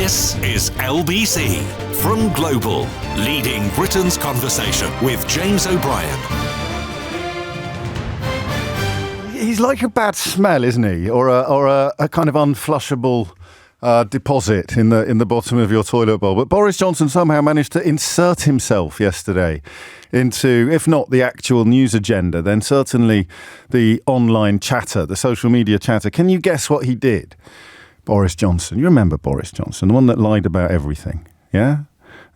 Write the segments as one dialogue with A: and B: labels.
A: This is LBC from Global, leading Britain's conversation with James O'Brien.
B: He's like a bad smell, isn't he? Or a kind of unflushable deposit in the bottom of your toilet bowl. But Boris Johnson somehow managed to insert himself yesterday into, if not the actual news agenda, then certainly the online chatter, the social media chatter. Can you guess what he did? Boris Johnson. You remember Boris Johnson, the one that lied about everything, yeah?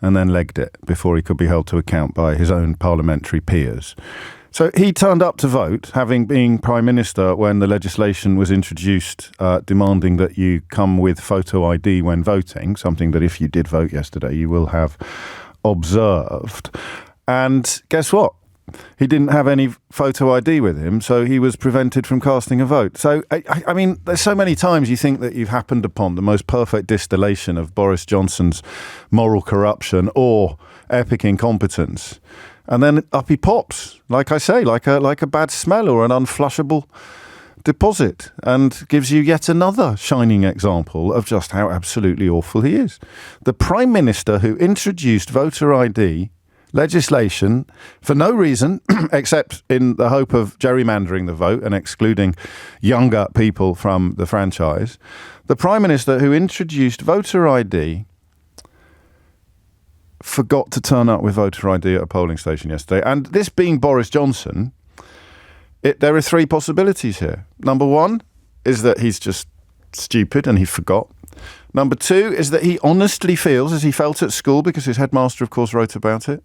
B: And then legged it before he could be held to account by his own parliamentary peers. So he turned up to vote, having been Prime Minister when the legislation was introduced demanding that you come with photo ID when voting, something that if you did vote yesterday, you will have observed. And guess what? He didn't have any photo ID with him, so he was prevented from casting a vote. So, I mean, there's so many times you think that you've happened upon the most perfect distillation of Boris Johnson's moral corruption or epic incompetence. And then up he pops, like I say, like a bad smell or an unflushable deposit, and gives you yet another shining example of just how absolutely awful he is. The Prime Minister who introduced voter ID legislation for no reason except in the hope of gerrymandering the vote and excluding younger people from the franchise. The Prime Minister who introduced voter ID forgot to turn up with voter ID at a polling station yesterday. And this being Boris Johnson, there are three possibilities here. Number one is that he's just stupid and he forgot. Number two is that he honestly feels, as he felt at school, because his headmaster, of course, wrote about it,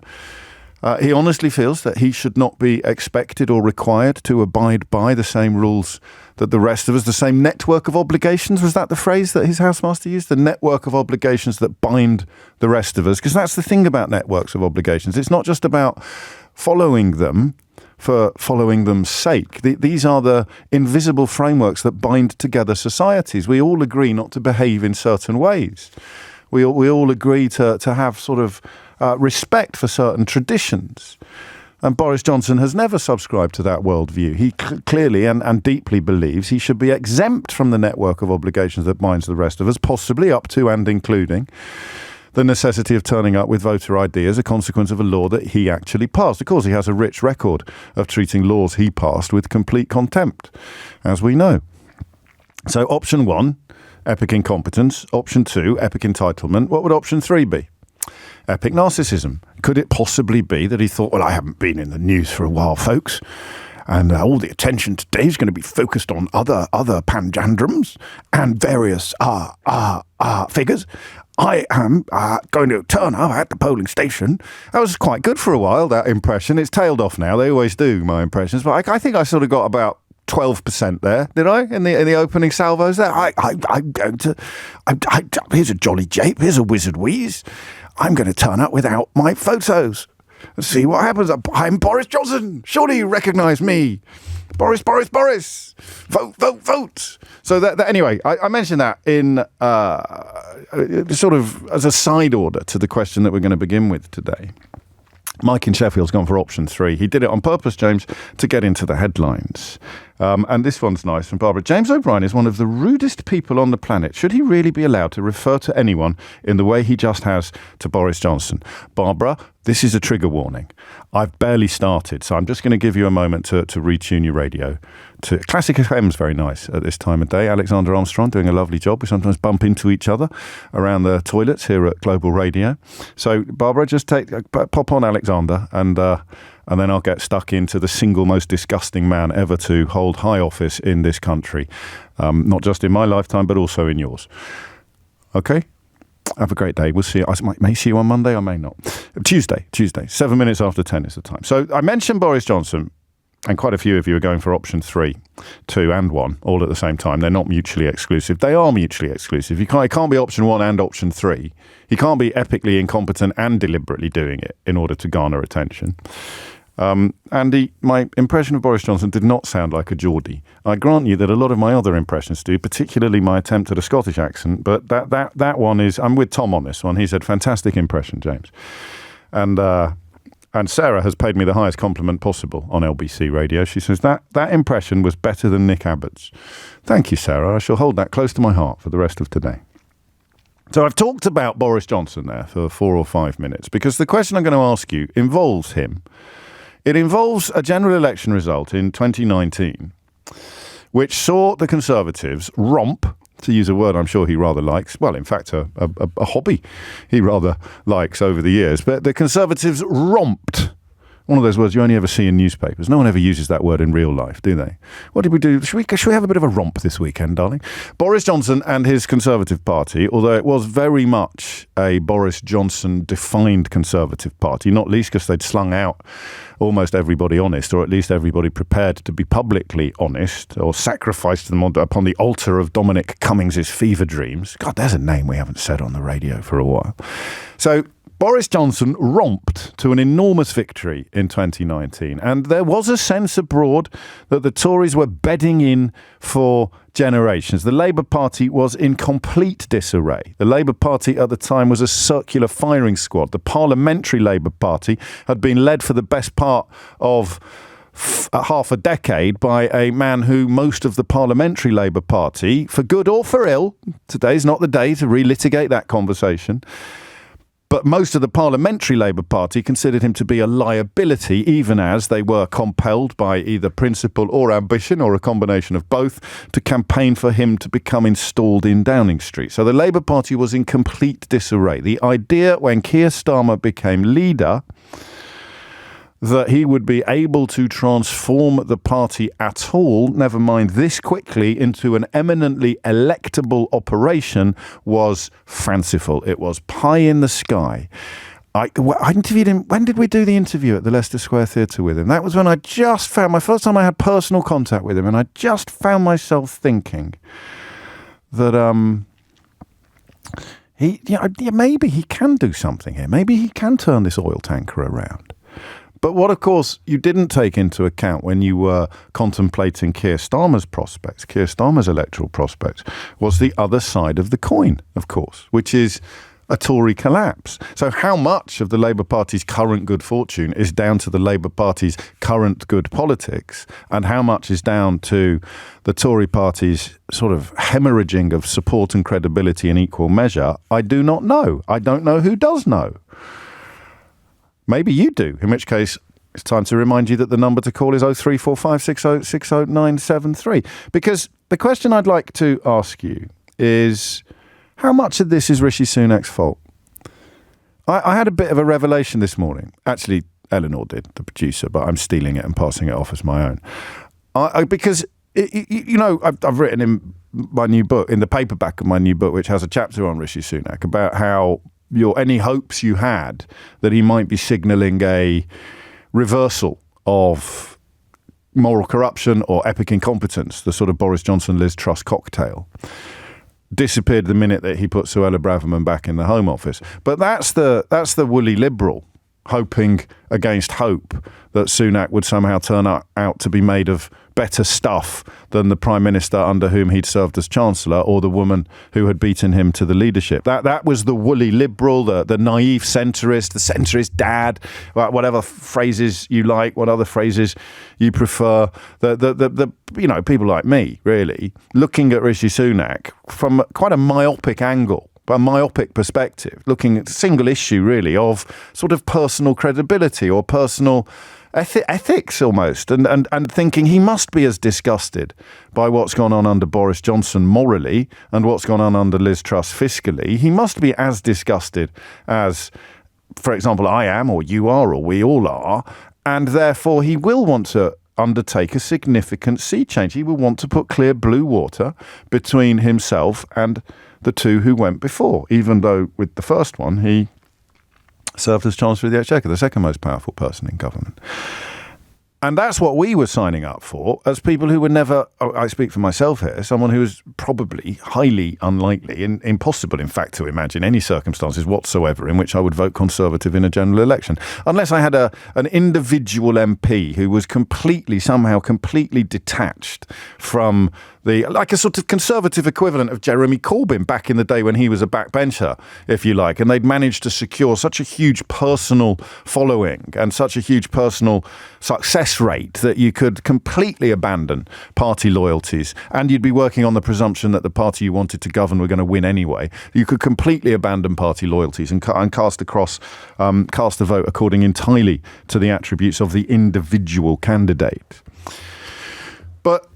B: he honestly feels that he should not be expected or required to abide by the same rules that the rest of us, the same network of obligations. Was that the phrase that his housemaster used? The network of obligations that bind the rest of us. Because that's the thing about networks of obligations. It's not just about following them for following them's sake. These are the invisible frameworks that bind together societies. We all agree not to behave in certain ways. We all agree to have sort of respect for certain traditions. And Boris Johnson has never subscribed to that worldview. He clearly and deeply believes he should be exempt from the network of obligations that binds the rest of us, possibly up to and including the necessity of turning up with voter ID as a consequence of a law that he actually passed. Of course, he has a rich record of treating laws he passed with complete contempt, as we know. So option one, epic incompetence. Option two, epic entitlement. What would option three be? Epic narcissism. Could it possibly be that he thought, well, I haven't been in the news for a while, folks, and all the attention today is going to be focused on other panjandrums and various figures. I am going to turn up at the polling station. That was quite good for a while, that impression. It's tailed off now. They always do, my impressions. But I think I sort of got about 12% there, did I? In the opening salvos there. I'm going to... here's a jolly jape. Here's a wizard wheeze. I'm going to turn up without my photos. And see what happens. I'm Boris Johnson. Surely you recognise me. Boris. Vote. So that anyway, I mentioned that in sort of as a side order to the question that we're going to begin with today. Mike in Sheffield's gone for option three. He did it on purpose, James, to get into the headlines. And this one's nice from Barbara. James O'Brien is one of the rudest people on the planet. Should he really be allowed to refer to anyone in the way he just has to Boris Johnson? Barbara, this is a trigger warning. I've barely started, so I'm just going to give you a moment to retune your radio. Classic FM's very nice at this time of day. Alexander Armstrong doing a lovely job. We sometimes bump into each other around the toilets here at Global Radio. So, Barbara, just pop on Alexander and then I'll get stuck into the single most disgusting man ever to hold high office in this country. Not just in my lifetime, but also in yours. Okay? Have a great day. We'll see you. I may see you on Monday, I may not. Tuesday. 7 minutes after 10 is the time. So I mentioned Boris Johnson, and quite a few of you are going for option 3, 2 and 1, all at the same time. They're not mutually exclusive. They are mutually exclusive. It can't be option 1 and option 3. He can't be epically incompetent and deliberately doing it in order to garner attention. My impression of Boris Johnson did not sound like a Geordie. I grant you that a lot of my other impressions do, particularly my attempt at a Scottish accent, but that one is, I'm with Tom on this one. He said, fantastic impression, James. And Sarah has paid me the highest compliment possible on LBC Radio. She says, that impression was better than Nick Abbott's. Thank you, Sarah. I shall hold that close to my heart for the rest of today. So I've talked about Boris Johnson there for 4 or 5 minutes because the question I'm going to ask you involves him. It involves a general election result in 2019, which saw the Conservatives romp, to use a word I'm sure he rather likes, well, in fact, a hobby he rather likes over the years, but the Conservatives romped. One of those words you only ever see in newspapers. No one ever uses that word in real life, do they? What did we do? Should we have a bit of a romp this weekend, darling? Boris Johnson and his Conservative Party, although it was very much a Boris Johnson-defined Conservative Party, not least because they'd slung out almost everybody honest, or at least everybody prepared to be publicly honest, or sacrificed them upon the altar of Dominic Cummings's fever dreams. God, there's a name we haven't said on the radio for a while. So Boris Johnson romped to an enormous victory in 2019, and there was a sense abroad that the Tories were bedding in for generations. The Labour Party was in complete disarray. The Labour Party at the time was a circular firing squad. The Parliamentary Labour Party had been led for the best part of half a decade by a man who most of the Parliamentary Labour Party, for good or for ill, today's not the day to relitigate that conversation, but most of the Parliamentary Labour Party considered him to be a liability, even as they were compelled by either principle or ambition, or a combination of both, to campaign for him to become installed in Downing Street. So the Labour Party was in complete disarray. The idea when Keir Starmer became leader that he would be able to transform the party at all, never mind this quickly, into an eminently electable operation was fanciful. It was pie in the sky. I interviewed him. When did we do the interview at the Leicester Square Theatre with him? That was when I just found my first time I had personal contact with him, and I just found myself thinking that maybe he can do something here. Maybe he can turn this oil tanker around. But what, of course, you didn't take into account when you were contemplating Keir Starmer's prospects, Keir Starmer's electoral prospects, was the other side of the coin, of course, which is a Tory collapse. So how much of the Labour Party's current good fortune is down to the Labour Party's current good politics, and how much is down to the Tory Party's sort of hemorrhaging of support and credibility in equal measure, I do not know. I don't know who does know. Maybe you do, in which case it's time to remind you that the number to call is 03456060973. Because the question I'd like to ask you is, how much of this is Rishi Sunak's fault? I had a bit of a revelation this morning. Actually, Eleanor did, the producer, but I'm stealing it and passing it off as my own. Because, I've written in my new book, in the paperback of my new book, which has a chapter on Rishi Sunak, about how any hopes you had that he might be signalling a reversal of moral corruption or epic incompetence, the sort of Boris Johnson-Liz Truss cocktail, disappeared the minute that he put Suella Braverman back in the Home Office. But that's the woolly liberal hoping against hope that Sunak would somehow turn out to be made of better stuff than the Prime Minister under whom he'd served as Chancellor, or the woman who had beaten him to the leadership. That was the woolly liberal, the naive centrist, the centrist dad, whatever phrases you like, what other phrases you prefer. The people like me, really, looking at Rishi Sunak from quite a myopic angle, a myopic perspective, looking at a single issue, really, of sort of personal credibility or personal ethics almost, and thinking he must be as disgusted by what's gone on under Boris Johnson morally and what's gone on under Liz Truss fiscally. He must be as disgusted as, for example, I am, or you are, or we all are, and therefore he will want to undertake a significant sea change. He will want to put clear blue water between himself and the two who went before, even though with the first one he served as Chancellor of the Exchequer, the second most powerful person in government. And that's what we were signing up for as people who were never, I speak for myself here, someone who was probably highly unlikely, impossible in fact to imagine any circumstances whatsoever in which I would vote Conservative in a general election. Unless I had an individual MP who was somehow completely detached from like a sort of Conservative equivalent of Jeremy Corbyn back in the day when he was a backbencher, if you like, and they'd managed to secure such a huge personal following and such a huge personal success success rate that you could completely abandon party loyalties, and you'd be working on the presumption that the party you wanted to govern were going to win anyway. You could completely abandon party loyalties and cast a vote according entirely to the attributes of the individual candidate. But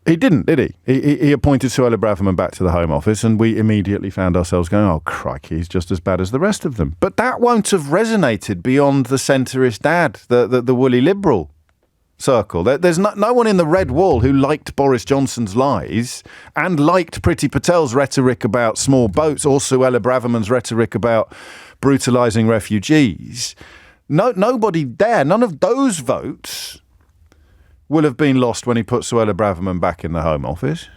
B: he didn't, did he? He appointed Suella Braverman back to the Home Office, and we immediately found ourselves going, oh, crikey, he's just as bad as the rest of them. But that won't have resonated beyond the centrist dad, the woolly liberal circle. There's no one in the red wall who liked Boris Johnson's lies and liked Priti Patel's rhetoric about small boats or Suella Braverman's rhetoric about brutalising refugees. Nobody there, none of those votes will have been lost when he put Suella Braverman back in the Home Office.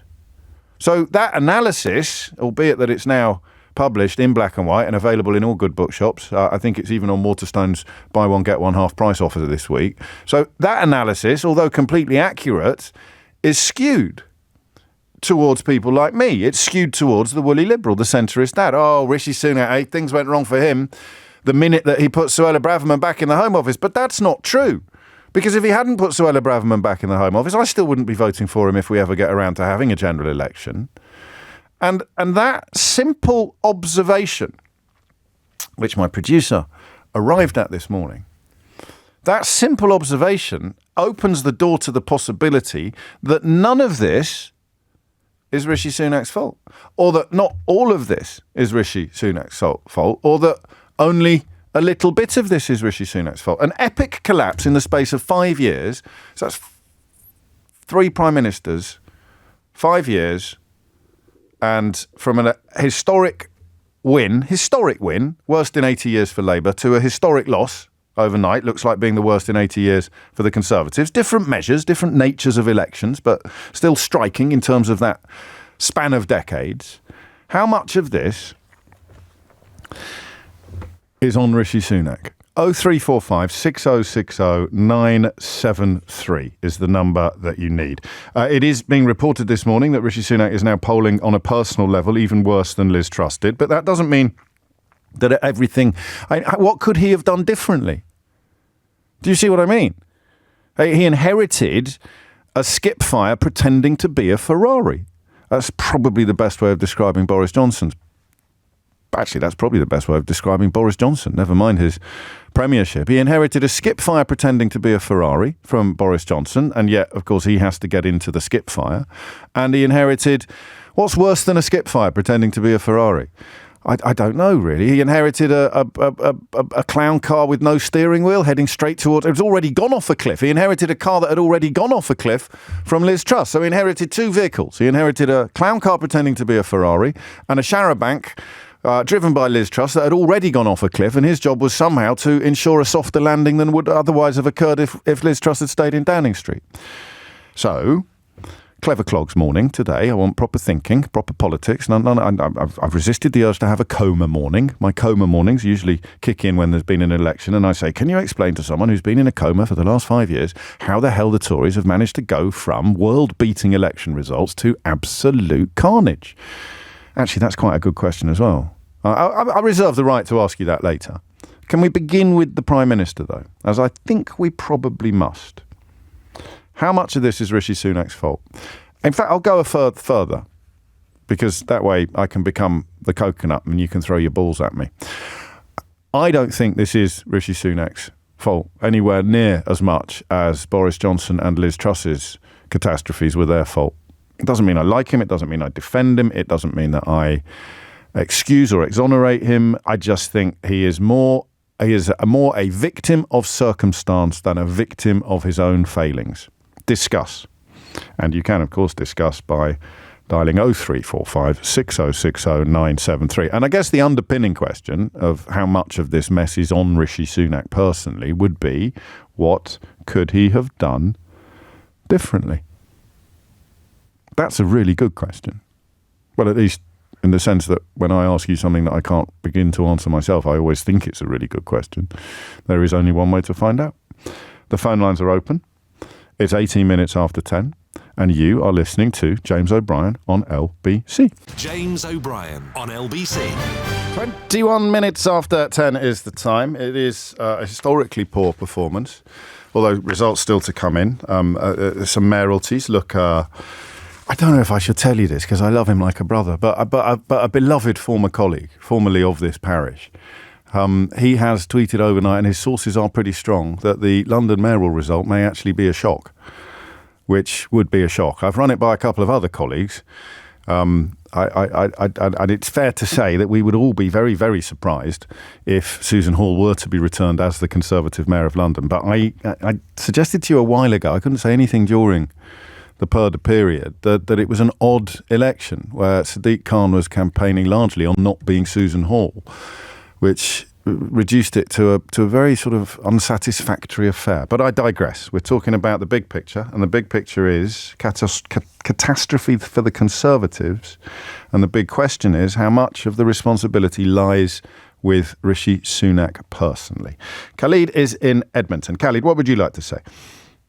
B: So that analysis, albeit that it's now published in black and white and available in all good bookshops, I think it's even on Waterstone's buy one, get one half price offer this week. So that analysis, although completely accurate, is skewed towards people like me. It's skewed towards the woolly liberal, the centrist dad. Oh, Rishi Sunak, things went wrong for him the minute that he put Suella Braverman back in the Home Office. But that's not true. Because if he hadn't put Suella Braverman back in the Home Office, I still wouldn't be voting for him if we ever get around to having a general election. And that simple observation, which my producer arrived at this morning, that simple observation opens the door to the possibility that none of this is Rishi Sunak's fault, or that not all of this is Rishi Sunak's fault, or that only a little bit of this is Rishi Sunak's fault. An epic collapse in the space of 5 years. So that's 3 prime ministers, 5 years, and from a historic win, worst in 80 years for Labour, to a historic loss overnight, looks like being the worst in 80 years for the Conservatives. Different measures, different natures of elections, but still striking in terms of that span of decades. How much of this is on Rishi Sunak? 0345 6060 973 is the number that you need. It is being reported this morning that Rishi Sunak is now polling on a personal level even worse than Liz Truss did, but that doesn't mean that everything... what could he have done differently? Do you see what I mean? He inherited a Skipfire pretending to be a Ferrari. That's probably the best way of describing Boris Johnson's. Actually, that's probably the best way of describing Boris Johnson, never mind his premiership. He inherited a Skipfire pretending to be a Ferrari from Boris Johnson, and yet, of course, he has to get into the Skipfire. And he inherited, what's worse than a Skipfire pretending to be a Ferrari? I don't know, really. He inherited a clown car with no steering wheel heading straight towards... It was already gone off a cliff. He inherited a car that had already gone off a cliff from Liz Truss. So he inherited 2 vehicles. He inherited a clown car pretending to be a Ferrari and a charabanc driven by Liz Truss that had already gone off a cliff, and his job was somehow to ensure a softer landing than would otherwise have occurred if Liz Truss had stayed in Downing Street. So... Clever Clogs morning today. I want proper thinking, proper politics. I've resisted the urge to have a coma morning. My coma mornings usually kick in when there's been an election, and I say, can you explain to someone who's been in a coma for the last 5 years how the hell the Tories have managed to go from world-beating election results to absolute carnage? Actually, that's quite a good question as well. I reserve the right to ask you that later. Can we begin with the Prime Minister, though? As I think we probably must. How much of this is Rishi Sunak's fault? In fact, I'll go further, because that way I can become the coconut and you can throw your balls at me. I don't think this is Rishi Sunak's fault anywhere near as much as Boris Johnson and Liz Truss's catastrophes were their fault. It doesn't mean I like him. It doesn't mean I defend him. It doesn't mean that I excuse or exonerate him. I just think he is more a victim of circumstance than a victim of his own failings. Discuss. And you can, of course, discuss by dialing 0345 6060 973. And I guess the underpinning question of how much of this mess is on Rishi Sunak personally would be, what could he have done differently? That's a really good question. Well, at least in the sense that when I ask you something that I can't begin to answer myself, I always think it's a really good question. There is only one way to find out. The phone lines are open. It's 18 minutes after 10, and you are listening to James O'Brien on LBC.
A: James O'Brien on LBC.
B: 21 minutes after 10 is the time. It is a historically poor performance although results still to come in. Some mayoralties look... I don't know if I should tell you this because I love him like a brother, but a beloved former colleague, formerly of this parish, he has tweeted overnight, and his sources are pretty strong, that the London mayoral result may actually be a shock, which would be a shock. I've run it by a couple of other colleagues. And it's fair to say that we would all be very, very surprised if Susan Hall were to be returned as the Conservative Mayor of London. But I suggested to you a while ago, I couldn't say anything during the Purdah period, that it was an odd election where Sadiq Khan was campaigning largely on not being Susan Hall, which reduced it to a very sort of unsatisfactory affair. But I digress. We're talking about the big picture, and the big picture is catastrophe for the Conservatives. And the big question is how much of the responsibility lies with Rishi Sunak personally. Khalid is in Edmonton. Khalid, what would you like to say?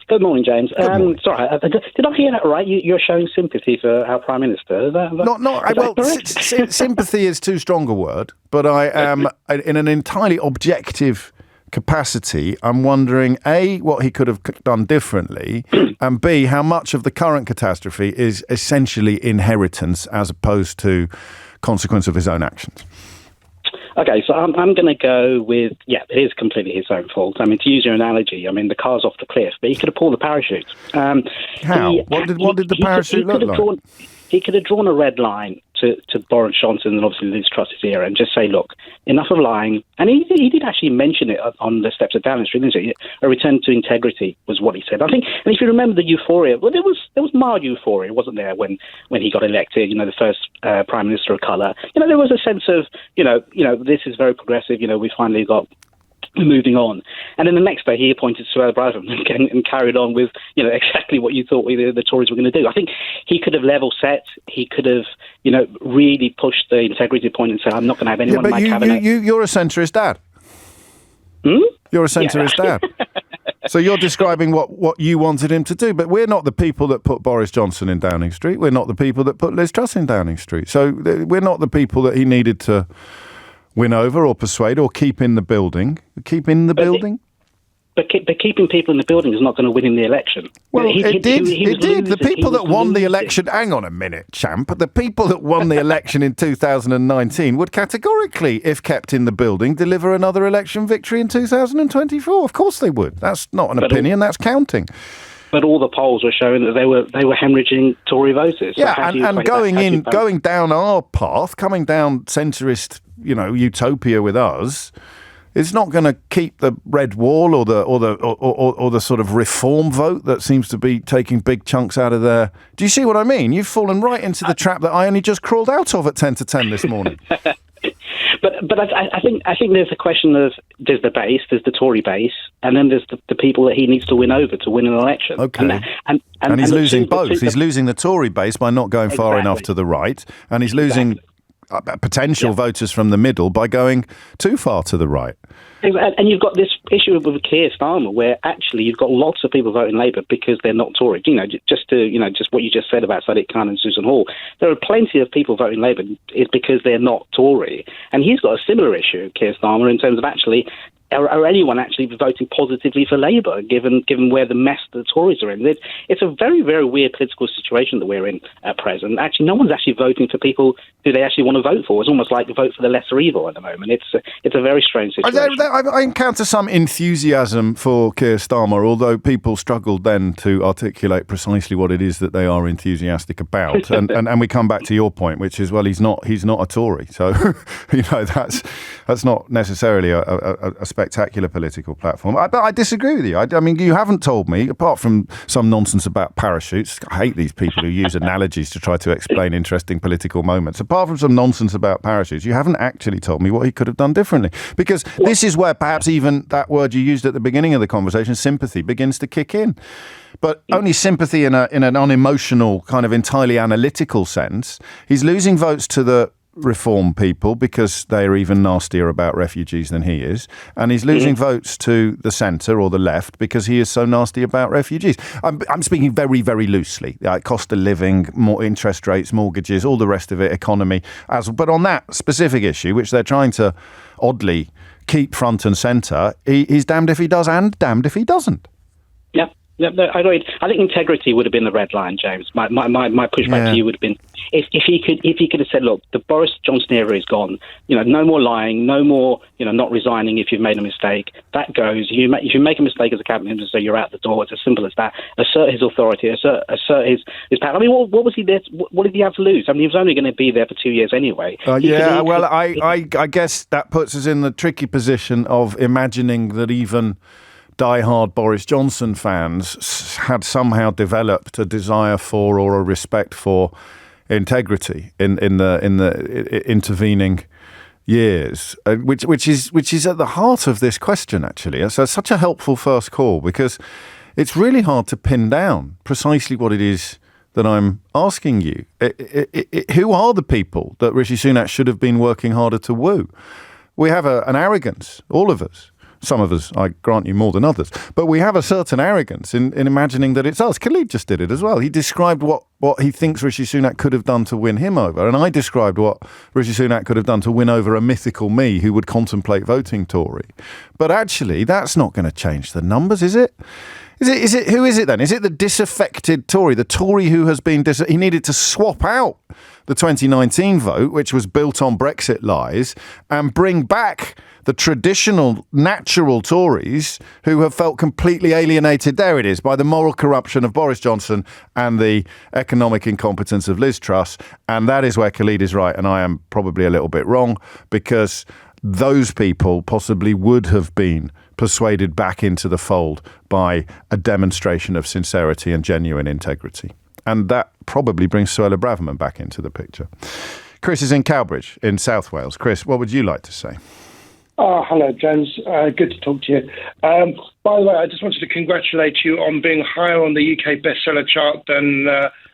C: Good morning, James.
B: Morning.
C: Sorry, did I hear that right? You're showing sympathy for our Prime Minister. Is that
B: sympathy is too strong a word, but I am, in an entirely objective capacity, I'm wondering, A, what he could have done differently, and B, how much of the current catastrophe is essentially inheritance as opposed to consequence of his own actions.
C: Okay, so I'm going to go with, it is completely his own fault. I mean, to use your analogy, the car's off the cliff, but he could have pulled the parachute.
B: How? What did the parachute look like?
C: He could have drawn a red line to Boris Johnson and obviously Liz Truss's era and just say, look, enough of lying. And he did actually mention it on the steps of Downing Street, didn't he? A return to integrity was what he said. I think, and if you remember the euphoria, well, there was mild euphoria, wasn't there, when he got elected, the first Prime Minister of colour. There was a sense of, this is very progressive, we finally got moving on. And then the next day he appointed Sir Bradham and carried on with, exactly what you thought the Tories were going to do. I think he could have level set. He could have, really pushed the integrity point and said, I'm not going to have anyone in my cabinet.
B: You're a centrist dad. You're a centrist dad. So you're describing what you wanted him to do. But we're not the people that put Boris Johnson in Downing Street. We're not the people that put Liz Truss in Downing Street. So we're not the people that he needed to win over or persuade or keep in the building. But
C: keeping people in the building is not going to win him the election.
B: Well, it did. The people that won the election... Hang on a minute, champ. The people that won the election in 2019 would categorically, if kept in the building, deliver another election victory in 2024. Of course they would. That's not an opinion, that's counting.
C: But all the polls were showing that they were hemorrhaging Tory voters. So
B: and going down our path, coming down centrist, utopia with us, it's not going to keep the red wall or the sort of reform vote that seems to be taking big chunks out of there. Do you see what I mean? You've fallen right into the trap that I only just crawled out of at 10 to 10 this morning.
C: But I think there's a question of there's the Tory base, and then there's the people that he needs to win over to win an election.
B: Okay. And he's losing both. He's losing the Tory base by not going far enough to the right, and he's losing potential voters from the middle by going too far to the right.
C: And you've got this issue with Keir Starmer, where actually you've got lots of people voting Labour because they're not Tory. Just what you just said about Sadiq Khan and Susan Hall. There are plenty of people voting Labour is because they're not Tory, and he's got a similar issue, Keir Starmer, in terms of actually. Are anyone actually voting positively for Labour, given where the mess the Tories are in? It's a very, very weird political situation that we're in at present. Actually, no one's actually voting for people who they actually want to vote for. It's almost like vote for the lesser evil at the moment. It's a very strange situation.
B: I encounter some enthusiasm for Keir Starmer, although people struggled then to articulate precisely what it is that they are enthusiastic about. and we come back to your point, which is, well, he's not a Tory. So, that's not necessarily a spectacular political platform. But I disagree with you. I mean, you haven't told me, apart from some nonsense about parachutes. I hate these people who use analogies to try to explain interesting political moments. Apart from some nonsense about parachutes, you haven't actually told me what he could have done differently. Because this is where perhaps even that word you used at the beginning of the conversation, sympathy, begins to kick in. But only sympathy in an unemotional, kind of entirely analytical sense. He's losing votes to the reform people because they're even nastier about refugees than he is, and he's losing votes to the centre or the left because he is so nasty about refugees. I'm speaking very, very loosely. Cost of living, more interest rates, mortgages, all the rest of it, economy. But on that specific issue, which they're trying to oddly keep front and centre, he's damned if he does and damned if he doesn't.
C: Yeah, no, I think integrity would have been the red line, James. My pushback to you would have been if he could have said, look, the Boris Johnson era is gone. No more lying, no more not resigning if you've made a mistake. That goes. If you make a mistake as a cabinet minister, you're out the door. It's as simple as that. Assert his authority. Assert his power. I mean, what was he there? What did he have to lose? I mean, he was only going to be there for 2 years anyway.
B: I guess that puts us in the tricky position of imagining that even die-hard Boris Johnson fans had somehow developed a desire for or a respect for integrity in the intervening years, which is at the heart of this question, actually. So it's such a helpful first call, because it's really hard to pin down precisely what it is that I'm asking you. Who are the people that Rishi Sunak should have been working harder to woo? We have an arrogance, all of us. Some of us, I grant you, more than others. But we have a certain arrogance in imagining that it's us. Khalid just did it as well. He described what he thinks Rishi Sunak could have done to win him over. And I described what Rishi Sunak could have done to win over a mythical me who would contemplate voting Tory. But actually, that's not going to change the numbers, is it? Is it? Who is it then? Is it the disaffected Tory? The Tory who has been... he needed to swap out the 2019 vote, which was built on Brexit lies, and bring back the traditional, natural Tories who have felt completely alienated, there it is, by the moral corruption of Boris Johnson and the economic incompetence of Liz Truss. And that is where Khalid is right, and I am probably a little bit wrong, because those people possibly would have been persuaded back into the fold by a demonstration of sincerity and genuine integrity. And that probably brings Suella Braverman back into the picture. Chris is in Cowbridge in South Wales. Chris, what would you like to say?
D: Hello, James. Good to talk to you. By the way, I just wanted to congratulate you on being higher on the UK bestseller chart than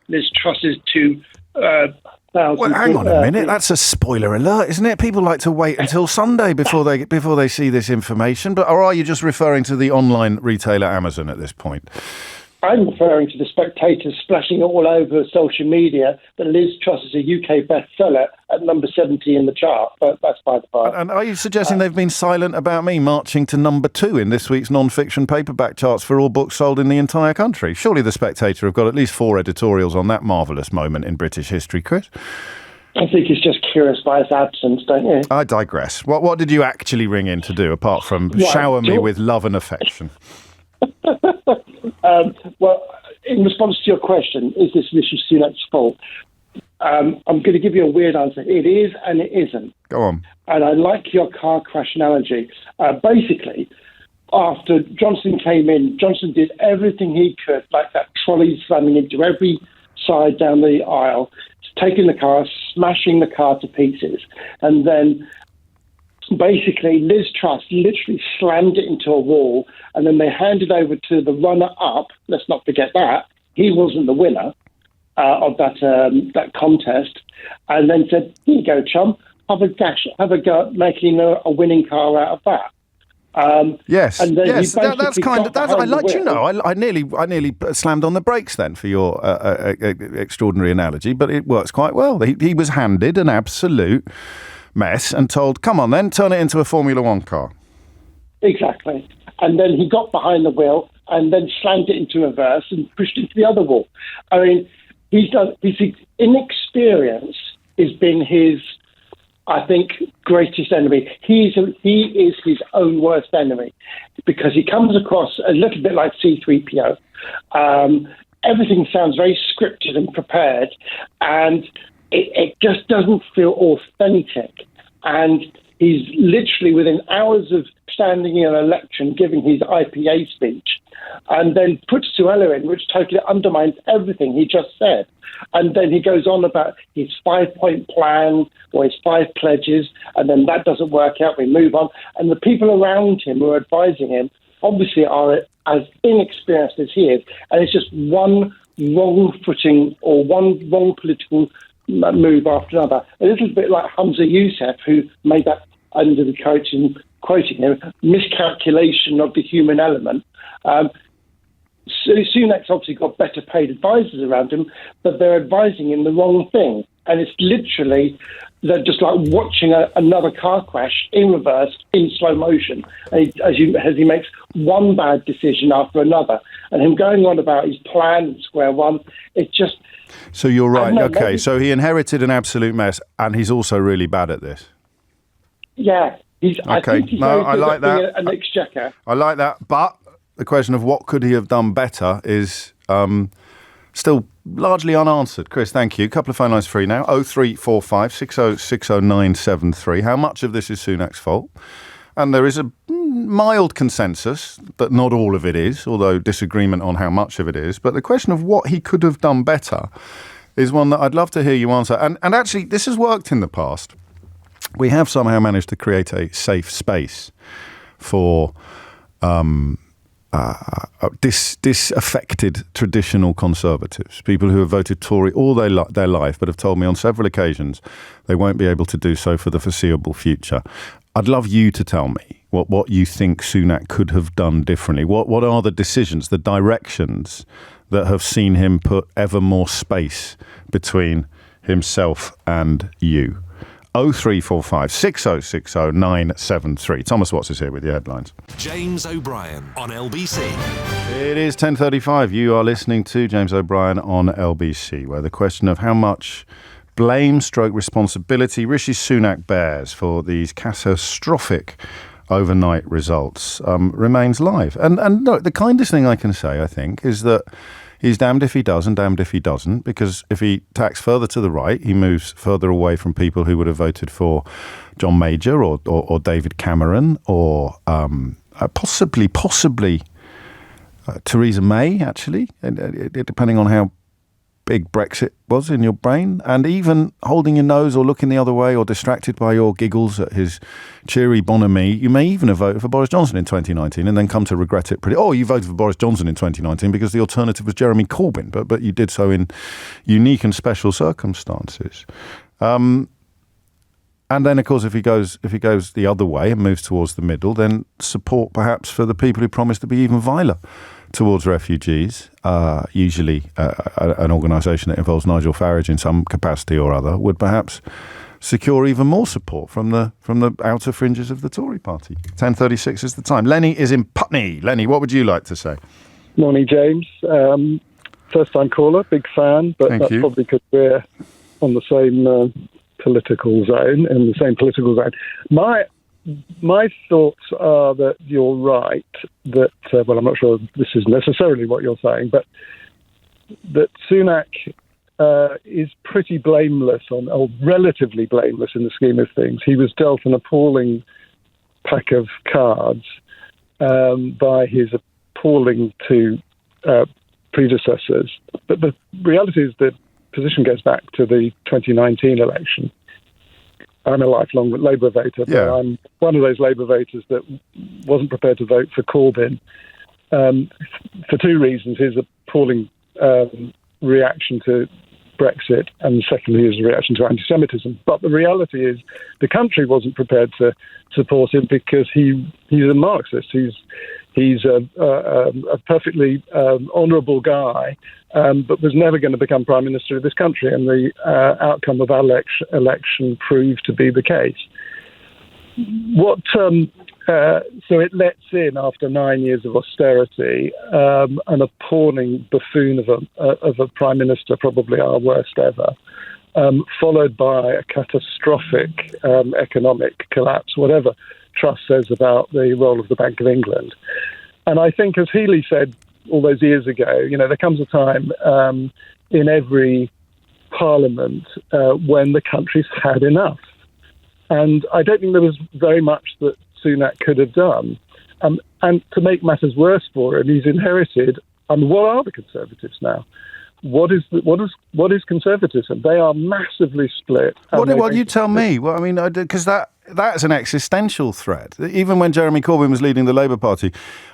D: Liz Truss's 2,000.
B: Well, hang on a minute. That's a spoiler alert, isn't it? People like to wait until Sunday before they see this information. But or are you just referring to the online retailer Amazon at this point?
D: I'm referring to the spectators splashing all over social media that Liz Truss is a UK bestseller at number 70 in the chart, but that's by the by.
B: And are you suggesting they've been silent about me marching to number 2 in this week's non-fiction paperback charts for all books sold in the entire country? Surely the Spectator have got at least 4 editorials on that marvellous moment in British history, Chris.
D: I think he's just curious by his absence, don't you?
B: I digress. What did you actually ring in to do, apart from shower me with love and affection?
D: Well, in response to your question, is this Rishi Sunak's fault? I'm going to give you a weird answer. It is and it isn't.
B: Go on.
D: And I like your car crash analogy. Basically, after Johnson came in, Johnson did everything he could, like that trolley slamming into every side down the aisle, taking the car, smashing the car to pieces, and then basically Liz Truss literally slammed it into a wall, and then they handed over to the runner-up. Let's not forget that. He wasn't the winner of that contest, and then said, here you go, chum, have a go at making a winning car out of that.
B: Yes,
D: and then
B: that's kind of that. I like, I nearly slammed on the brakes then for your extraordinary analogy, but it works quite well. He was handed an absolute mess and told, come on then, turn it into a Formula One car.
D: Exactly. And then he got behind the wheel and then slammed it into reverse and pushed into the other wall. I mean, his inexperience has been his, I think, greatest enemy. He is his own worst enemy, because he comes across a little bit like C-3PO. Everything sounds very scripted and prepared, and it just doesn't feel authentic. And he's literally within hours of standing in an election giving his IPA speech, and then puts Suella in, which totally undermines everything he just said. And then he goes on about his 5-point plan or his 5 pledges, and then that doesn't work out, we move on. And the people around him who are advising him obviously are as inexperienced as he is, and it's just one wrong footing or one wrong political move after another. A little bit like Hamza Youssef, who made that, under the quoting him, miscalculation of the human element. Sunak's obviously got better paid advisors around him, but they're advising him the wrong thing. And it's literally they're just like watching another car crash in reverse, in slow motion, as he makes one bad decision after another. And him going on about his plan at square one, it just...
B: So you're right. Okay, so he inherited an absolute mess, and he's also really bad at this.
D: Yeah. I think he's very good
B: like
D: at being
B: that.
D: an exchequer.
B: I like that, but the question of what could he have done better is still largely unanswered. Chris, thank you. A couple of phone lines free now. 0345 6060973. How much of this is Sunak's fault? And there is a mild consensus that not all of it is, although disagreement on how much of it is. But the question of what he could have done better is one that I'd love to hear you answer. And actually, this has worked in the past. We have somehow managed to create a safe space for disaffected traditional conservatives, people who have voted Tory all their life but have told me on several occasions they won't be able to do so for the foreseeable future. I'd love you to tell me what you think Sunak could have done differently. What are the decisions, the directions that have seen him put ever more space between himself and you? 0345 6060 973. Thomas Watts is here with the headlines.
A: James O'Brien on LBC.
B: It is 10:35. You are listening to James O'Brien on LBC, where the question of how much blame / responsibility Rishi Sunak bears for these catastrophic overnight results remains live. And look, the kindest thing I can say, I think, is that he's damned if he does and damned if he doesn't, because if he tacks further to the right, he moves further away from people who would have voted for John Major or David Cameron or possibly Theresa May, actually, depending on how big Brexit was in your brain, and even holding your nose or looking the other way or distracted by your giggles at his cheery bonhomie, you may even have voted for Boris Johnson in 2019 and then come to regret it you voted for Boris Johnson in 2019 because the alternative was Jeremy Corbyn, but you did so in unique and special circumstances. And then, of course, if he goes the other way and moves towards the middle, then support perhaps for the people who promised to be even viler towards refugees, usually an organisation that involves Nigel Farage in some capacity or other, would perhaps secure even more support from the outer fringes of the Tory party. 10:36 is the time. Lenny is in Putney. Lenny, what would you like to say?
E: Morning, James. First-time caller, big fan, but
B: Thank
E: that's
B: you.
E: probably because we're on the same political zone. My thoughts are that you're right, that, I'm not sure this is necessarily what you're saying, but that Sunak is pretty blameless, or relatively blameless in the scheme of things. He was dealt an appalling pack of cards by his appalling two predecessors. But the reality is the position goes back to the 2019 election. I'm a lifelong Labour voter, but I'm one of those Labour voters that wasn't prepared to vote for Corbyn for two reasons: his appalling reaction to Brexit, and secondly, his reaction to anti-Semitism. But the reality is the country wasn't prepared to support him because he's a Marxist. He's a perfectly honourable guy, but was never going to become Prime Minister of this country, and the outcome of our election proved to be the case. So it lets in, after 9 years of austerity, an appalling buffoon of a Prime Minister, probably our worst ever, followed by a catastrophic economic collapse, whatever Truss says about the role of the Bank of England. And I think, as Healy said all those years ago, there comes a time in every parliament when the country's had enough. And I don't think there was very much that Sunak could have done. And to make matters worse for him, he's inherited. What are the Conservatives now? What is conservatism? They are massively split.
B: Well, you tell me. Well, I mean, because that's an existential threat. Even when Jeremy Corbyn was leading the Labour Party,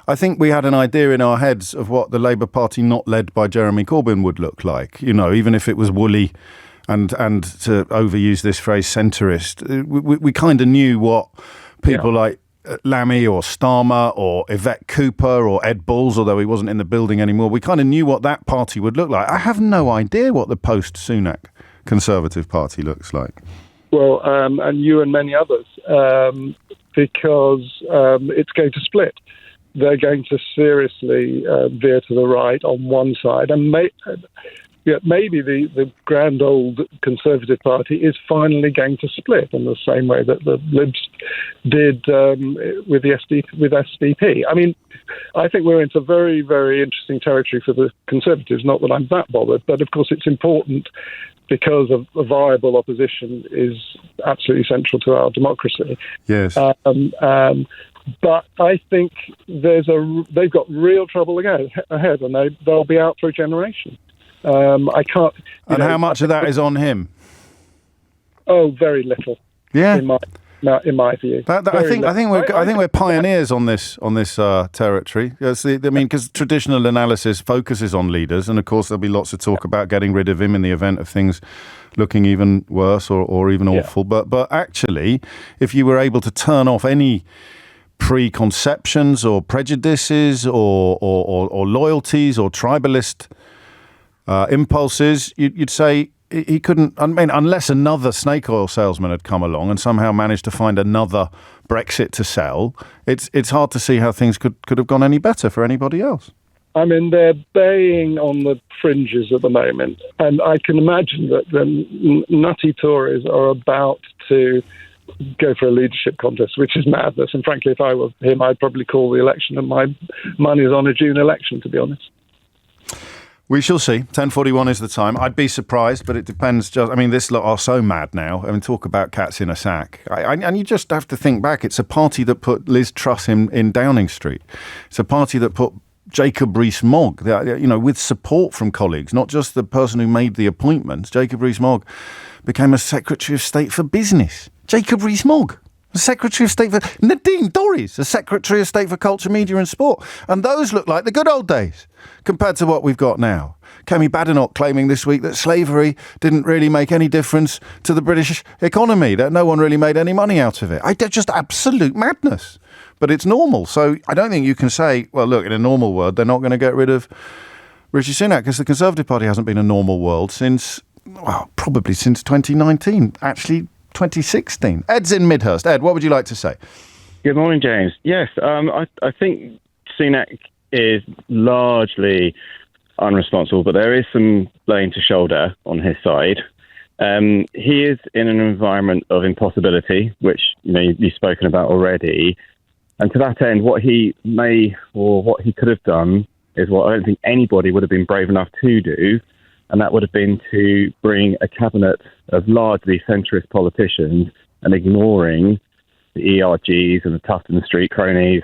B: I think we had an idea in our heads of what the Labour Party not led by Jeremy Corbyn would look like. Even if it was woolly and to overuse this phrase, centrist, we kind of knew what people like Lammy or Starmer or Yvette Cooper or Ed Balls, although he wasn't in the building anymore, we kind of knew what that party would look like. I have no idea what the post-Sunak Conservative Party looks like.
E: Well, and you and many others, because it's going to split. They're going to seriously veer to the right on one side, and maybe the grand old Conservative Party is finally going to split in the same way that the Libs did with SDP. I mean, I think we're into very, very interesting territory for the Conservatives. Not that I'm that bothered, but of course it's important because a viable opposition is absolutely central to our democracy.
B: Yes.
E: But I think they've got real trouble ahead, and they'll be out for a generation. I can't.
B: And how much of that is on him?
E: Oh, very little.
B: Yeah.
E: In my view,
B: I think we're pioneers on this territory. Yes, because traditional analysis focuses on leaders, and of course there'll be lots of talk about getting rid of him in the event of things looking even worse or even awful. But actually, if you were able to turn off any preconceptions or prejudices or loyalties or tribalist impulses, you'd say he couldn't. I mean, unless another snake oil salesman had come along and somehow managed to find another Brexit to sell, it's hard to see how things could have gone any better for anybody else.
E: I mean, they're baying on the fringes at the moment, and I can imagine that the nutty Tories are about to go for a leadership contest, which is madness. And frankly, if I were him, I'd probably call the election, and my money's on a June election, to be honest.
B: We shall see. 10:41 is the time. I'd be surprised, but it depends. This lot are so mad now. I mean, talk about cats in a sack. And you just have to think back. It's a party that put Liz Truss in Downing Street. It's a party that put Jacob Rees-Mogg, with support from colleagues, not just the person who made the appointments. Jacob Rees-Mogg became a Secretary of State for Business. Jacob Rees-Mogg, the Secretary of State for... Nadine Dorries, the Secretary of State for Culture, Media and Sport. And those look like the good old days compared to what we've got now. Kemi Badenoch claiming this week that slavery didn't really make any difference to the British economy, that no one really made any money out of it. Just absolute madness. But it's normal. So I don't think you can say, well, look, in a normal world, they're not going to get rid of Rishi Sunak, because the Conservative Party hasn't been a normal world probably since 2019. Actually, 2016. Ed's in Midhurst. Ed, what would you like to say?
F: Good morning, James. Yes, I think Sunak is largely unresponsible, but there is some blame to shoulder on his side. He is in an environment of impossibility, which you've spoken about already. And to that end, what he may or what he could have done is what I don't think anybody would have been brave enough to do, and that would have been to bring a cabinet of largely centrist politicians and ignoring the ERGs and the Tufton Street cronies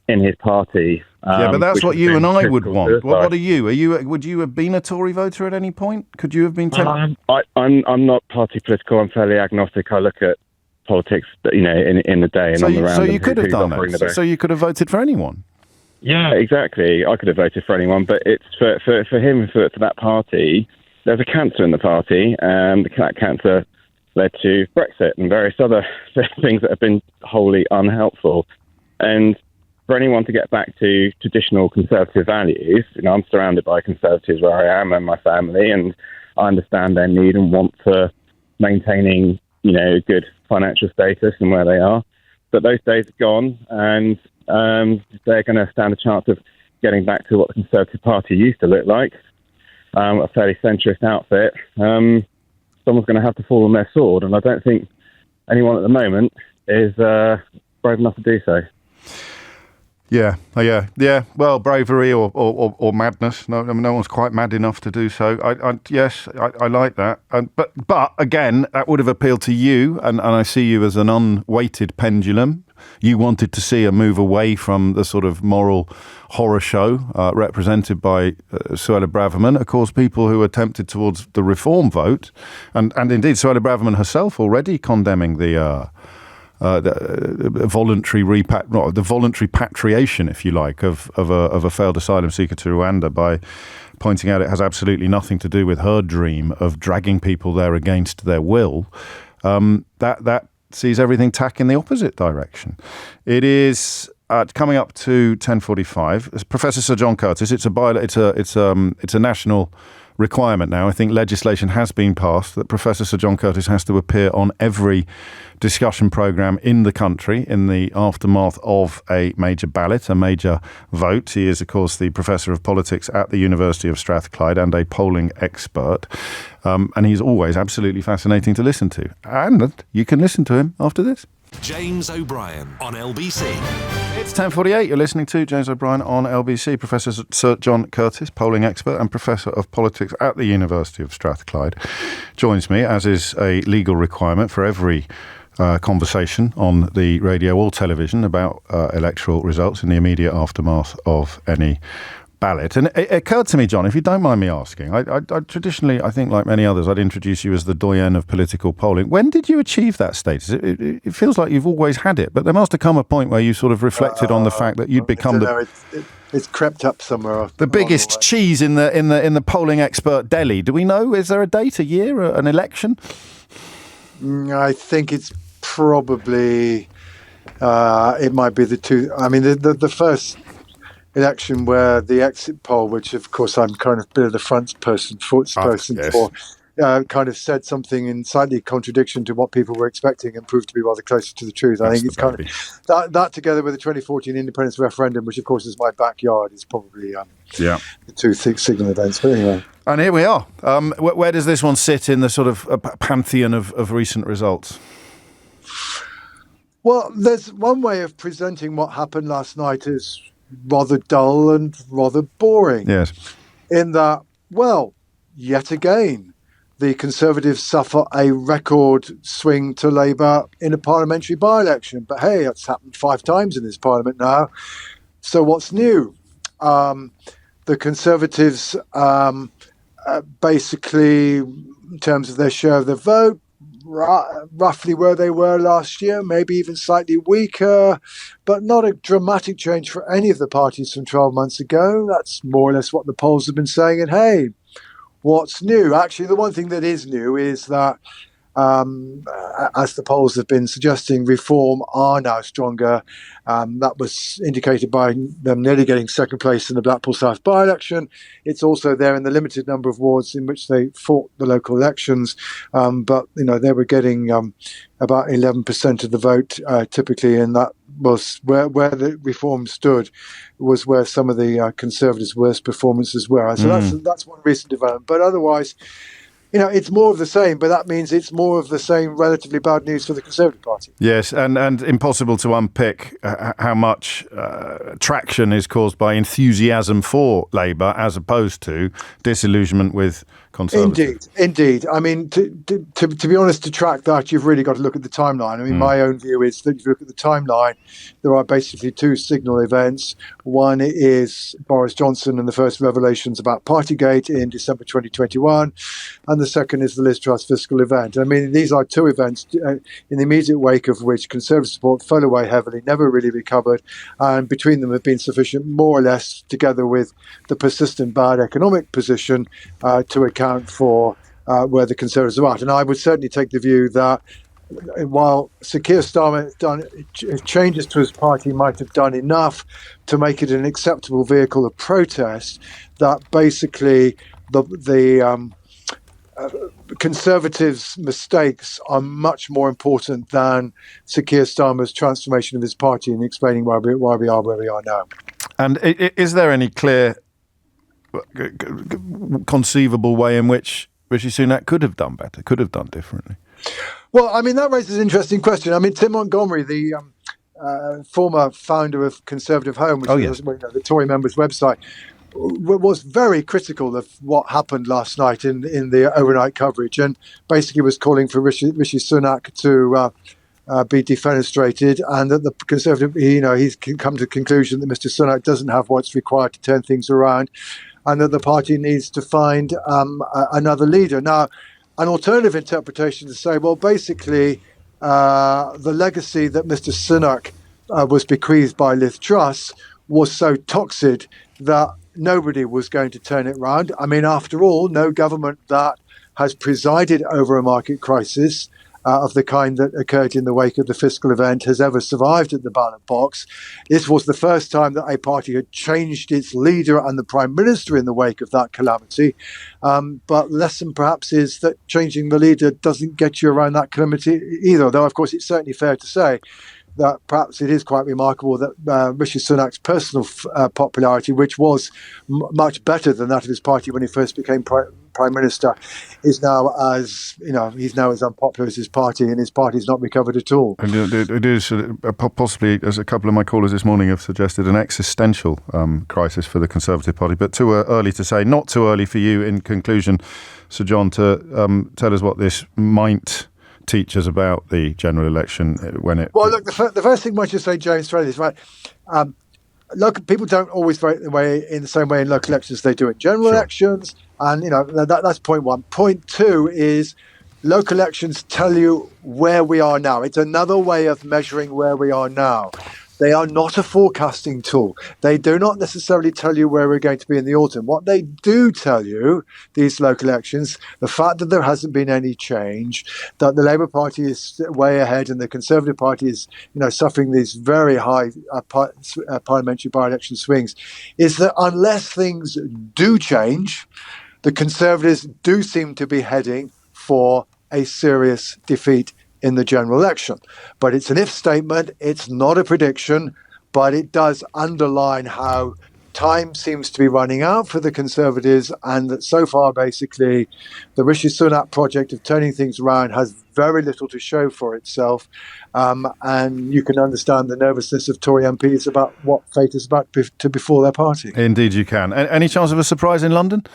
F: in his party.
B: But that's what you and I would want. What are you? Would you have been a Tory voter at any point? Could you have been?
F: I'm not party political. I'm fairly agnostic. I look at politics, in the day and on the round.
B: So you could have done that. So you could have voted for anyone.
F: Yeah, exactly. I could have voted for anyone, but it's for him, for that party. There's a cancer in the party, and that cancer led to Brexit and various other things that have been wholly unhelpful. And for anyone to get back to traditional Conservative values, I'm surrounded by Conservatives where I am and my family, and I understand their need and want for maintaining, good financial status and where they are. But those days are gone, and they're going to stand a chance of getting back to what the Conservative Party used to look like, a fairly centrist outfit. Someone's going to have to fall on their sword, and I don't think anyone at the moment is brave enough to do so.
B: Yeah. Well, bravery or madness. No one's quite mad enough to do so. I like that. But again, that would have appealed to you, and I see you as an unweighted pendulum. You wanted to see a move away from the sort of moral horror show represented by Suella Braverman. Of course, people who are tempted towards the reform vote, and indeed Suella Braverman herself already condemning the voluntary patriation, if you like, of a failed asylum seeker to Rwanda, by pointing out it has absolutely nothing to do with her dream of dragging people there against their will. That sees everything tack in the opposite direction. It is coming up to 10:45. Professor Sir John Curtice. It's a national requirement now. I think legislation has been passed that Professor Sir John Curtice has to appear on every discussion programme in the country in the aftermath of a major ballot, a major vote. He is, of course, the Professor of Politics at the University of Strathclyde and a polling expert. And he's always absolutely fascinating to listen to. And you can listen to him after this.
A: James O'Brien on LBC.
B: It's 10:48. You're listening to James O'Brien on LBC. Professor Sir John Curtice, polling expert and Professor of Politics at the University of Strathclyde, joins me, as is a legal requirement for every conversation on the radio or television about electoral results in the immediate aftermath of any ballot. And it occurred to me, John, if you don't mind me asking, I traditionally, I think like many others, I'd introduce you as the doyen of political polling. When did you achieve that status? It feels like you've always had it, but there must have come a point where you sort of reflected on the fact that you'd become
G: it's crept up somewhere.
B: The biggest cheese in the polling expert deli. Do we know? Is there a date, a year, an election?
G: I think it's probably it might be the first election where the exit poll, which of course I'm kind of a bit of the spokesperson
B: yes.
G: for, kind of said something in slightly contradiction to what people were expecting and proved to be rather closer to the truth. I think it's kind of that together with the 2014 independence referendum, which of course is my backyard, is probably the two signal events. But anyway.
B: And here we are. Where does this one sit in the sort of pantheon of recent results?
G: Well, there's one way of presenting what happened last night as rather dull and rather boring.
B: Yes.
G: In that, well, yet again, the Conservatives suffer a record swing to Labour in a parliamentary by-election. But hey, it's happened 5 times in this parliament now. So what's new? The Conservatives basically, in terms of their share of the vote, roughly where they were last year, maybe even slightly weaker, but not a dramatic change for any of the parties from 12 months ago. That's more or less what the polls have been saying. And hey, what's new? Actually, the one thing that is new is that, as the polls have been suggesting, Reform are now stronger. That was indicated by them nearly getting second place in the Blackpool South by-election. It's also there in the limited number of wards in which they fought the local elections. But, they were getting about 11% of the vote typically, and that was where the Reform stood, was where some of the Conservatives' worst performances were. So that's one recent development. But otherwise, it's more of the same, but that means it's more of the same relatively bad news for the Conservative Party.
B: Yes, and impossible to unpick how much traction is caused by enthusiasm for Labour as opposed to disillusionment with Conservatives.
G: Indeed. I mean, to be honest, to track that, you've really got to look at the timeline. I mean, my own view is that if you look at the timeline, there are basically 2 signal events. One is Boris Johnson and the first revelations about Partygate in December 2021, and the second is the Liz Truss fiscal event. I mean, these are 2 events in the immediate wake of which Conservative support fell away heavily, never really recovered, and between them have been sufficient, more or less, together with the persistent bad economic position, to account for where the Conservatives are at. And I would certainly take the view that while Sir Keir Starmer has done changes to his party, might have done enough to make it an acceptable vehicle of protest, that basically the Conservatives' mistakes are much more important than Sir Keir Starmer's transformation of his party and explaining why we are where we are now.
B: And is there any clear conceivable way in which Rishi Sunak could have done better, could have done differently?
G: Well, I mean, that raises an interesting question. I mean, Tim Montgomery, the former founder of Conservative Home, which is the Tory members' website, was very critical of what happened last night in the overnight coverage, and basically was calling for Rishi Sunak to be defenestrated, and that the Conservative, he's come to the conclusion that Mr. Sunak doesn't have what's required to turn things around, and that the party needs to find another leader. Now, an alternative interpretation is to say, well, basically, the legacy that Mr. Sunak was bequeathed by Liz Truss was so toxic that nobody was going to turn it round. I mean, after all, no government that has presided over a market crisis of the kind that occurred in the wake of the fiscal event has ever survived at the ballot box. This was the first time that a party had changed its leader and the Prime Minister in the wake of that calamity. But the lesson perhaps is that changing the leader doesn't get you around that calamity either, though of course it's certainly fair to say that perhaps it is quite remarkable that Rishi Sunak's personal popularity, which was much better than that of his party when he first became Prime Minister, is now he's now as unpopular as his party, and his party's not recovered at all.
B: And it is possibly, as a couple of my callers this morning have suggested, an existential crisis for the Conservative Party, but too early to say. Not too early for you, in conclusion, Sir John, to tell us what this might teach us about the general election when it...
G: Well, look, the first thing I should say, James, is right. Local people don't always vote in the same way in local elections as they do in general elections, and that's point one. Point two is local elections tell you where we are now. It's another way of measuring where we are now. They are not a forecasting tool. They do not necessarily tell you where we're going to be in the autumn. What they do tell you, these local elections, the fact that there hasn't been any change, that the Labour Party is way ahead and the Conservative Party is, suffering these very high parliamentary by-election swings, is that unless things do change, the Conservatives do seem to be heading for a serious defeat in the general election. But it's an if statement, it's not a prediction, but it does underline how time seems to be running out for the Conservatives, and that so far basically the Rishi Sunak project of turning things around has very little to show for itself, and you can understand the nervousness of Tory MPs about what fate is about to befall their party.
B: Indeed you can. Any chance of a surprise in London?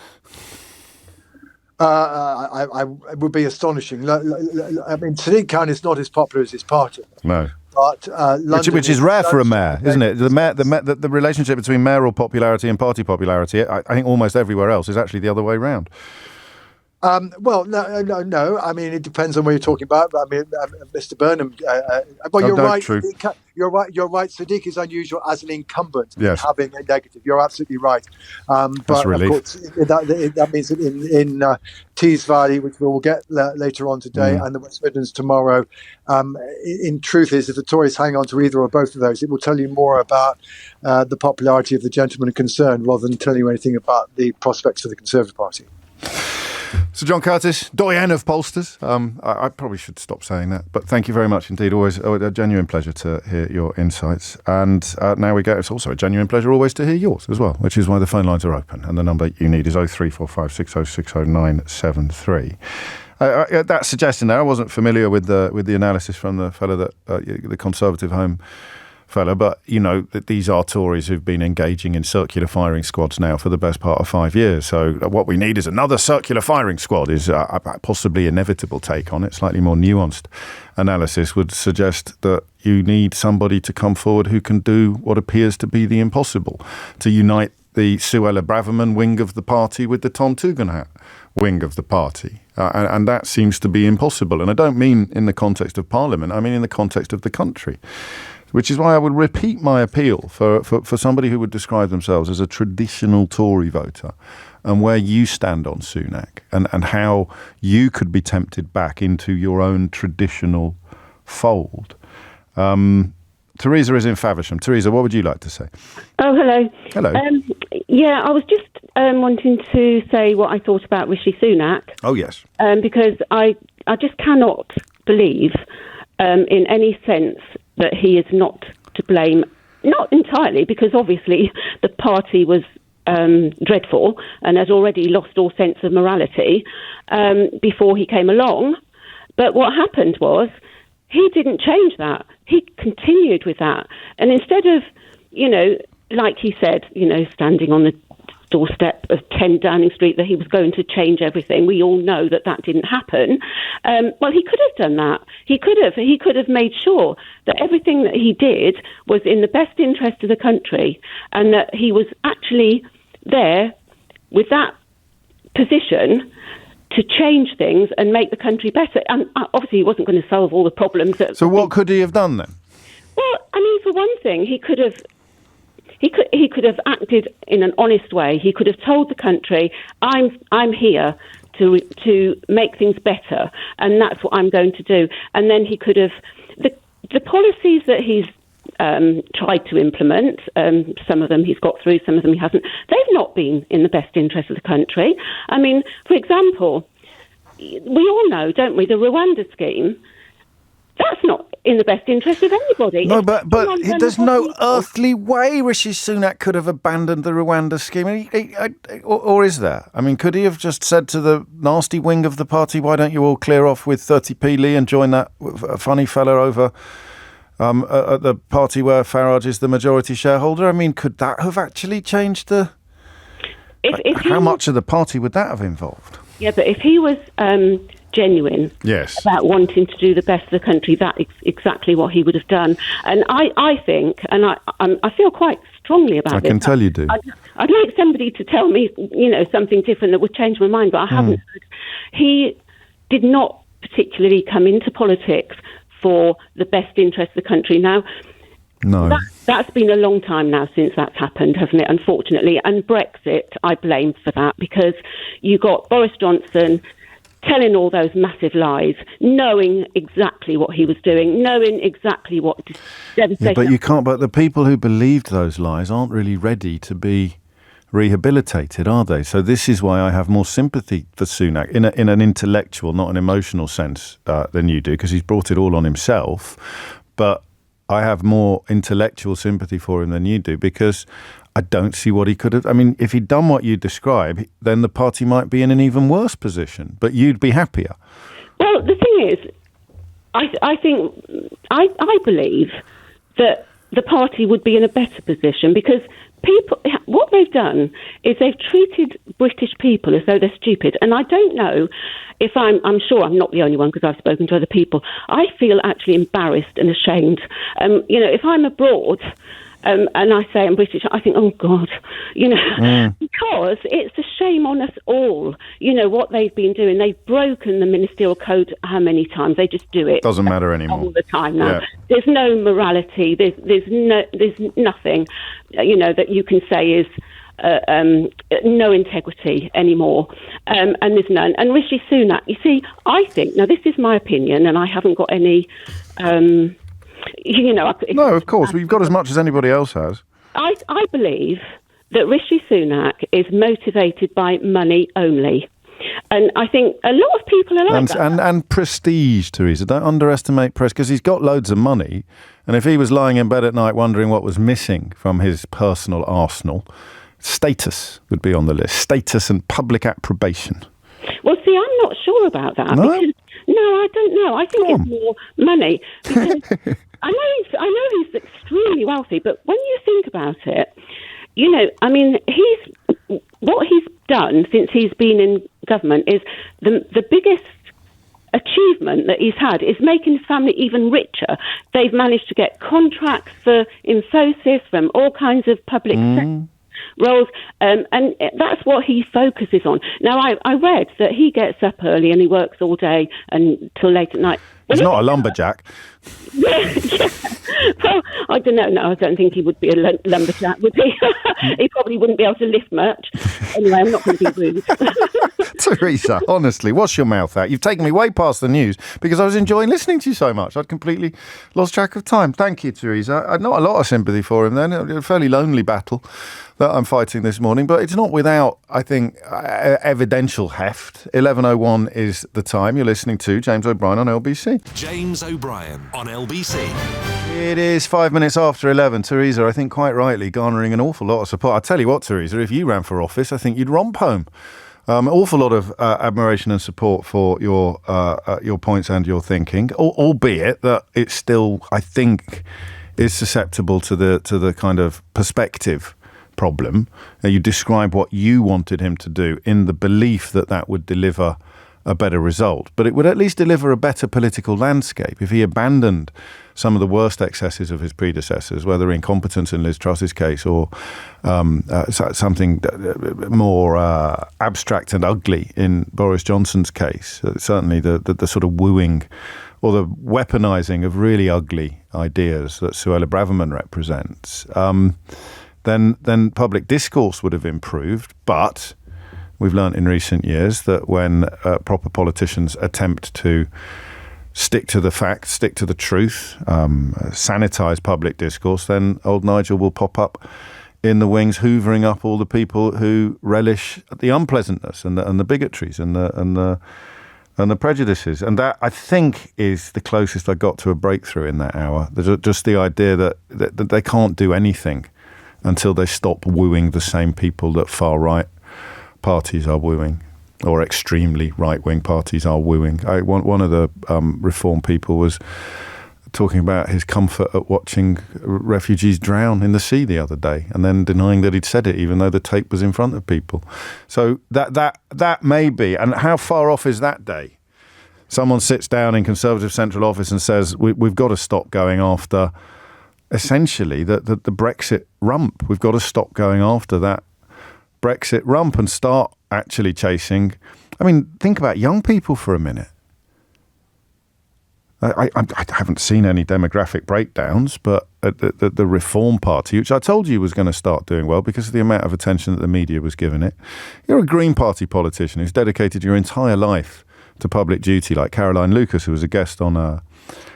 G: I would be astonishing. I mean, Sadiq Khan is not as popular as his party.
B: No.
G: But London
B: which is rare for a mayor, isn't it? The relationship between mayoral popularity and party popularity, I think almost everywhere else, is actually the other way round.
G: Well, no. I mean, it depends on what you're talking about. I mean, Mr. Burnham. You're right.
B: True.
G: You're right. Sadiq is unusual as an incumbent in
B: Yes.
G: having a negative. You're absolutely right. But
B: relief.
G: of course, that means that in Tees Valley, which we will get later on today, and the West Midlands tomorrow, in truth is if the Tories hang on to either or both of those, it will tell you more about the popularity of the gentleman concerned rather than telling you anything about the prospects of the Conservative Party.
B: So John Curtice, doyen of pollsters. I probably should stop saying that, but thank you very much indeed. Always a genuine pleasure to hear your insights. And now we go. It's also a genuine pleasure always to hear yours as well, which is why the phone lines are open. And the number you need is 0345 6060 973. That suggestion there, I wasn't familiar with the analysis from the fellow that the Conservative Home fella, but that these are Tories who've been engaging in circular firing squads now for the best part of 5 years. So what we need is another circular firing squad, is possibly inevitable take on it. Slightly more nuanced analysis would suggest that you need somebody to come forward who can do what appears to be the impossible, to unite the Suella Braverman wing of the party with the Tom Tugendhat wing of the party. And that seems to be impossible. And I don't mean in the context of Parliament, I mean in the context of the country. Which is why I would repeat my appeal for somebody who would describe themselves as a traditional Tory voter, and where you stand on Sunak, and how you could be tempted back into your own traditional fold. Teresa is in Faversham. Teresa, what would you like to say?
H: Oh, hello.
B: Hello.
H: I was just wanting to say what I thought about Rishi Sunak.
B: Oh, yes.
H: Because I just cannot believe in any sense that he is not to blame, not entirely, because obviously the party was dreadful and had already lost all sense of morality before he came along. But what happened was he didn't change that. He continued with that. And instead of, like he said, standing on the doorstep of 10 Downing Street that he was going to change everything. We all know that didn't happen. Well, he could have done that. He could have made sure that everything that he did was in the best interest of the country, and that he was actually there with that position to change things and make the country better. And obviously he wasn't going to solve all the problems.
B: So what could he have done then?
H: Well, I mean, for one thing, he could have acted in an honest way. He could have told the country, I'm here to make things better, and that's what I'm going to do. And then he could have the policies that he's tried to implement. Some of them he's got through, some of them he hasn't. They've not been in the best interest of the country. I mean, for example, we all know, don't we, the Rwanda scheme. That's not in the best interest of anybody.
B: No, but there's no earthly way Rishi Sunak could have abandoned the Rwanda scheme. Or is there? I mean, could he have just said to the nasty wing of the party, why don't you all clear off with 30p Lee and join that funny fella over at the party where Farage is the majority shareholder? I mean, could that have actually changed the... How much of the party would that have involved?
H: Yeah, but if he was... genuine about wanting to do the best for the country, that's exactly what he would have done. And I think, and I feel quite strongly about this.
B: I can tell you do.
H: I'd like somebody to tell me, something different that would change my mind, but I haven't heard. He did not particularly come into politics for the best interest of the country. Now,
B: no.
H: That's been a long time now since that's happened, hasn't it, unfortunately? And Brexit, I blame for that, because you got Boris Johnson telling all those massive lies, knowing exactly what he was doing, knowing exactly what devastation...
B: Yeah, but you can't... But the people who believed those lies aren't really ready to be rehabilitated, are they? So this is why I have more sympathy for Sunak, in an intellectual, not an emotional sense, than you do, because he's brought it all on himself. But I have more intellectual sympathy for him than you do, because... I don't see what he could have... I mean, if he'd done what you describe, then the party might be in an even worse position, but you'd be happier.
H: Well, the thing is, I believe that the party would be in a better position, because what they've done is they've treated British people as though they're stupid. And I don't know if I'm sure I'm not the only one, because I've spoken to other people. I feel actually embarrassed and ashamed. If I'm abroad... and I say I'm British, I think, oh, God, because it's a shame on us all, what they've been doing. They've broken the ministerial code how many times? They just do it.
B: Doesn't matter anymore.
H: All the time now.
B: Yeah.
H: There's no morality. There's nothing, that you can say is no integrity anymore. And there's none. And Rishi Sunak, you see, I think, now this is my opinion, and I haven't got any...
B: no, of course. We've got as much as anybody else has.
H: I believe that Rishi Sunak is motivated by money only. And I think a lot of people are like that.
B: And prestige, Teresa. Don't underestimate prestige, because he's got loads of money. And if he was lying in bed at night wondering what was missing from his personal arsenal, status would be on the list. Status and public approbation.
H: Well, see, I'm not sure about that.
B: No?
H: No, I don't know. I think it's more money. Because I know he's extremely wealthy, but when you think about it, what he's done since he's been in government is the biggest achievement that he's had is making his family even richer. They've managed to get contracts for Infosys from all kinds of public sector roles, and that's what he focuses on. Now, I read that he gets up early and he works all day until late at night.
B: He's not a lumberjack.
H: Yeah. Well, I don't know. No, I don't think he would be a lumberjack, would he? He probably wouldn't be able to lift much. Anyway, I'm not going to be rude.
B: Teresa, honestly, wash your mouth out. You've taken me way past the news because I was enjoying listening to you so much. I'd completely lost track of time. Thank you, Teresa. I'd not a lot of sympathy for him then. A fairly lonely battle that I'm fighting this morning, but it's not without, I think, evidential heft. 11:01 is the time. You're listening to James O'Brien on LBC.
A: James O'Brien on LBC.
B: It is 5 minutes after 11. Teresa, I think quite rightly, garnering an awful lot of support. I'll tell you what, Teresa, if you ran for office, I think you'd romp home. Awful lot of admiration and support for your points and your thinking, albeit that it's still, I think, is susceptible to the kind of perspective problem. You describe what you wanted him to do in the belief that would deliver a better result, but it would at least deliver a better political landscape if he abandoned some of the worst excesses of his predecessors, whether incompetence in Liz Truss's case or something more abstract and ugly in Boris Johnson's case. Certainly the sort of wooing or the weaponising of really ugly ideas that Suella Braverman represents. Then public discourse would have improved, but We've learnt in recent years that when proper politicians attempt to stick to the facts, stick to the truth, sanitise public discourse, then old Nigel will pop up in the wings, hoovering up all the people who relish the unpleasantness and the bigotries and the prejudices. And that, I think, is the closest I got to a breakthrough in that hour. There's just the idea that they can't do anything until they stop wooing the same people that far-right parties are wooing, or extremely right-wing parties are wooing. One of the Reform people was talking about his comfort at watching refugees drown in the sea the other day, and then denying that he'd said it, even though the tape was in front of people. So that may be, and how far off is that day? Someone sits down in Conservative Central Office and says, we've got to stop going after, essentially, the Brexit rump. We've got to stop going after that Brexit rump and start actually chasing. I mean, think about young people for a minute. I haven't seen any demographic breakdowns, but the Reform Party, which I told you was going to start doing well because of the amount of attention that the media was giving it. You're a Green Party politician who's dedicated your entire life to public duty, like Caroline Lucas, who was a guest on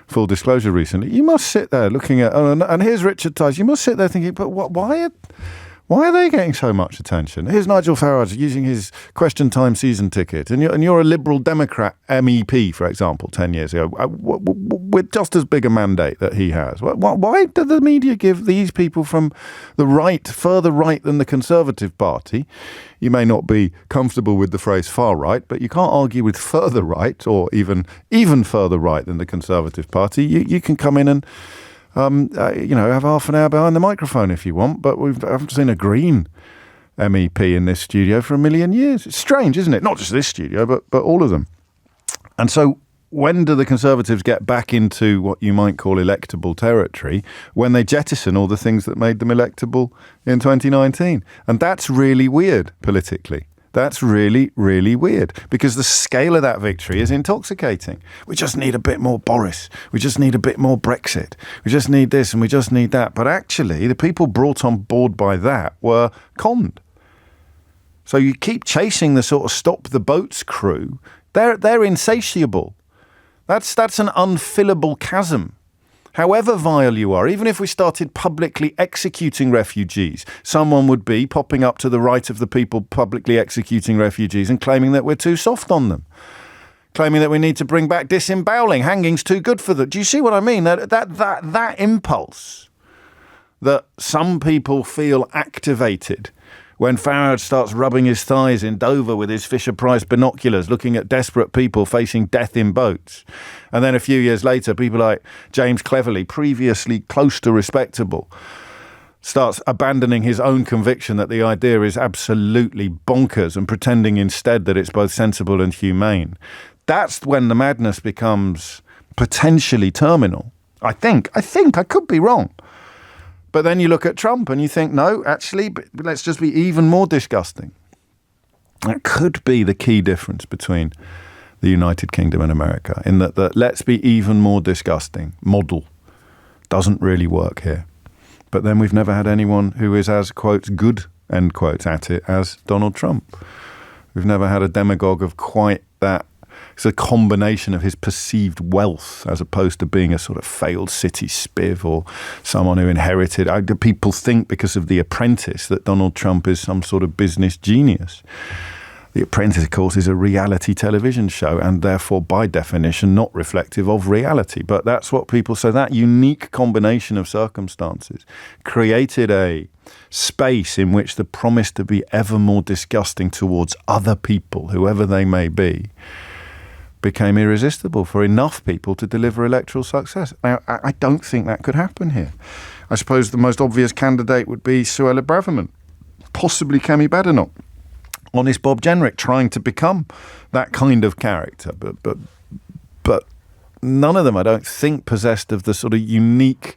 B: Full Disclosure recently. You must sit there looking at, and here's Richard Tice, you must sit there thinking, but why are they getting so much attention? Here's Nigel Farage using his Question Time season ticket, and you're a Liberal Democrat MEP, for example, 10 years ago, with just as big a mandate that he has. Why do the media give these people from the right, further right than the Conservative Party? You may not be comfortable with the phrase far right, but you can't argue with further right, or even further right than the Conservative Party. You can come in and have half an hour behind the microphone if you want, but I haven't seen a Green MEP in this studio for a million years. It's strange, isn't it? Not just this studio, but all of them. And so when do the Conservatives get back into what you might call electable territory? When they jettison all the things that made them electable in 2019. And that's really weird politically. That's really, really weird, because the scale of that victory is intoxicating. We just need a bit more Boris. We just need a bit more Brexit. We just need this and we just need that. But actually, the people brought on board by that were conned. So you keep chasing the sort of stop the boats crew. They're insatiable. That's an unfillable chasm. However vile you are, even if we started publicly executing refugees, someone would be popping up to the right of the people publicly executing refugees and claiming that we're too soft on them, claiming that we need to bring back disemboweling, hanging's too good for them. Do you see what I mean? That impulse that some people feel activated when Farage starts rubbing his thighs in Dover with his Fisher-Price binoculars, looking at desperate people facing death in boats. And then a few years later, people like James Cleverly, previously close to respectable, starts abandoning his own conviction that the idea is absolutely bonkers and pretending instead that it's both sensible and humane. That's when the madness becomes potentially terminal. I think. I could be wrong. But then you look at Trump and you think, no, actually, let's just be even more disgusting. That could be the key difference between the United Kingdom and America, in that let's be even more disgusting model doesn't really work here. But then we've never had anyone who is as, quotes, good, end quotes, at it as Donald Trump. We've never had a demagogue of quite that. It's a combination of his perceived wealth as opposed to being a sort of failed city spiv or someone who inherited. People think because of The Apprentice that Donald Trump is some sort of business genius. The Apprentice, of course, is a reality television show and therefore, by definition, not reflective of reality. But that's what people say. That unique combination of circumstances created a space in which the promise to be ever more disgusting towards other people, whoever they may be, became irresistible for enough people to deliver electoral success. Now, I don't think that could happen here. I suppose the most obvious candidate would be Suella Braverman, possibly Kemi Badenoch, honest Bob Jenrick, trying to become that kind of character. But none of them, I don't think, possessed of the sort of unique,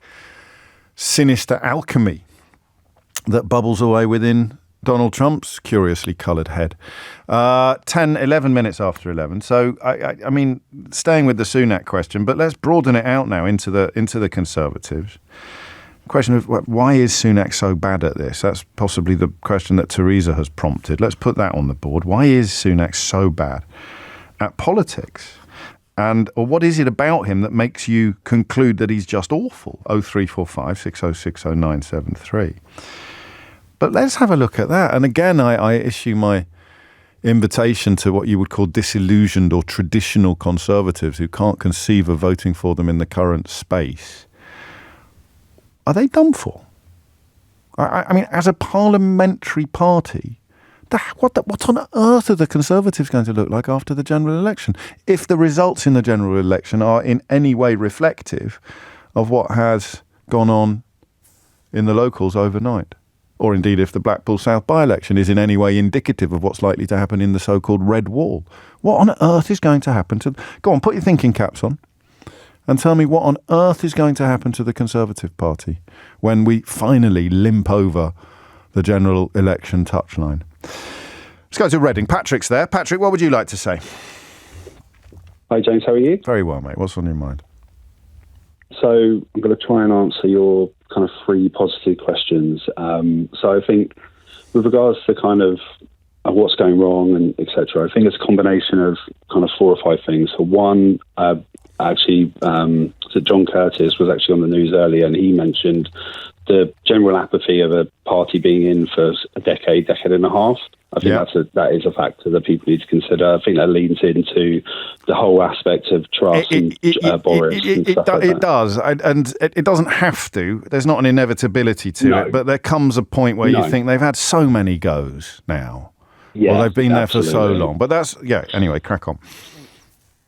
B: sinister alchemy that bubbles away within Donald Trump's curiously coloured head. 11 minutes after 11. So, I mean, staying with the Sunak question, but let's broaden it out now into the Conservatives. question of why is Sunak so bad at this? That's possibly the question that Theresa has prompted. Let's put that on the board. Why is Sunak so bad at politics? Or what is it about him that makes you conclude that he's just awful? 0345 6060 973. But let's have a look at that. And again, I issue my invitation to what you would call disillusioned or traditional conservatives who can't conceive of voting for them in the current space. Are they done for? I mean, as a parliamentary party, what on earth are the Conservatives going to look like after the general election? If the results in the general election are in any way reflective of what has gone on in the locals overnight, or indeed if the Blackpool South by-election is in any way indicative of what's likely to happen in the so-called Red Wall, what on earth is going to happen to... Go on, put your thinking caps on and tell me what on earth is going to happen to the Conservative Party when we finally limp over the general election touchline. Let's go to Reading. Patrick's there. Patrick, what would you like to say?
I: Hi, James. How are you?
B: Very well, mate. What's on your mind?
I: So I'm going to try and answer your kind of 3 positive questions. So I think with regards to kind of what's going wrong and etc., I think it's a combination of kind of 4 or 5 things. So one, so John Curtice was actually on the news earlier, and he mentioned the general apathy of a party being in for a decade and a half. I think that is a factor that people need to consider. I think that leans into the whole aspect of trust Boris.
B: It does, and it doesn't have to. There's not an inevitability to it, but there comes a point where you think they've had so many goes now. Yeah, well, they've been there for so long. But that's, anyway, crack on.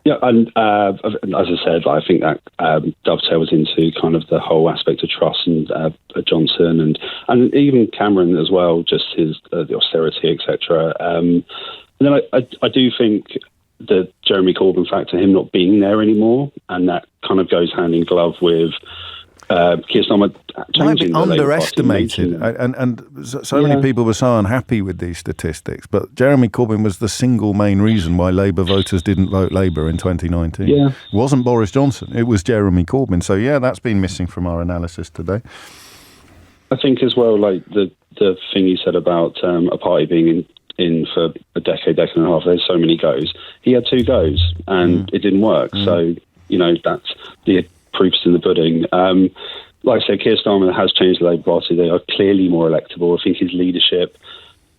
I: Yeah, and as I said, I think that dovetails into kind of the whole aspect of trust and Johnson and even Cameron as well, just his the austerity, etc. And then I do think the Jeremy Corbyn factor, him not being there anymore, and that kind of goes hand in glove with Keir Starmer changing the
B: underestimated, and so many people were so unhappy with these statistics. But Jeremy Corbyn was the single main reason why Labour voters didn't vote Labour in 2019. Yeah. It wasn't Boris Johnson; it was Jeremy Corbyn. So that's been missing from our analysis today.
I: I think as well, like the thing you said about a party being in for a decade and a half. There's so many goes. He had 2 goes, and it didn't work. So that's the proof's in the pudding. Like I said, Keir Starmer has changed the Labour Party. They are clearly more electable. I think his leadership,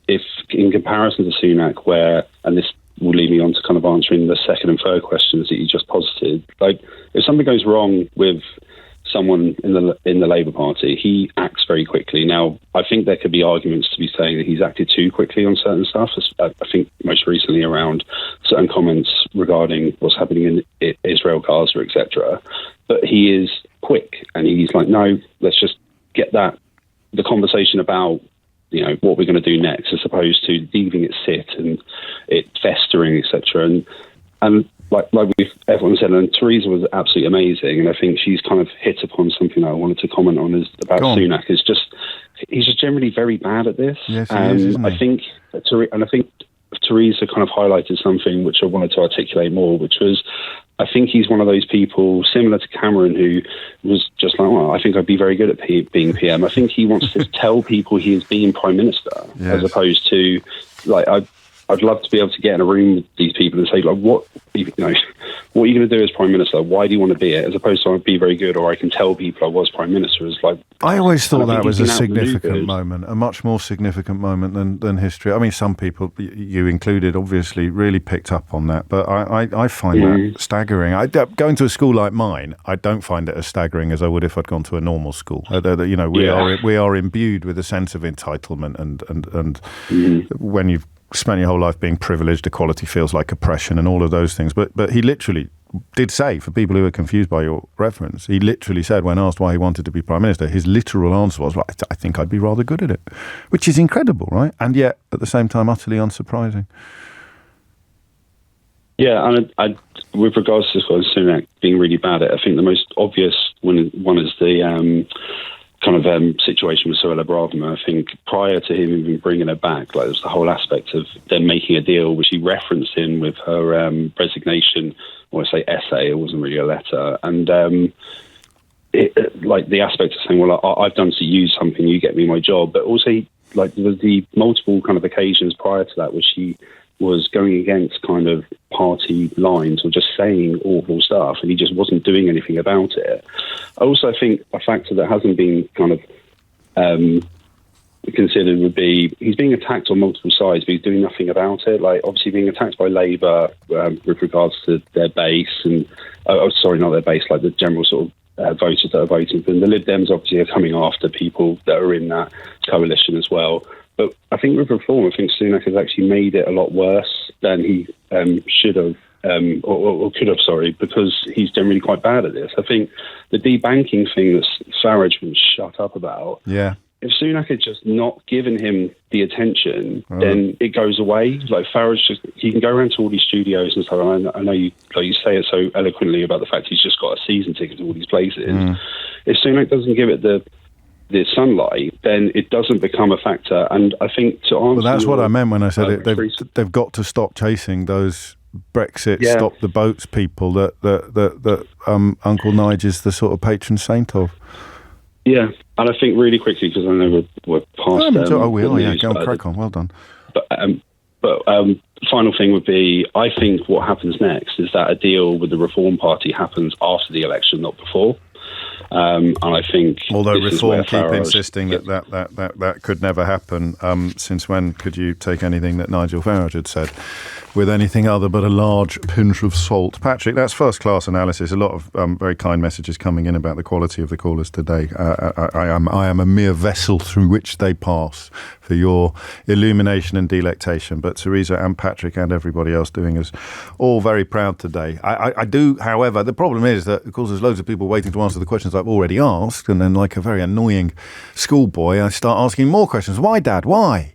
I: if in comparison to Sunak, and this will lead me on to kind of answering the second and third questions that you just posited, like if something goes wrong with someone in the Labour Party, he acts very quickly. Now, I think there could be arguments to be saying that he's acted too quickly on certain stuff. I think most recently around certain comments regarding what's happening in Israel, Gaza, etc. But he is quick, and he's like, no, let's just get the conversation about what we're going to do next, as opposed to leaving it sit and it festering, etc. And like everyone said, and Theresa was absolutely amazing, and I think she's kind of hit upon something that I wanted to comment on about Sunak. He's just generally very bad at this.
B: Yes, he is, isn't he?
I: I think Theresa kind of highlighted something which I wanted to articulate more, which was, I think he's one of those people similar to Cameron who was just like, well, I think I'd be very good at being PM. I think he wants to tell people he is being Prime Minister, as opposed to, like, I'd love to be able to get in a room with these people and say, like, what are you going to do as Prime Minister? Why do you want to be it? As opposed to, I'd be very good, or I can tell people I was Prime Minister. As like,
B: I always thought that was a significant moment, a much more significant moment than history. I mean, some people, you included, obviously, really picked up on that. But I find that staggering. Going to a school like mine, I don't find it as staggering as I would if I'd gone to a normal school. We are imbued with a sense of entitlement, and when you've spent your whole life being privileged, equality feels like oppression and all of those things. But he literally did say, for people who are confused by your reference, he literally said, when asked why he wanted to be Prime Minister, his literal answer was, well, I think I'd be rather good at it, which is incredible, right? And yet, at the same time, utterly unsurprising.
I: Yeah, and with regards to Sunak being really bad at it, I think the most obvious one is the kind of situation with Suella Braverman. I think prior to him even bringing her back, like, there's the whole aspect of them making a deal, which he referenced in with her resignation, or I say essay, it wasn't really a letter. And like the aspect of saying, well, I've done to you something, you get me my job, but also like the multiple kind of occasions prior to that, which he was going against kind of party lines or just saying awful stuff, and he just wasn't doing anything about it. I also think a factor that hasn't been kind of considered would be he's being attacked on multiple sides, but he's doing nothing about it. Like, obviously being attacked by Labour with regards to their base, and sorry, not their base, like the general sort of voters that are voting for them. The Lib Dems obviously are coming after people that are in that coalition as well. But I think with reform, I think Sunak has actually made it a lot worse than he should have, or could have, because he's generally quite bad at this. I think the debanking thing that Farage was shut up about, if Sunak had just not given him the attention, then it goes away. Like, Farage he can go around to all these studios and stuff. And I know you say it so eloquently about the fact he's just got a season ticket to all these places. If Sunak doesn't give it the sunlight, then it doesn't become a factor. And I think to answer... Well,
B: that's what I meant when I said they've got to stop chasing those Brexit stop the boats people that Uncle Nige is the sort of patron saint of. Yeah,
I: and I think really quickly, because I know we're past...
B: we are, go on, crack on, well done.
I: But final thing would be, I think what happens next is that a deal with the Reform Party happens after the election, not before. And I think...
B: Although Reform keep insisting that could never happen, since when could you take anything that Nigel Farage had said with anything other but a large pinch of salt? Patrick, that's first-class analysis. A lot of very kind messages coming in about the quality of the callers today. I am a mere vessel through which they pass for your illumination and delectation. But Teresa and Patrick and everybody else doing us all very proud today. I do, however, the problem is that, of course, there's loads of people waiting to answer the questions I've already asked, and then, like a very annoying schoolboy, I start asking more questions. Why, Dad? Why?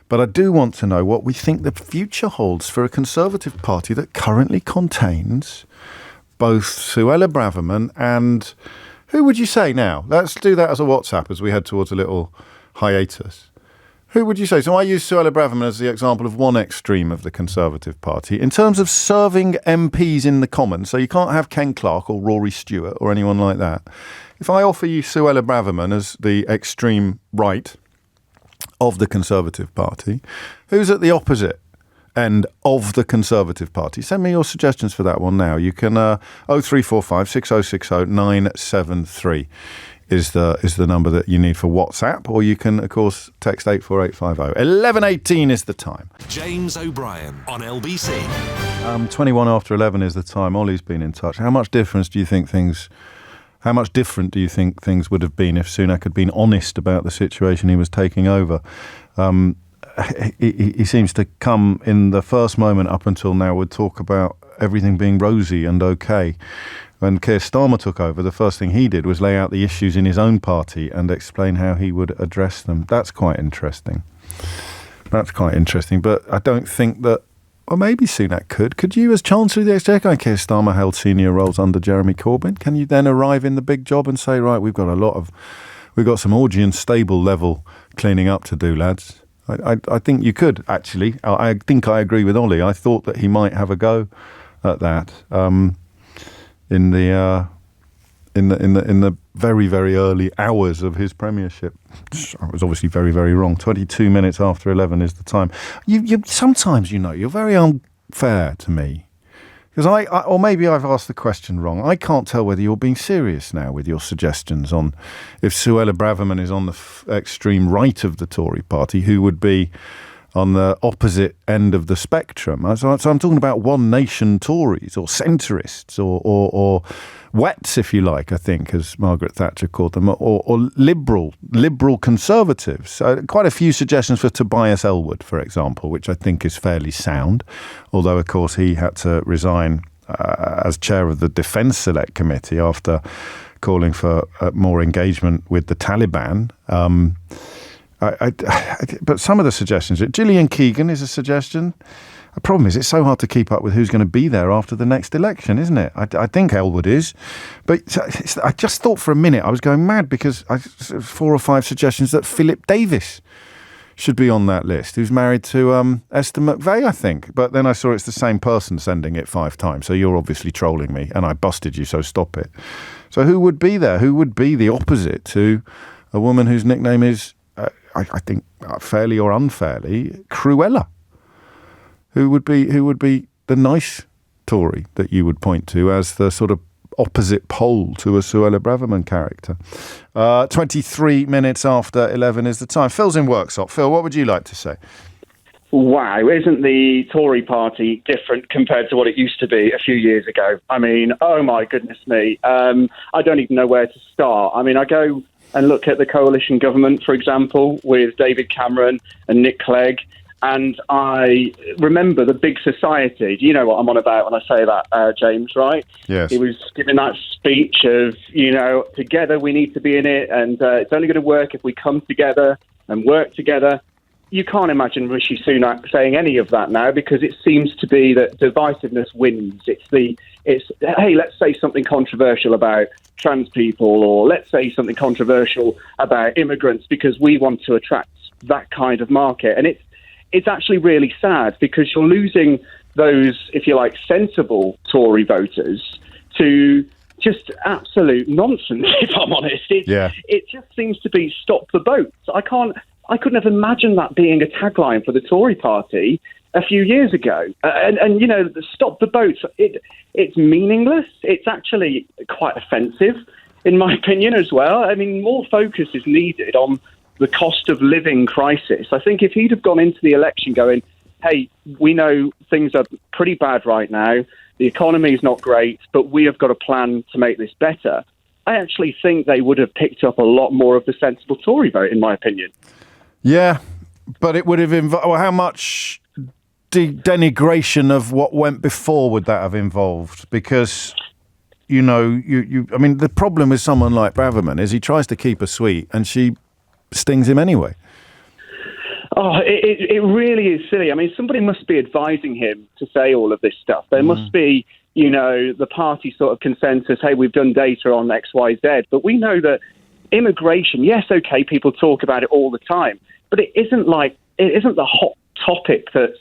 B: But I do want to know what we think the future holds for a Conservative Party that currently contains both Suella Braverman and... Who would you say now? Let's do that as a WhatsApp as we head towards a little hiatus. Who would you say? So I use Suella Braverman as the example of one extreme of the Conservative Party. In terms of serving MPs in the Commons, so you can't have Ken Clarke or Rory Stewart or anyone like that. If I offer you Suella Braverman as the extreme right of the Conservative Party, who's at the opposite end of the Conservative Party? Send me your suggestions for that one now. You can 0345 6060 973 is the number that you need for WhatsApp, or you can, of course, text 84850. 11:18 is the time.
A: James O'Brien on LBC.
B: 21 after 11 is the time. Ollie's been in touch. How much different do you think things would have been if Sunak had been honest about the situation he was taking over? He seems to come in the first moment up until now would talk about everything being rosy and okay. When Keir Starmer took over, the first thing he did was lay out the issues in his own party and explain how he would address them. That's quite interesting. But I don't think that... Or maybe Sunak could. Could you, as Chancellor of the Exchequer, Keir Starmer held senior roles under Jeremy Corbyn? Can you then arrive in the big job and say, right, we've got some Augean stable level cleaning up to do, lads? I think you could, actually. I think I agree with Ollie. I thought that he might have a go at that in the very, very early hours of his premiership. I was obviously very, very wrong. 22 minutes after 11 is the time. You sometimes, you're very unfair to me. Because or maybe I've asked the question wrong. I can't tell whether you're being serious now with your suggestions on if Suella Braverman is on the extreme right of the Tory party, who would be on the opposite end of the spectrum. So I'm talking about One Nation Tories or centrists or wets, if you like, I think, as Margaret Thatcher called them, or liberal conservatives. Quite a few suggestions for Tobias Ellwood, for example, which I think is fairly sound, although, of course, he had to resign as chair of the Defence Select Committee after calling for more engagement with the Taliban. But some of the suggestions, Gillian Keegan is a suggestion. The problem is it's so hard to keep up with who's going to be there after the next election, isn't it? I think Ellwood is. But I just thought for a minute I was going mad because 4 or 5 suggestions that Philip Davis should be on that list, who's married to Esther McVeigh, I think. But then I saw it's the same person sending it 5 times. So you're obviously trolling me and I busted you, so stop it. So who would be there? Who would be the opposite to a woman whose nickname is, I think, fairly or unfairly, Cruella? Who would be the nice Tory that you would point to as the sort of opposite pole to a Suella Braverman character? 23 minutes after 11 is the time. Phil's in Worksop. Phil, what would you like to say?
J: Wow, isn't the Tory party different compared to what it used to be a few years ago? I mean, oh my goodness me. I don't even know where to start. I mean, I go and look at the coalition government, for example, with David Cameron and Nick Clegg, and I remember the big society. Do you know what I'm on about when I say that, James, right?
B: Yes.
J: He was giving that speech of, together we need to be in it, and it's only going to work if we come together and work together. You can't imagine Rishi Sunak saying any of that now, because it seems to be that divisiveness wins. It's hey, let's say something controversial about trans people, or let's say something controversial about immigrants because we want to attract that kind of market. And it's actually really sad, because you're losing those, if you like, sensible Tory voters to just absolute nonsense, if I'm honest. It just seems to be stop the boats. I couldn't have imagined that being a tagline for the Tory party a few years ago. And stop the boats, it's meaningless. It's actually quite offensive, in my opinion, as well. I mean, more focus is needed on the cost of living crisis. I think if he'd have gone into the election going, hey, we know things are pretty bad right now, the economy is not great, but we have got a plan to make this better, I actually think they would have picked up a lot more of the sensible Tory vote, in my opinion. Yeah,
B: but it would have how much denigration of what went before would that have involved? Because, I mean, the problem with someone like Braverman is he tries to keep her sweet and she stings him anyway.
J: Oh, it really is silly. I mean, somebody must be advising him to say all of this stuff. There must be, the party sort of consensus, hey, we've done data on X, Y, Z, but we know that immigration, yes, okay, people talk about it all the time, but it isn't the hot topic that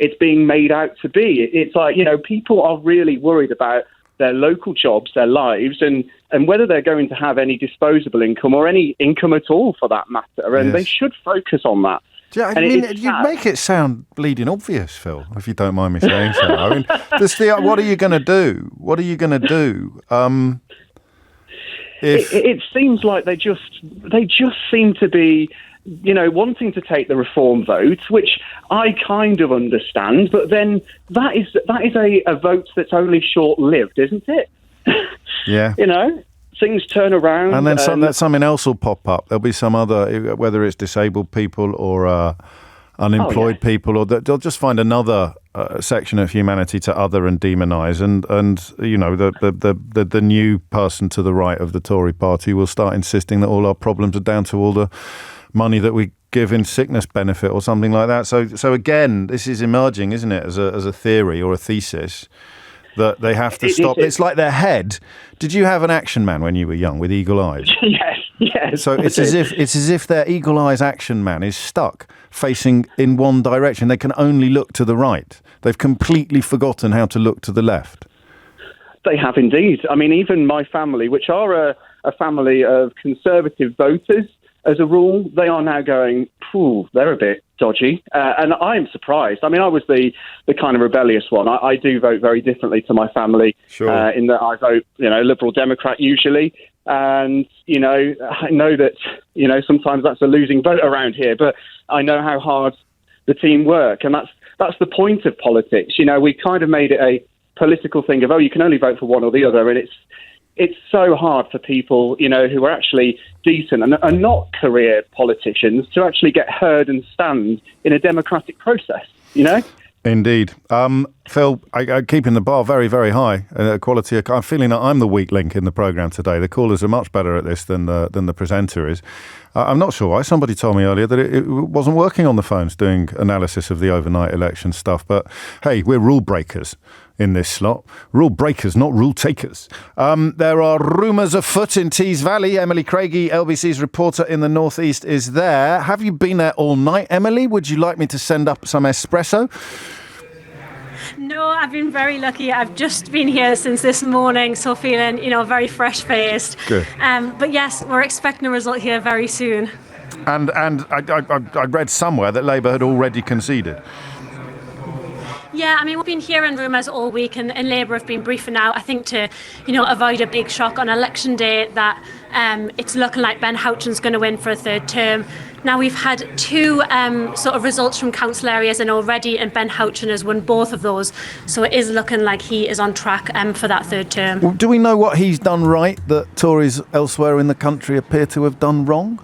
J: it's being made out to be. It's like, people are really worried about their local jobs, their lives, and whether they're going to have any disposable income or any income at all, for that matter. And they should focus on that.
B: Yeah, I mean, you make it sound bleeding obvious, Phil, if you don't mind me saying so. I mean, what are you going to do? What are you going to do?
J: It seems like they just seem to be, wanting to take the reform vote, which I kind of understand, but then that is a vote that's only short-lived, isn't it?
B: Yeah.
J: Things turn around.
B: And then something else will pop up. There'll be some other, whether it's disabled people or unemployed people, or they'll just find another section of humanity to other and demonise, and the new person to the right of the Tory party will start insisting that all our problems are down to all the money that we give in sickness benefit or something like that. So again, this is emerging, isn't it, as a theory or a thesis that they have to stop. It's like their head. Did you have an Action Man when you were young with eagle eyes?
J: Yes.
B: So it's as if their eagle eyes Action Man is stuck facing in one direction. They can only look to the right. They've completely forgotten how to look to the left.
J: They have indeed. I mean, even my family, which are a family of conservative voters, as a rule, they are now going, they're a bit dodgy. And I'm surprised. I mean, I was the kind of rebellious one. I do vote very differently to my family,
B: sure.
J: In that I vote, Liberal Democrat usually. And, I know that, sometimes that's a losing vote around here, but I know how hard the team work. And that's the point of politics. We kind of made it a political thing of, you can only vote for one or the other. And it's so hard for people, who are actually decent and are not career politicians to actually get heard and stand in a democratic process,
B: Indeed. Phil, I'm keeping the bar very, very high. Quality. I'm feeling that I'm the weak link in the programme today. The callers are much better at this than the presenter is. I'm not sure why. Somebody told me earlier that it wasn't working on the phones doing analysis of the overnight election stuff. But hey, we're rule breakers in this slot. Rule breakers, not rule takers. There are rumours afoot in Tees Valley. Emily Craigie, LBC's reporter in the northeast, is there. Have you been there all night, Emily? Would you like me to send up some espresso?
K: No, I've been very lucky. I've just been here since this morning, so feeling, very fresh-faced.
B: Good.
K: But yes, we're expecting a result here very soon.
B: And I read somewhere that Labour had already conceded.
K: Yeah, I mean, we've been hearing rumours all week, and Labour have been briefing out, I think, to, avoid a big shock on election day that it's looking like Ben Houchen's going to win for a third term. Now, we've had two sort of results from council areas in already, and Ben Houchen has won both of those. So it is looking like he is on track for that third term.
B: Well, do we know what he's done right that Tories elsewhere in the country appear to have done wrong?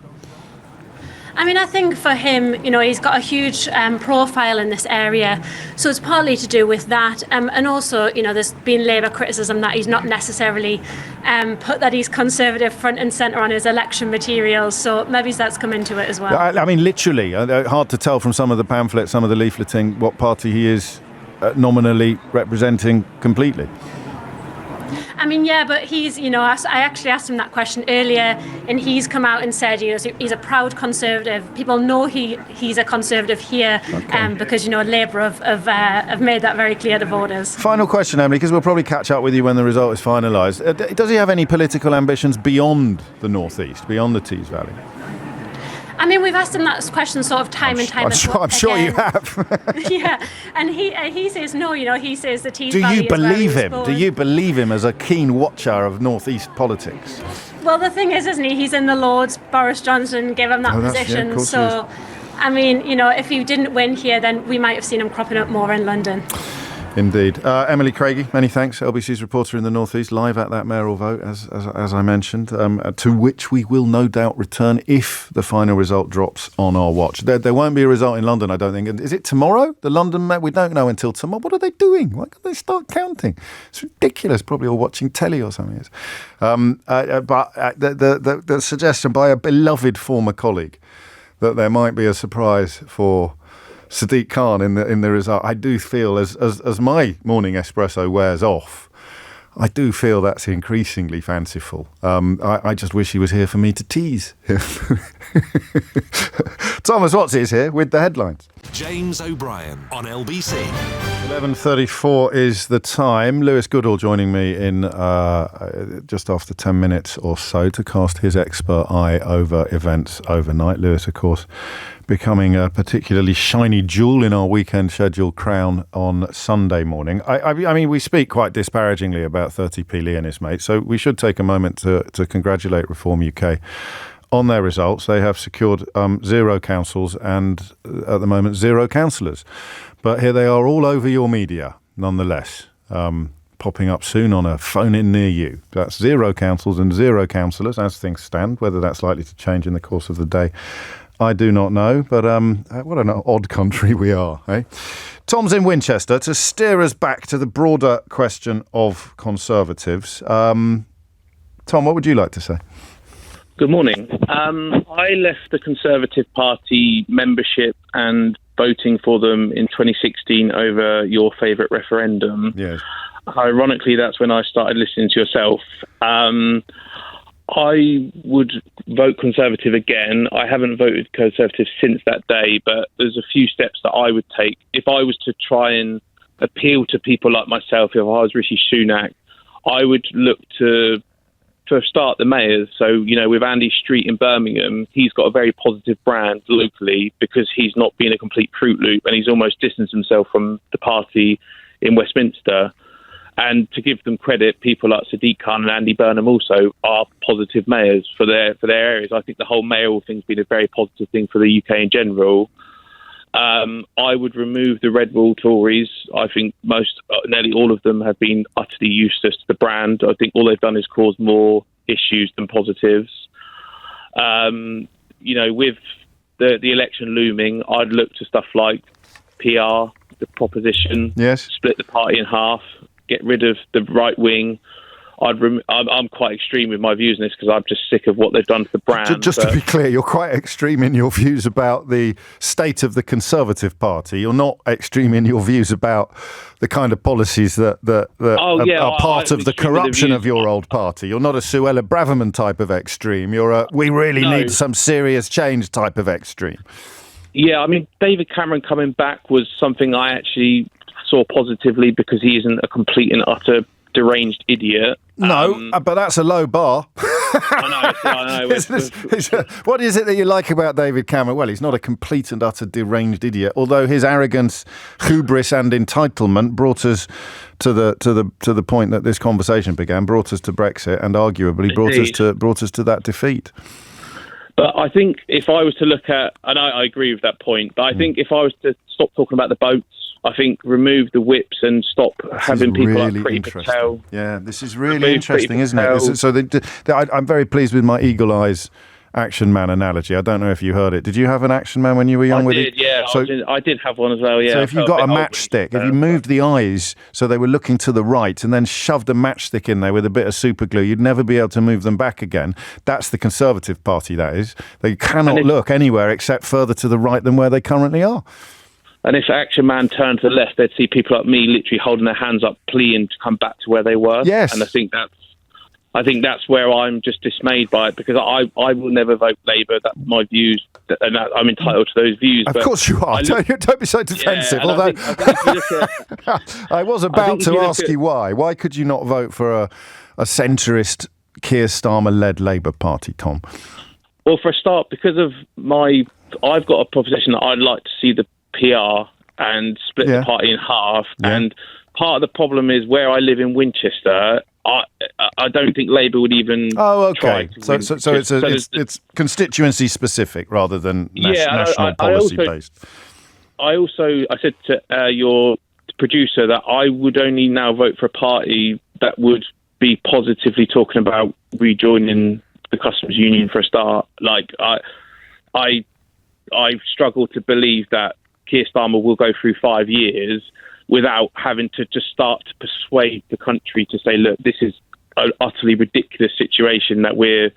K: I mean, I think for him, he's got a huge profile in this area. So it's partly to do with that. And also, there's been Labour criticism that he's not necessarily put that he's Conservative front and centre on his election materials. So maybe that's come into it as well.
B: I mean, literally, hard to tell from some of the pamphlets, some of the leafleting, what party he is nominally representing completely.
K: I mean, yeah, but he's, I actually asked him that question earlier, and he's come out and said, he's a proud Conservative. People know he's a Conservative here, because, Labour have made that very clear to voters.
B: Final question, Emily, because we'll probably catch up with you when the result is finalised. Does he have any political ambitions beyond the North East, beyond the Tees Valley?
K: I mean, we've asked him that question sort of time and time again.
B: I'm sure you have.
K: Yeah, and he says no. He says the Tees
B: Do
K: Valley
B: you believe him?
K: born.
B: Do you believe him as a keen watcher of North East politics?
K: Well, the thing is, isn't he? He's in the Lords. Boris Johnson gave him that position.
B: Yeah,
K: so, I mean, if he didn't win here, then we might have seen him cropping up more in London.
B: Indeed. Emily Craigie, many thanks. LBC's reporter in the North East, live at that mayoral vote, as I mentioned, to which we will no doubt return if the final result drops on our watch. There won't be a result in London, I don't think. Is it tomorrow? The London Met? We don't know until tomorrow. What are they doing? Why can't they start counting? It's ridiculous. Probably all watching telly or something. But the suggestion by a beloved former colleague that there might be a surprise for Sadiq Khan in the result, I do feel as my morning espresso wears off, I do feel that's increasingly fanciful. I just wish he was here for me to tease him. Thomas Watts is here with the headlines.
A: James O'Brien on LBC.
B: 11:34 is the time. Lewis Goodall joining me in just after 10 minutes or so to cast his expert eye over events overnight. Lewis, of course, becoming a particularly shiny jewel in our weekend scheduled crown on Sunday morning. I mean, we speak quite disparagingly about 30p Lee and his mates, so we should take a moment to congratulate Reform UK on their results. They have secured 0 councils and, at the moment, 0 councillors. But here they are all over your media, nonetheless, popping up soon on a phone-in near you. That's 0 councils and 0 councillors, as things stand. Whether that's likely to change in the course of the day, I do not know. But what an odd country we are, eh? Tom's in Winchester to steer us back to the broader question of Conservatives. Tom, what would you like to say?
L: Good morning. I left the Conservative Party membership and voting for them in 2016 over your favourite referendum.
B: Yes.
L: Ironically, that's when I started listening to yourself. I would vote Conservative again. I haven't voted Conservative since that day, but there's a few steps that I would take. If I was to try and appeal to people like myself, if I was Rishi Sunak, I would look to start the mayors. So, with Andy Street in Birmingham, he's got a very positive brand locally because he's not been a complete Fruit Loop and he's almost distanced himself from the party in Westminster. And to give them credit, people like Sadiq Khan and Andy Burnham also are positive mayors for their areas. I think the whole mayoral thing's been a very positive thing for the UK in general. I would remove the red wall Tories. I think nearly all of them have been utterly useless to the brand. I think all they've done is cause more issues than positives. With the election looming, I'd look to stuff like PR, the proposition,
B: yes,
L: split the party in half, get rid of the right wing. I'm quite extreme with my views on this because I'm just sick of what they've done to the brand.
B: Just to be clear, you're quite extreme in your views about the state of the Conservative Party. You're not extreme in your views about the kind of policies that are part of the corruption of your old party. You're not a Suella Braverman type of extreme. You're a we really need some serious change type of extreme.
L: Yeah, I mean, David Cameron coming back was something I actually saw positively because he isn't a complete and utter deranged idiot.
B: No, but that's a low bar.
L: I know.
B: What is it that you like about David Cameron? Well, he's not a complete and utter deranged idiot, although his arrogance, hubris and entitlement brought us to the point that this conversation began, brought us to Brexit, and arguably brought us to that defeat.
L: But I think if I was to look at, and I agree with that point, but I think if I was to stop talking about the boats, I think remove the whips and stop having people
B: really
L: like Pretty Patel.
B: Yeah, this is really interesting, isn't it? So I'm very pleased with my Eagle Eyes Action Man analogy. I don't know if you heard it. Did you have an Action Man when you were young?
L: I did have one as well, yeah.
B: So if you got a matchstick, if you moved the eyes so they were looking to the right and then shoved a matchstick in there with a bit of super glue, you'd never be able to move them back again. That's the Conservative Party, that is. They cannot look anywhere except further to the right than where they currently are.
L: And if Action Man turned to the left, they'd see people like me literally holding their hands up, pleading to come back to where they were.
B: Yes.
L: And I think that's where I'm just dismayed by it, because I will never vote Labour. That's my views, and I'm entitled to those views.
B: Of course you are. Don't be so defensive.
L: Yeah,
B: although I was about to ask you why. Why could you not vote for a centrist Keir Starmer-led Labour Party, Tom?
L: Well, for a start, because of I've got a proposition that I'd like to see the PR and split the party in half. Yeah. And part of the problem is where I live in Winchester, I don't think Labour would even try to win.
B: It's constituency specific rather than national policy based.
L: I said to your producer that I would only now vote for a party that would be positively talking about rejoining the Customs Union for a start. Like I struggle to believe that Keir Starmer will go through 5 years without having to just start to persuade the country to say, look, this is an utterly ridiculous situation that we're,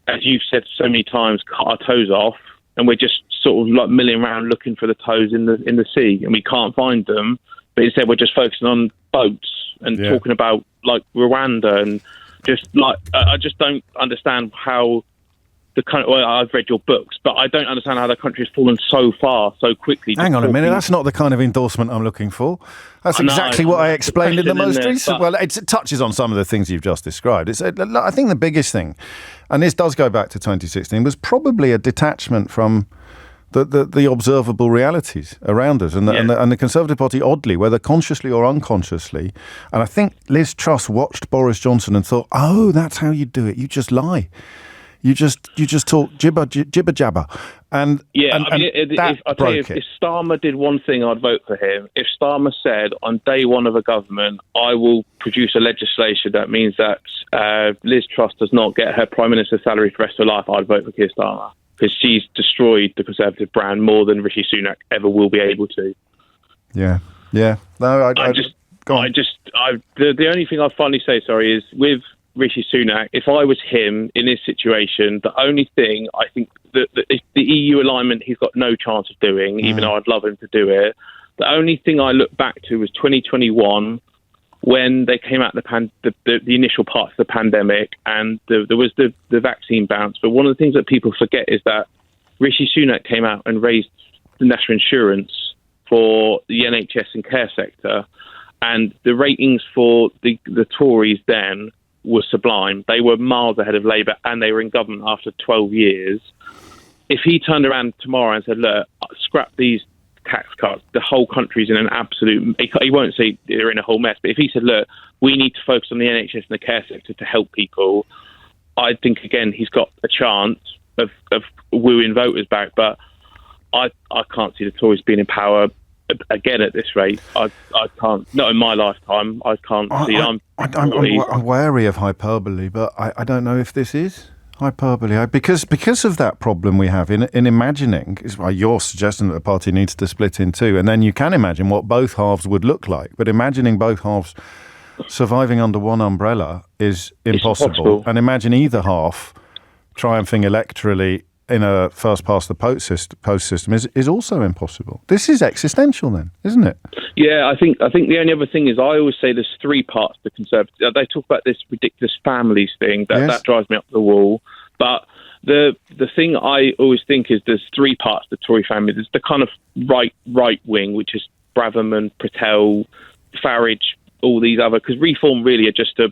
L: as you've said so many times, cut our toes off, and we're just sort of like milling around looking for the toes in the sea, and we can't find them. But instead, we're just focusing on boats and talking about like Rwanda, and just like I just don't understand how the country. Well, I've read your books, but I don't understand how the country has fallen so far so quickly.
B: Hang on a minute, that's not the kind of endorsement I'm looking for. That's exactly what I explained in the most recent. Well, it touches on some of the things you've just described. I think the biggest thing, and this does go back to 2016, was probably a detachment from the observable realities around us, and the Conservative Party, oddly, whether consciously or unconsciously, and I think Liz Truss watched Boris Johnson and thought, oh, that's how you do it. You just lie. You just talk jibber jabber, and
L: if Starmer did one thing, I'd vote for him. If Starmer said on day one of a government, I will produce a legislation that means that Liz Truss does not get her Prime Minister's salary for the rest of her life, I'd vote for Keir Starmer, because she's destroyed the Conservative brand more than Rishi Sunak ever will be able to.
B: Yeah. No,
L: the only thing I'd finally say, is with Rishi Sunak, if I was him in his situation, the only thing I think that the EU alignment he's got no chance of doing, even though I'd love him to do it. The only thing I look back to was 2021 when they came out the initial parts of the pandemic, and there was the vaccine bounce. But one of the things that people forget is that Rishi Sunak came out and raised the national insurance for the NHS and care sector, and the ratings for the Tories then were sublime. They were miles ahead of Labour, and they were in government after 12 years. If he turned around tomorrow and said, look, scrap these tax cuts, the whole country's in an absolute... He won't say they're in a whole mess, but if he said, look, we need to focus on the NHS and the care sector to help people, I think, again, he's got a chance of wooing voters back. But I can't see the Tories being in power again at this rate. I can't, not in my lifetime. I can't see.
B: I'm wary of hyperbole, but I don't know if this is hyperbole, because of that problem we have in imagining. Is why you're suggesting that the party needs to split in two, and then you can imagine what both halves would look like. But imagining both halves surviving under one umbrella is impossible. And imagine either half triumphing electorally in a first-past-the-post system is also impossible. This is existential then, isn't it?
L: Yeah, I think the only other thing is I always say there's three parts to the Conservatives. They talk about this ridiculous families thing, that drives me up the wall. But the thing I always think is there's three parts to the Tory family. There's the kind of right wing, which is Braverman, Patel, Farage, all these other, because Reform really are just a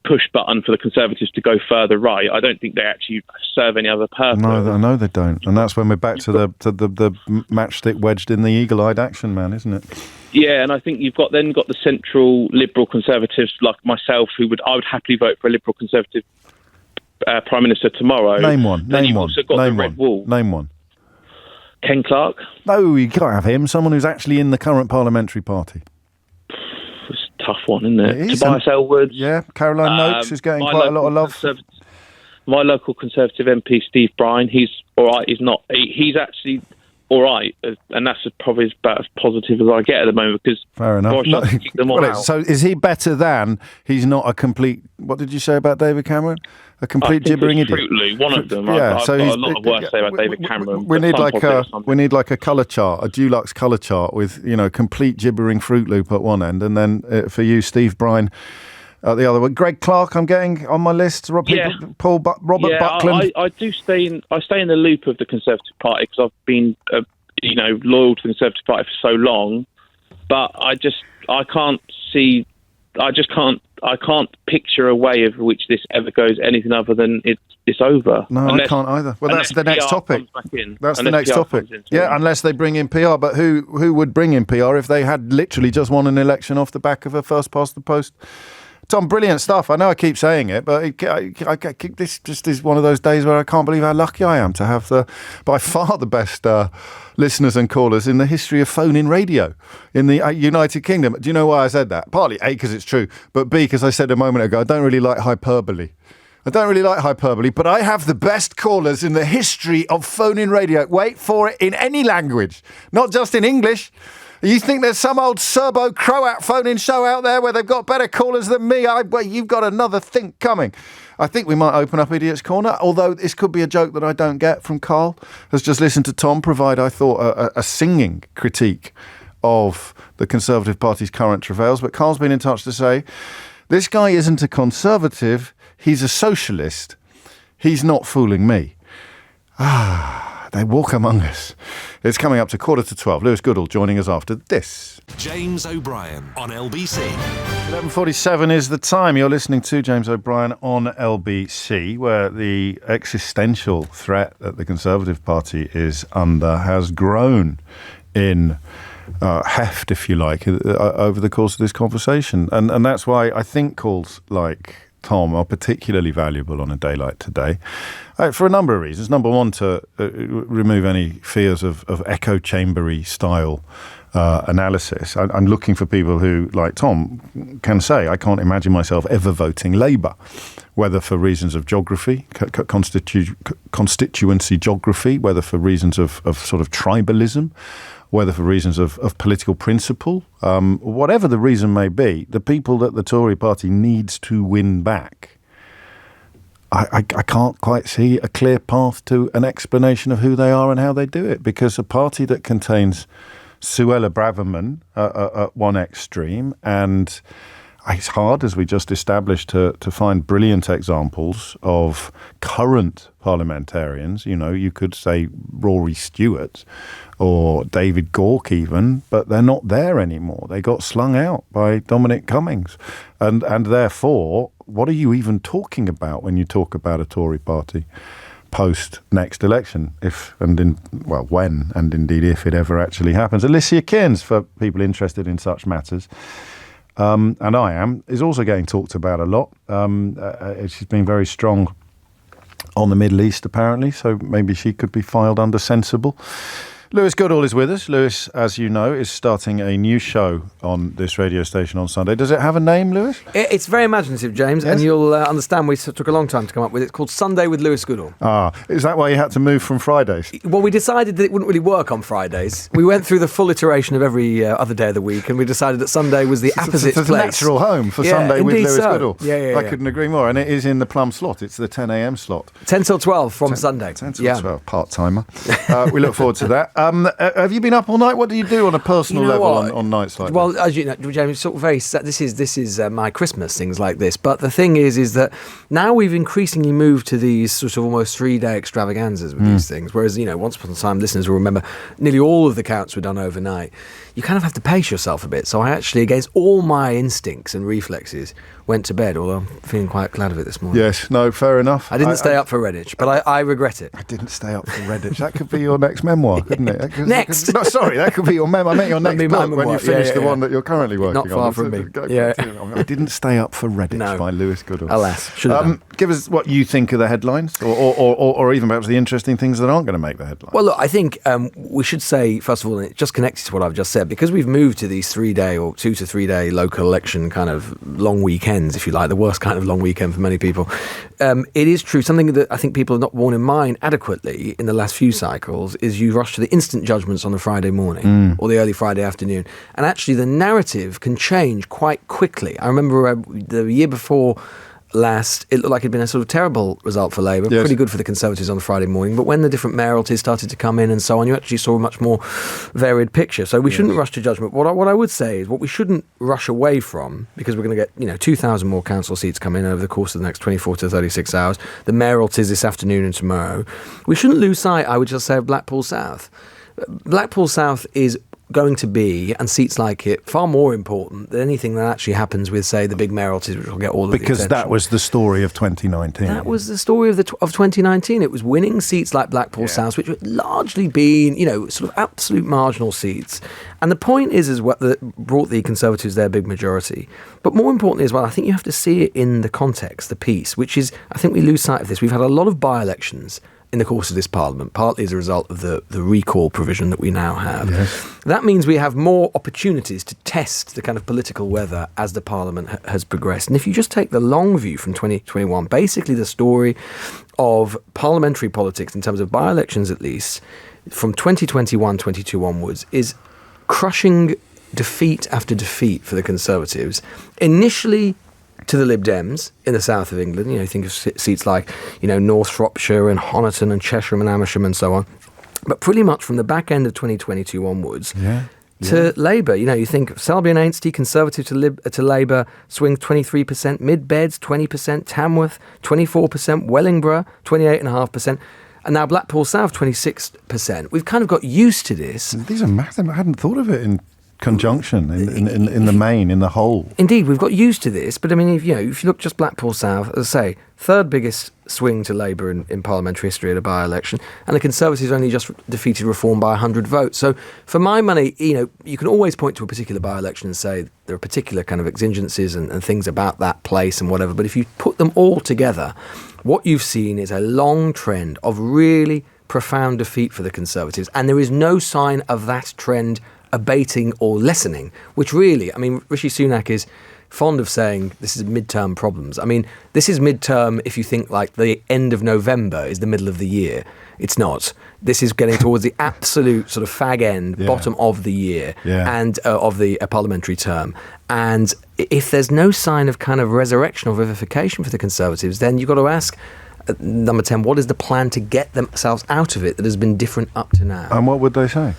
L: push button for the Conservatives to go further right. I don't think they actually serve any other purpose.
B: No, I know they don't. And that's when we're back to the matchstick wedged in the eagle-eyed action man, isn't it?
L: Yeah, and I think you've got the central Liberal Conservatives like myself I would happily vote for a Liberal Conservative Prime Minister tomorrow.
B: Name one.
L: Then you've also got the Red Wall.
B: Name one.
L: Ken Clarke?
B: No, you can't have him. Someone who's actually in the current parliamentary party.
L: It's a tough one, isn't it?
B: It is.
L: Tobias Ellwood.
B: Yeah, Caroline Noakes is getting quite a lot of love.
L: My local Conservative MP, Steve Bryan, he's all right. He's actually all right, and that's probably about as positive as I get at the moment, because
B: fair enough.
L: Boris Johnson kicked them all out.
B: So is he better than he's not a complete? What did you say about David Cameron? A complete gibbering idiot.
L: Fruit Loo, one of them.
B: Yeah,
L: I've got a lot of work to say about David Cameron.
B: We need like a colour chart, a Dulux colour chart with complete gibbering Fruit Loop at one end, and then for you, Steve Bryan. The other one, Greg Clark, I'm getting on my list. Robert Buckland.
L: I do stay in the loop of the Conservative Party because I've been, loyal to the Conservative Party for so long. But I can't picture a way of which this ever goes anything other than it's over.
B: No, I can't either. Well, that's the next topic. That's the next topic. Yeah, unless they bring in PR. But who would bring in PR if they had literally just won an election off the back of a first past the post? Tom, brilliant stuff. I know I keep saying it, but this just is one of those days where I can't believe how lucky I am to have by far the best listeners and callers in the history of phone-in radio in the United Kingdom. Do you know why I said that? Partly, A, because it's true, but B, because I said a moment ago, I don't really like hyperbole. But I have the best callers in the history of phone-in radio. Wait for it, in any language, not just in English. You think there's some old Serbo-Croat phone-in show out there where they've got better callers than me? Well, you've got another think coming. I think we might open up Idiot's Corner, although this could be a joke that I don't get from Carl, has just listened to Tom provide, I thought, a singing critique of the Conservative Party's current travails. But Carl's been in touch to say, this guy isn't a Conservative, he's a socialist. He's not fooling me. They walk among us. It's coming up to 11:45. Lewis Goodall joining us after this.
A: James O'Brien on LBC.
B: 11:47 is the time. You're listening to James O'Brien on LBC, where the existential threat that the Conservative Party is under has grown in heft, if you like, over the course of this conversation. And that's why I think calls like Tom are particularly valuable on a day like today, for a number of reasons. Number one, to remove any fears of echo chambery style analysis. I'm looking for people who, like Tom, can say, I can't imagine myself ever voting Labour, whether for reasons of geography, constituency geography, whether for reasons of sort of tribalism, whether for reasons of political principle, whatever the reason may be, the people that the Tory party needs to win back, I can't quite see a clear path to an explanation of who they are and how they do it, because a party that contains Suella Braverman at one extreme, and it's hard, as we just established, to find brilliant examples of current parliamentarians. You could say Rory Stewart or David Gauke even, but they're not there anymore. They got slung out by Dominic Cummings. And therefore, what are you even talking about when you talk about a Tory party post next election, when and indeed if it ever actually happens? Alicia Kearns, for people interested in such matters, and I am, is also getting talked about a lot. She's been very strong on the Middle East, apparently, so maybe she could be filed under sensible. Lewis Goodall is with us. Lewis, as you know, is starting a new show on this radio station on Sunday. Does it have a name, Lewis?
M: It's very imaginative, James, yes? And you'll understand we took a long time to come up with it. It's called Sunday with Lewis Goodall.
B: Is that why you had to move from Fridays?
M: Well, we decided that it wouldn't really work on Fridays. We went through the full iteration of every other day of the week, and we decided that Sunday was the apposite place.
B: It's a natural home for Sunday with Lewis Goodall.
M: Yeah.
B: I couldn't agree more. And it is in the plum slot. It's the 10 a.m. slot.
M: 10 till 12 from Sunday.
B: 10 till 12, part-timer. We look forward to that. Have you been up all night? What do you do on a personal level on nights like
M: Well, as you know, James, sort of very. This is my Christmas, things like this. But the thing is that now we've increasingly moved to these sort of almost 3-day extravaganzas with these things. Whereas, once upon a time, listeners will remember nearly all of the counts were done overnight. You kind of have to pace yourself a bit. So I actually, against all my instincts and reflexes, went to bed, although I'm feeling quite glad of it this morning.
B: Yes, no, fair enough.
M: I didn't stay up for Redditch, but I regret it.
B: I didn't stay up for Redditch. That could be your next memoir, couldn't it?
M: Next!
B: That could be your memoir. I meant your next book when you finish the one that you're currently working on.
M: Not far from me.
B: I didn't stay up for Redditch by Lewis Goodall.
M: Alas, should have done.
B: Give us what you think of the headlines, or even perhaps the interesting things that aren't going to make the headlines.
M: Well, look, I think we should say, first of all, and it just connected to what I've just said, because we've moved to these 3-day or 2 to 3 day local election kind of long weekends, if you like, the worst kind of long weekend for many people. It is true, something that I think people have not borne in mind adequately in the last few cycles is you rush to the instant judgments on the Friday morning or the early Friday afternoon. And actually the narrative can change quite quickly. I remember the year before last, it looked like it'd been a sort of terrible result for Labour, pretty good for the Conservatives on the Friday morning, but when the different mayoralties started to come in and so on, you actually saw a much more varied picture. So we shouldn't rush to judgment. What I would say is what we shouldn't rush away from, because we're going to get 2,000 more council seats come in over the course of the next 24 to 36 hours, the mayoralties this afternoon and tomorrow. We shouldn't lose sight, I would just say, of Blackpool South. Blackpool South is going to be, and seats like it, far more important than anything that actually happens with, say, the big mayoralties, which will get all of the attention.
B: Because that was the story of 2019.
M: That was the story of 2019. It was winning seats like Blackpool South, which had largely been, sort of absolute marginal seats. And the point is as well, that brought the Conservatives their big majority. But more importantly as well, I think you have to see it in the context, the piece, which is, I think we lose sight of this. We've had a lot of by-elections in the course of this Parliament, partly as a result of the recall provision that we now have. Yes. That means we have more opportunities to test the kind of political weather as the Parliament has progressed. And if you just take the long view from 2021, basically the story of parliamentary politics, in terms of by-elections at least, from 2021-22 onwards, is crushing defeat after defeat for the Conservatives. Initially to the Lib Dems in the south of England. You think of seats like, North Shropshire and Honiton and Cheshire and Amersham and so on. But pretty much from the back end of 2022 onwards to Labour. You think of Selby and Ainsty, Conservative to Labour, swing 23%, Mid-Beds 20%, Tamworth 24%, Wellingborough 28.5%. And now Blackpool South 26%. We've kind of got used to this.
B: These are massive. I hadn't thought of it in conjunction in the main, in the whole.
M: Indeed, we've got used to this, but I mean, if you look just Blackpool South, as I say, third biggest swing to Labour in parliamentary history at a by-election, and the Conservatives only just defeated Reform by 100 votes. So for my money, you can always point to a particular by-election and say there are particular kind of exigencies and things about that place and whatever, but if you put them all together, what you've seen is a long trend of really profound defeat for the Conservatives, and there is no sign of that trend abating or lessening, which really, Rishi Sunak is fond of saying this is midterm problems. This is midterm if you think like the end of November is the middle of the year. It's not. This is getting towards the absolute sort of fag end, bottom of the year and of the parliamentary term. And if there's no sign of kind of resurrection or vivification for the Conservatives, then you've got to ask, number 10, what is the plan to get themselves out of it that has been different up to now?
B: And what would they say?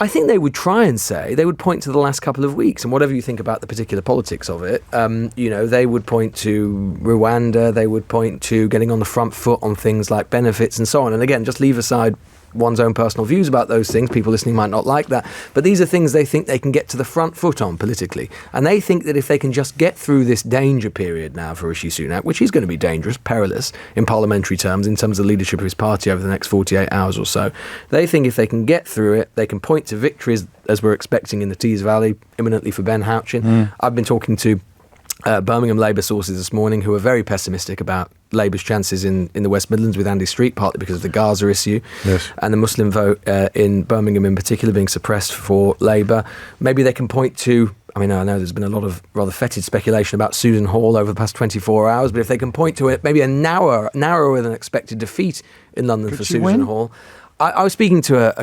M: I think they would try and say, they would point to the last couple of weeks, and whatever you think about the particular politics of it, they would point to Rwanda, they would point to getting on the front foot on things like benefits and so on. And again, just leave aside one's own personal views about those things. People listening might not like that. But these are things they think they can get to the front foot on politically. And they think that if they can just get through this danger period now for Rishi Sunak, which is going to be dangerous, perilous in parliamentary terms, in terms of the leadership of his party over the next 48 hours or so, they think if they can get through it, they can point to victories, as we're expecting in the Tees Valley, imminently for Ben Houchin. I've been talking to Birmingham Labour sources this morning who are very pessimistic about Labour's chances in the West Midlands with Andy Street, partly because of the Gaza issue and the Muslim vote in Birmingham in particular being suppressed for Labour. Maybe they can point to, I know there's been a lot of rather fetid speculation about Susan Hall over the past 24 hours, but if they can point to it, maybe a narrower than expected defeat in London for Susan Hall. I was speaking to a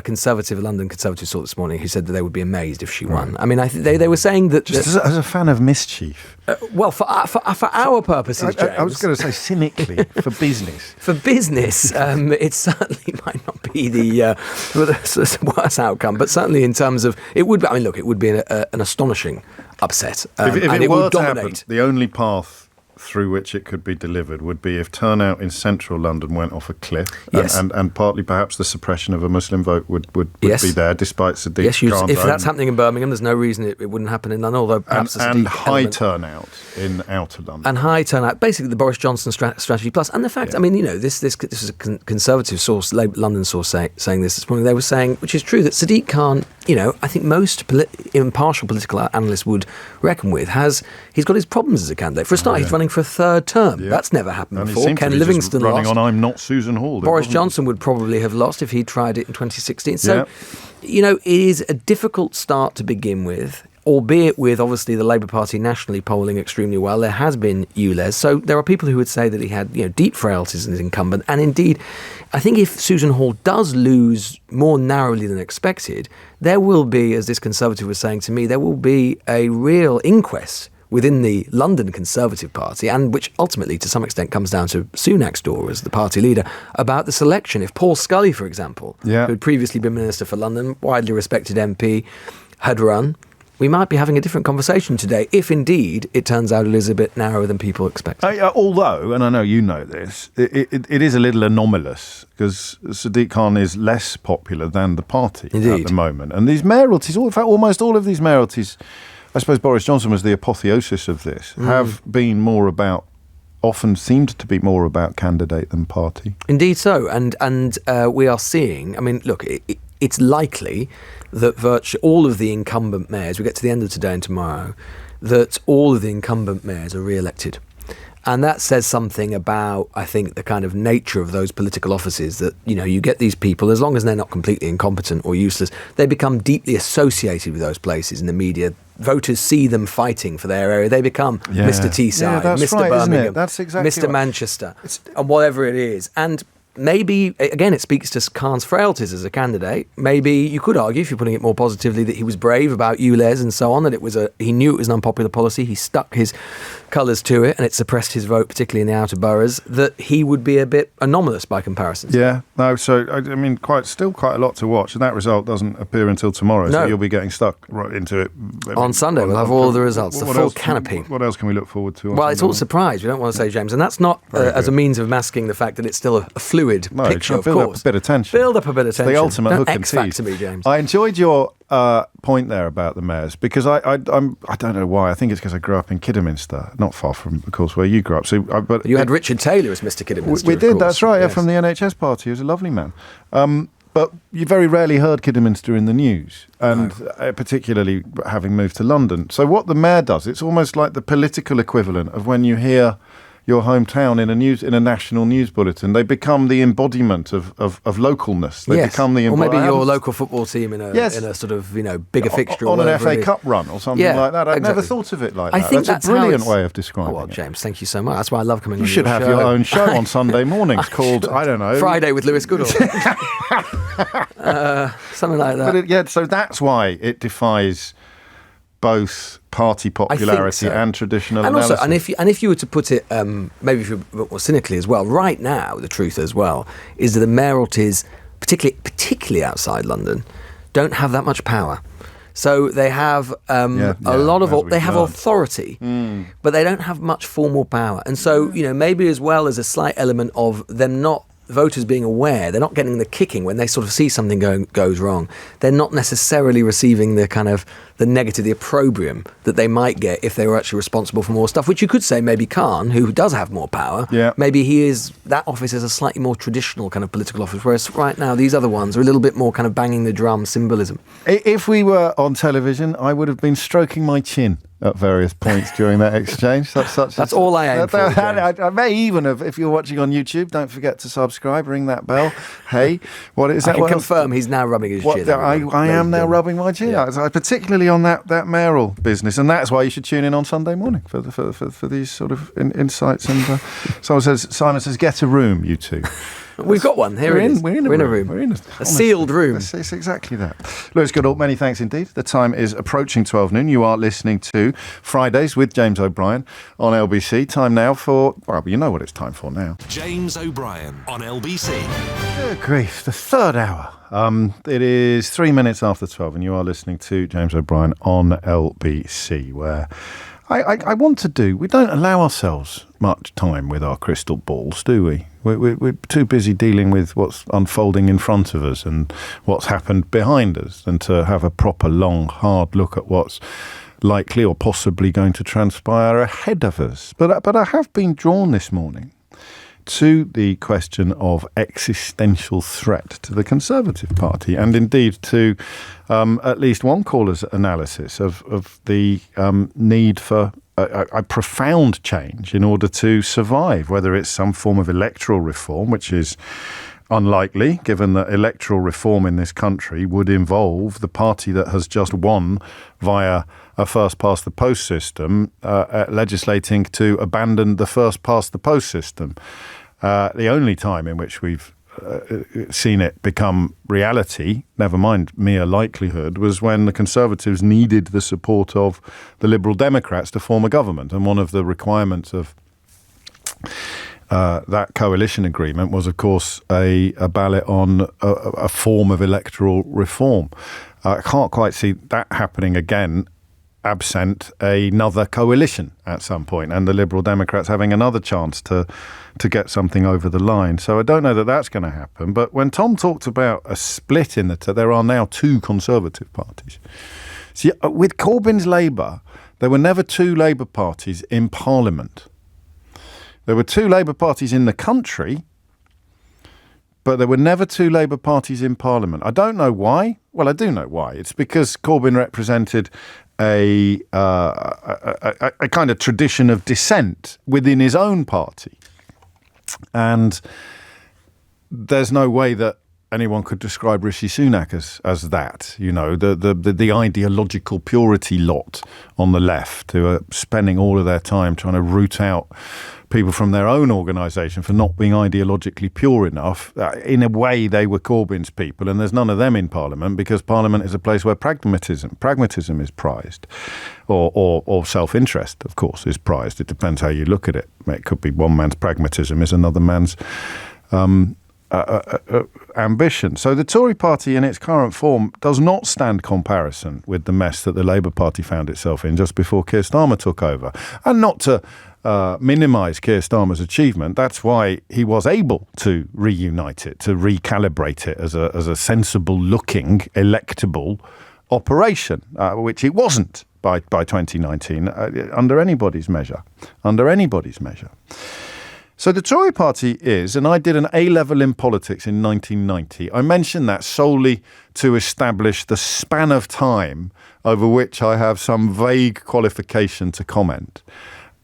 M: London Conservative source this morning who said that they would be amazed if she won. They were saying that...
B: Just as a fan of mischief.
M: For our purposes, James.
B: I was going to say cynically, for business.
M: For business, it certainly might not be be the worst outcome. But certainly in terms of it would be. I mean, look, it would be an astonishing upset,
B: if
M: and it
B: were
M: would
B: to
M: dominate.
B: happen, the only path through which it could be delivered would be if turnout in central London went off a cliff, and partly perhaps the suppression of a Muslim vote would be there, despite Sadiq Khan's
M: if that's happening in Birmingham, there's no reason it wouldn't happen in London, although perhaps
B: and high turnout in outer London.
M: And high turnout, basically the Boris Johnson strategy plus. And the fact, I mean, this is a Conservative source, London source saying this morning. They were saying, which is true, that Sadiq Khan, I think most impartial political analysts would reckon with, he's got his problems as a candidate. For a start, he's running for a third term. Yeah. That's never happened before. Ken Livingstone
B: running
M: lost.
B: on I'm not Susan Hall.
M: Boris Johnson would probably have lost if he'd tried it in 2016. So, it is a difficult start to begin with, albeit with obviously the Labour Party nationally polling extremely well. There has been ULEZ. So there are people who would say that he had deep frailties as incumbent. And indeed, I think if Susan Hall does lose more narrowly than expected, there will be, as this Conservative was saying to me, there will be a real inquest within the London Conservative Party, and which ultimately to some extent comes down to Sunak's door as the party leader, about the selection. If Paul Scully, for example, who had previously been Minister for London, widely respected MP, had run, we might be having a different conversation today if indeed it turns out it is a bit narrower than people expect.
B: Although, and I know you know this, it is a little anomalous because Sadiq Khan is less popular than the party at the moment. And these mayoralties, in fact, almost all of these mayoralties, I suppose Boris Johnson was the apotheosis of this, have been often seemed to be more about candidate than party.
M: Indeed so. And we are seeing, I mean, look, it's likely that virtually all of the incumbent mayors, we get to the end of today and tomorrow, that all of the incumbent mayors are re-elected. And that says something about, I think, the kind of nature of those political offices that, you get these people, as long as they're not completely incompetent or useless, they become deeply associated with those places in the media. Voters see them fighting for their area. They become Mr. Teesside, Mr. Birmingham,
B: that's exactly
M: Mr. Manchester, and whatever it is. And maybe, again, it speaks to Khan's frailties as a candidate. Maybe you could argue, if you're putting it more positively, that he was brave about ULEZ and so on, that he knew it was an unpopular policy, he stuck his colours to it, and it suppressed his vote, particularly in the outer boroughs, that he would be a bit anomalous by comparison.
B: Yeah, no, so, I mean, still quite a lot to watch, and that result doesn't appear until tomorrow, so you'll be getting stuck right into it.
M: On Sunday, we'll have all the results, the full canopy.
B: What else can we look forward to?
M: Well, it's all a surprise, we don't want to say, James, and that's not as a means of masking the fact that it's still a fluid picture, of
B: build
M: course.
B: Up a bit of tension.
M: Build up a bit of tension.
B: It's the ultimate hook and
M: X-factor
B: tease.
M: me, James.
B: I enjoyed your point there about the mayors because I don't know why. I think it's because I grew up in Kidderminster, not far from, of course, where you grew up. So, but
M: you had Richard Taylor as Mr. Kidderminster.
B: We did. That's right. Yes. From the NHS party. He was a lovely man. But you very rarely heard Kidderminster in the news, and particularly having moved to London. So what the mayor does, it's almost like the political equivalent of when you hear your hometown in a national news bulletin. They become the embodiment of localness. They become the
M: or maybe your local football team in a sort of bigger fixture
B: on an FA Cup run or something like that. I've never thought of it like that. I think that's a brilliant way of describing it.
M: Well, James, thank you so much. That's why I love coming on your show.
B: You should have your own show on Sunday mornings called, I don't know,
M: Friday with Lewis Goodall. Something like that.
B: But so that's why it defies both party popularity and traditional analysis.
M: Also, and if you were to put it, maybe if you were more cynically as well, right now the truth as well is that the mayoralties, particularly outside London, don't have that much power. So they have a lot of they have authority, but they don't have much formal power. And so maybe as well as a slight element of them not. Voters being aware, they're not getting the kicking when they sort of see something goes wrong. They're not necessarily receiving the kind of the negative, the opprobrium that they might get if they were actually responsible for more stuff, which you could say maybe Khan, who does have more power, maybe that office is a slightly more traditional kind of political office, whereas right now these other ones are a little bit more kind of banging the drum symbolism.
B: If we were on television, I would have been stroking my chin at various points during that exchange.
M: That's all I aim for.
B: I may even have, if you're watching on YouTube, don't forget to subscribe, ring that bell. Hey, what is that?
M: I can confirm he's now rubbing his chin.
B: I am now rubbing my chin. Yeah. Particularly on that mayoral business, and that's why you should tune in on Sunday morning for these sort of insights. And Simon says, get a room, you two.
M: We've got one. Here
B: we're
M: it is.
B: We're in a room. We're in
M: a sealed room.
B: It's exactly that. Lewis Goodall, many thanks indeed. The time is approaching 12 noon. You are listening to Fridays with James O'Brien on LBC. Time now for, well, you know what it's time for now.
A: James O'Brien on LBC.
B: Good grief, the third hour. It is 3 minutes after 12 and you are listening to James O'Brien on LBC, where I want to do, we don't allow ourselves much time with our crystal balls, do we? We're too busy dealing with what's unfolding in front of us and what's happened behind us than to have a proper, long, hard look at what's likely or possibly going to transpire ahead of us. But I have been drawn this morning to the question of existential threat to the Conservative Party, and indeed to at least one caller's analysis of the need for a profound change in order to survive, whether it's some form of electoral reform, which is unlikely, given that electoral reform in this country would involve the party that has just won via a first-past-the-post system legislating to abandon the first-past-the-post system. The only time in which we've seen it become reality, never mind mere likelihood, was when the Conservatives needed the support of the Liberal Democrats to form a government. And one of the requirements of that coalition agreement was, of course, a ballot on a form of electoral reform. I can't quite see that happening again, absent another coalition at some point and the Liberal Democrats having another chance to get something over the line. So I don't know that that's going to happen. But when Tom talked about a split in there are now two Conservative parties. See, with Corbyn's Labour, there were never two Labour parties in Parliament. There were two Labour parties in the country, but there were never two Labour parties in Parliament. I don't know why. Well, I do know why. It's because Corbyn represented a kind of tradition of dissent within his own party. And there's no way that anyone could describe Rishi Sunak as that, you know, the ideological purity lot on the left who are spending all of their time trying to root out people from their own organisation for not being ideologically pure enough. In a way, they were Corbyn's people, and there's none of them in Parliament because Parliament is a place where pragmatism is prized, or self-interest, of course, is prized. It depends how you look at it. It could be one man's pragmatism is another man's ambition. So the Tory party in its current form does not stand comparison with the mess that the Labour Party found itself in just before Keir Starmer took over. And not to minimise Keir Starmer's achievement, that's why he was able to reunite it, to recalibrate it as a sensible-looking, electable operation, which it wasn't by 2019 under anybody's measure. So the Tory party is, and I did an A-level in politics in 1990. I mentioned that solely to establish the span of time over which I have some vague qualification to comment.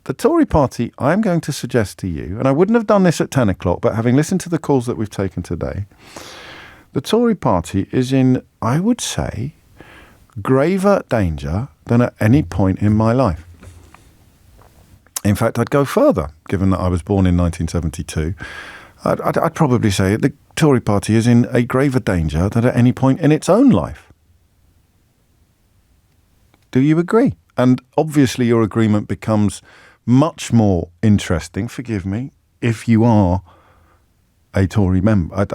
B: The Tory party, I'm going to suggest to you, and I wouldn't have done this at 10 o'clock, but having listened to the calls that we've taken today, the Tory party is in, I would say, graver danger than at any point in my life. In fact, I'd go further, given that I was born in 1972. I'd probably say the Tory party is in a graver danger than at any point in its own life. Do you agree? And obviously your agreement becomes much more interesting, forgive me, if you are a Tory member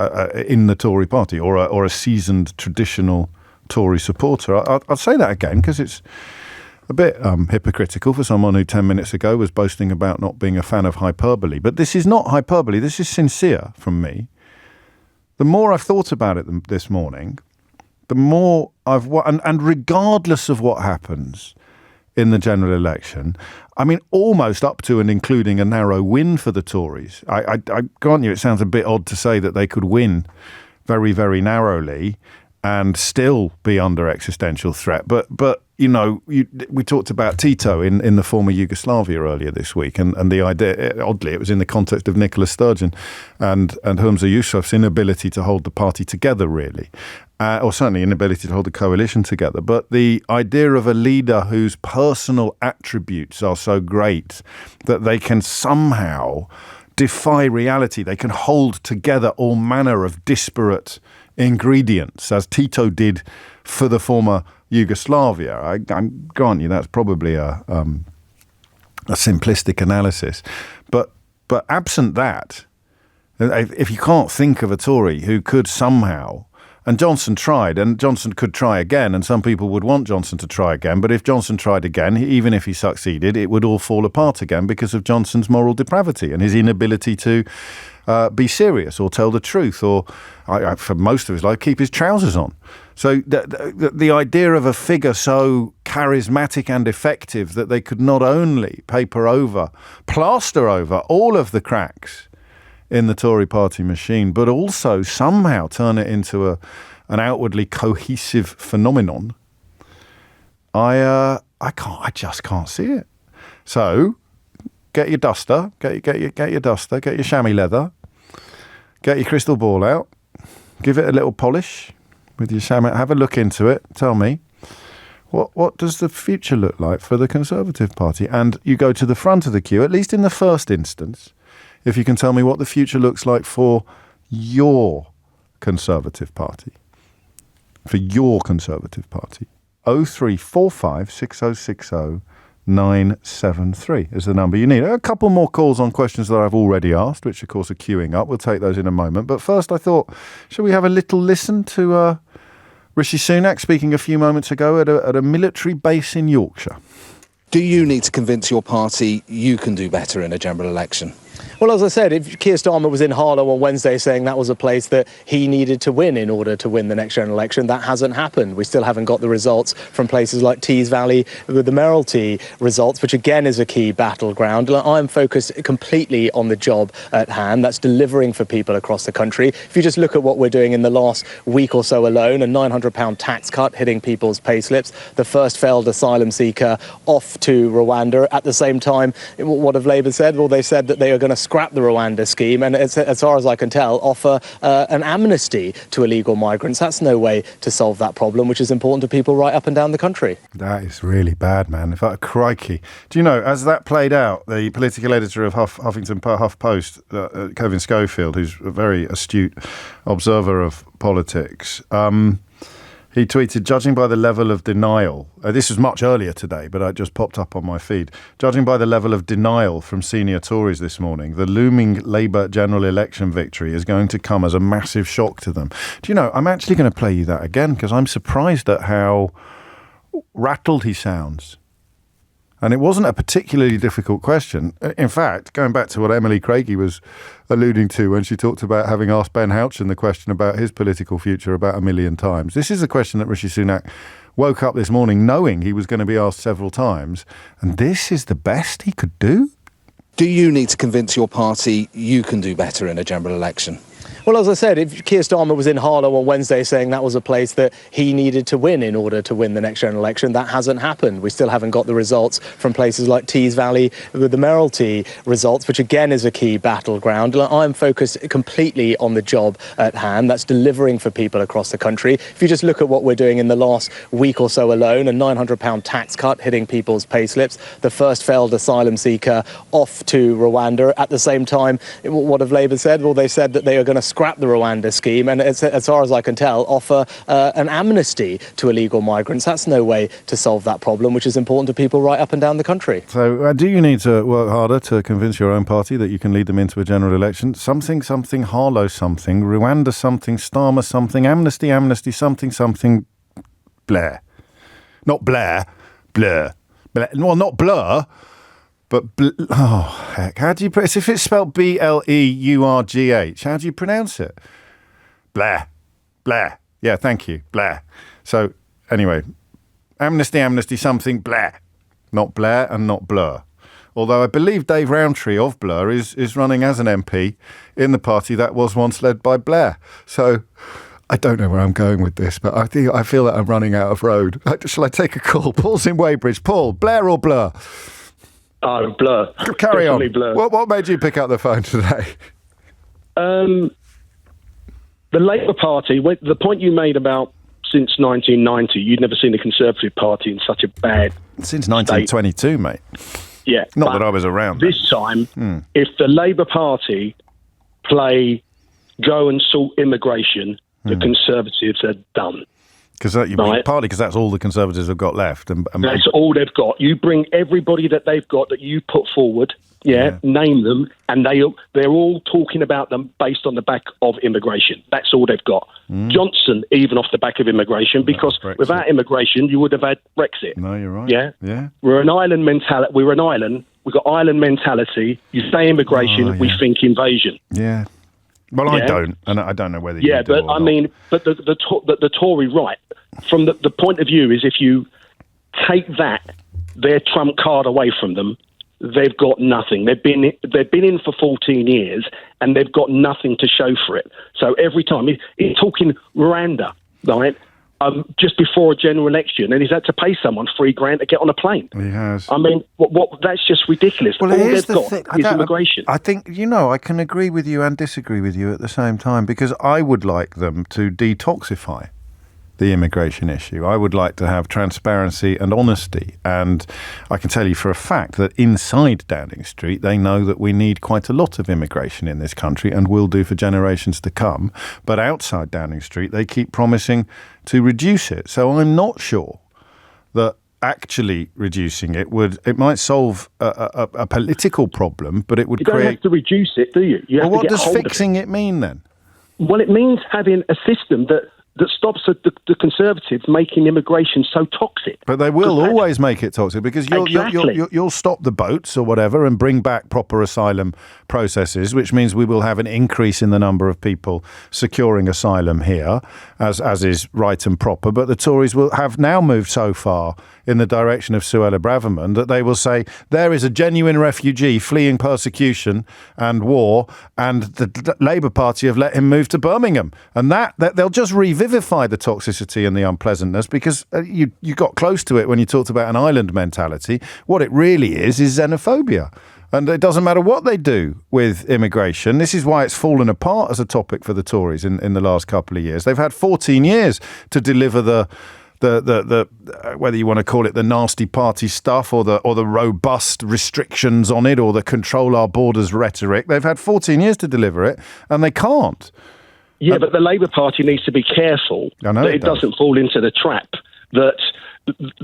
B: in the Tory party or a seasoned traditional Tory supporter. I'll say that again because it's a bit hypocritical for someone who 10 minutes ago was boasting about not being a fan of hyperbole. But this is not hyperbole. This is sincere from me. The more I've thought about it this morning, the more and regardless of what happens in the general election, I mean, almost up to and including a narrow win for the Tories. I grant you, it sounds a bit odd to say that they could win very, very narrowly and still be under existential threat. But you know, we talked about Tito in the former Yugoslavia earlier this week, and the idea, oddly, it was in the context of Nicola Sturgeon and Humza Yousaf's inability to hold the party together, really. Or certainly inability to hold the coalition together. But the idea of a leader whose personal attributes are so great that they can somehow defy reality. They can hold together all manner of disparate ingredients, as Tito did for the former Yugoslavia. I grant you that's probably a simplistic analysis, but absent that, if you can't think of a Tory who could somehow, and Johnson tried, and Johnson could try again, and some people would want Johnson to try again, but if Johnson tried again, even if he succeeded, it would all fall apart again because of Johnson's moral depravity and his inability to be serious or tell the truth, or for most of his life, keep his trousers on. So the idea of a figure so charismatic and effective that they could not only plaster over all of the cracks in the Tory party machine, but also somehow turn it into an outwardly cohesive phenomenon, I just can't see it. So get your duster, get your chamois leather, get your crystal ball out, give it a little polish with your chamois, have a look into it, tell me, what does the future look like for the Conservative Party? And you go to the front of the queue, at least in the first instance, if you can tell me what the future looks like for your Conservative Party. For your Conservative Party. 0345 6060 973 is the number you need. A couple more calls on questions that I've already asked, which of course are queuing up. We'll take those in a moment. But first I thought, shall we have a little listen to Rishi Sunak speaking a few moments ago at a military base in Yorkshire?
N: Do you need to convince your party you can do better in a general election?
O: Well, as I said, if Keir Starmer was in Harlow on Wednesday saying that was a place that he needed to win in order to win the next general election, that hasn't happened. We still haven't got the results from places like Tees Valley with the Mayoralty results, which again is a key battleground. I'm focused completely on the job at hand. That's delivering for people across the country. If you just look at what we're doing in the last week or so alone, a £900 tax cut hitting people's payslips, the first failed asylum seeker off to Rwanda. At the same time, what have Labour said? Well, they said that they are going to scrap the Rwanda scheme and, as far as I can tell, offer an amnesty to illegal migrants. That's no way to solve that problem, which is important to people right up and down the country.
B: That is really bad, man. In fact, crikey. Do you know, as that played out, the political editor of HuffPost, Kevin Schofield, who's a very astute observer of politics, he tweeted, judging by the level of denial, this was much earlier today, but it just popped up on my feed, judging by the level of denial from senior Tories this morning, the looming Labour general election victory is going to come as a massive shock to them. Do you know, I'm actually going to play you that again because I'm surprised at how rattled he sounds. And it wasn't a particularly difficult question. In fact, going back to what Emily Craigie was alluding to when she talked about having asked Ben Houchen the question about his political future about 1 million times, this is a question that Rishi Sunak woke up this morning knowing he was going to be asked several times. And this is the best he could do?
N: Do you need to convince your party you can do better in a general election?
O: Well, as I said, if Keir Starmer was in Harlow on Wednesday saying that was a place that he needed to win in order to win the next general election, that hasn't happened. We still haven't got the results from places like Tees Valley with the Mayoralty results, which again is a key battleground. I'm focused completely on the job at hand. That's delivering for people across the country. If you just look at what we're doing in the last week or so alone, a £900 tax cut hitting people's payslips, the first failed asylum seeker off to Rwanda. At the same time, what have Labour said? Well, they said that they are going to scrap the Rwanda scheme and, as far as I can tell, offer an amnesty to illegal migrants. That's no way to solve that problem, which is important to people right up and down the country.
B: So do you need to work harder to convince your own party that you can lead them into a general election? Something, Harlow something, Rwanda something, Starmer something, amnesty, something, Blair. Not Blair, Blur. Well, not Blur, but oh heck! How do you pronounce? If it's spelled Bleurgh, how do you pronounce it? Blair. Yeah, thank you, Blair. So anyway, amnesty, something, Blair, not Blair and not Blur. Although I believe Dave Rowntree of Blur is running as an MP in the party that was once led by Blair. So I don't know where I'm going with this, but I feel that I'm running out of road. Shall I take a call? Paul's in Weybridge. Paul, Blair or Blur?
P: Oh, Blur.
B: Carry
P: Definitely
B: on.
P: Blur.
B: What made you pick up the phone today?
P: The Labour Party, the point you made about since 1990, you'd never seen the Conservative Party in such a bad
B: Since 1922,
P: state.
B: Mate.
P: Yeah.
B: Not that I was around.
P: This time, if the Labour Party play go and sort immigration, the Conservatives are done.
B: Because partly because that's all the Conservatives have got left. And
P: that's all they've got. You bring everybody that they've got that you put forward, name them, and they're all talking about them based on the back of immigration. That's all they've got. Johnson, even off the back of immigration, because without immigration, you would have had Brexit.
B: No, you're right.
P: Yeah. We're an island mentality. We're an island. We've got island mentality. You say immigration, we think invasion.
B: Yeah. Well, I don't, and I don't know whether you do
P: but
B: or
P: I
B: not.
P: mean, but the Tory right, from the point of view is if you take their trump card away from them, they've got nothing. They've been in for 14 years, and they've got nothing to show for it. So every time he's talking Miranda, right? Just before a general election, and he's had to pay someone $3,000 to get on a plane.
B: He has.
P: I mean, what? That's just ridiculous.
B: Well,
P: all
B: here's
P: they've
B: the
P: got
B: thing.
P: is immigration.
B: I think, I can agree with you and disagree with you at the same time, because I would like them to detoxify the immigration issue. I would like to have transparency and honesty. And I can tell you for a fact that inside Downing Street, they know that we need quite a lot of immigration in this country and will do for generations to come. But outside Downing Street, they keep promising to reduce it. So I'm not sure that actually reducing it might solve a political problem, but it would
P: You don't have to reduce it, do you? You have
B: what
P: to get
B: does
P: hold of
B: fixing it mean then?
P: Well, it means having a system that stops the Conservatives making immigration so toxic.
B: But they will always make it toxic, because you'll stop the boats or whatever and bring back proper asylum processes, which means we will have an increase in the number of people securing asylum here, as is right and proper. But the Tories will have now moved so far in the direction of Suella Braverman that they will say there is a genuine refugee fleeing persecution and war, and the Labour Party have let him move to Birmingham. And that they'll just revivify the toxicity and the unpleasantness, because you got close to it when you talked about an island mentality. What it really is xenophobia. And it doesn't matter what they do with immigration. This is why it's fallen apart as a topic for the Tories in the last couple of years. They've had 14 years to deliver the whether you want to call it the nasty party stuff or the robust restrictions on it or the control our borders rhetoric. They've had 14 years to deliver it, and they can't.
P: Yeah, but the Labour Party needs to be careful that it doesn't fall into the trap that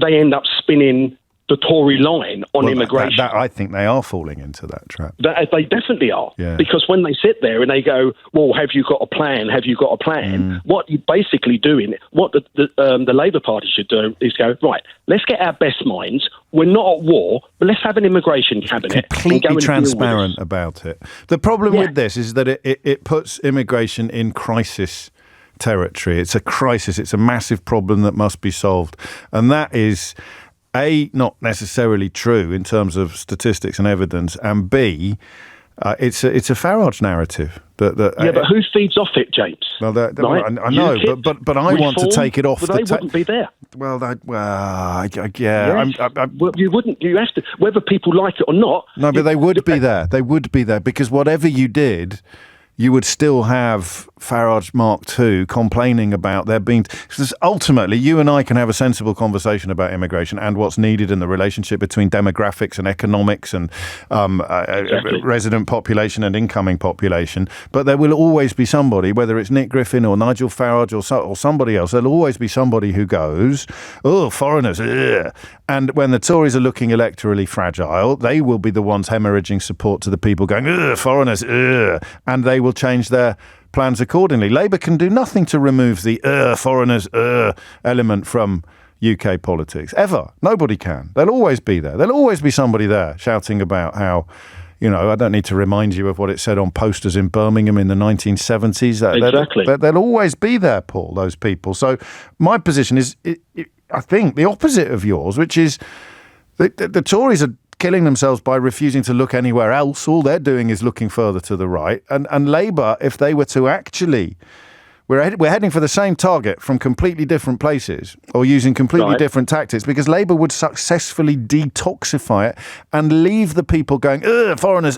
P: they end up spinning the Tory line on immigration.
B: I think they are falling into that trap.
P: They definitely are.
B: Yeah.
P: Because when they sit there and they go, well, have you got a plan? Have you got a plan? What you're basically doing, what the Labour Party should do is go, right, let's get our best minds. We're not at war, but let's have an immigration cabinet.
B: Completely transparent about it. The problem with this is that it puts immigration in crisis territory. It's a crisis. It's a massive problem that must be solved. And that is... A, not necessarily true in terms of statistics and evidence, and B, it's a Farage narrative.
P: But who feeds off it, James?
B: Well, I know, but I want to take it off.
P: But they wouldn't be there. You wouldn't. You have to, whether people like it or not.
B: No, but they would be there. They would be there, because whatever you did, you would still have Farage Mark II complaining about there being... Ultimately, you and I can have a sensible conversation about immigration and what's needed in the relationship between demographics and economics and resident population and incoming population. But there will always be somebody, whether it's Nick Griffin or Nigel Farage or somebody else, there'll always be somebody who goes, oh, foreigners, ugh. And when the Tories are looking electorally fragile, they will be the ones hemorrhaging support to the people going, ugh, foreigners, ugh. And they will change their plans accordingly. Labour can do nothing to remove the foreigners element from UK politics, ever. Nobody can. They'll always be there. There'll always be somebody there shouting about how, I don't need to remind you of what it said on posters in Birmingham in the 1970s.
P: Exactly.
B: They'll always be there, Paul, those people. So my position is, I think, the opposite of yours, which is the Tories are killing themselves by refusing to look anywhere else. All they're doing is looking further to the right. And Labour, if they were to actually... We're heading for the same target from completely different places or using completely different tactics, because Labour would successfully detoxify it and leave the people going, foreigners,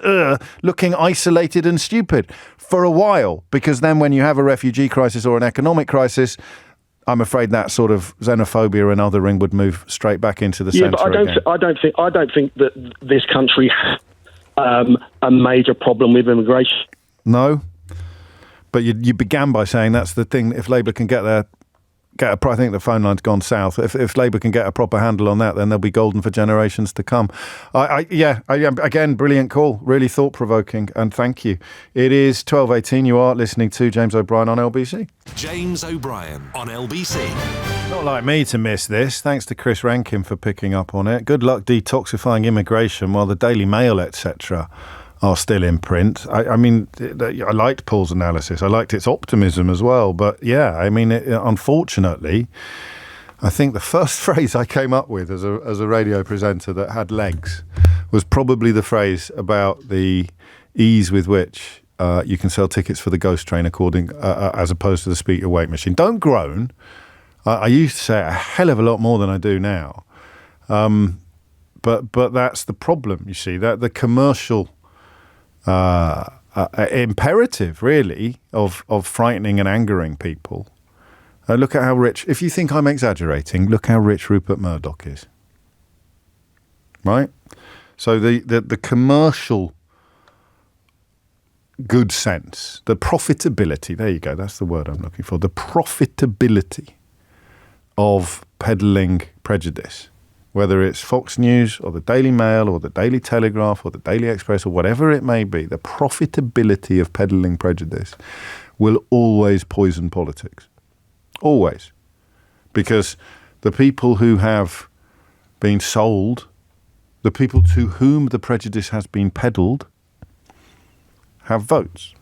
B: looking isolated and stupid for a while. Because then when you have a refugee crisis or an economic crisis, I'm afraid that sort of xenophobia and othering would move straight back into the centre again.
P: I don't think that this country has a major problem with immigration.
B: No, but you began by saying that's the thing. If Labour can I think the phone line's gone south. If Labour can get a proper handle on that, then they'll be golden for generations to come. Again, brilliant call, really thought-provoking, and thank you. It is 12:18. You are listening to James O'Brien on LBC.
A: James O'Brien on LBC.
B: Not like me to miss this. Thanks to Chris Rankin for picking up on it. Good luck detoxifying immigration while the Daily Mail, etc., are still in print. I mean, I liked Paul's analysis. I liked its optimism as well. But yeah, I mean, unfortunately, I think the first phrase I came up with as a radio presenter that had legs was probably the phrase about the ease with which you can sell tickets for the ghost train as opposed to the speed your weight machine. Don't groan. I used to say a hell of a lot more than I do now. But that's the problem, you see, that the commercial imperative, really, of frightening and angering people. Look at how rich, if you think I'm exaggerating, look how rich Rupert Murdoch is. Right? So the commercial good sense, the profitability, there you go, that's the word I'm looking for, the profitability of peddling prejudice, whether it's Fox News or the Daily Mail or the Daily Telegraph or the Daily Express or whatever it may be, the profitability of peddling prejudice will always poison politics. Always. Because the people who have been sold, the people to whom the prejudice has been peddled, have votes.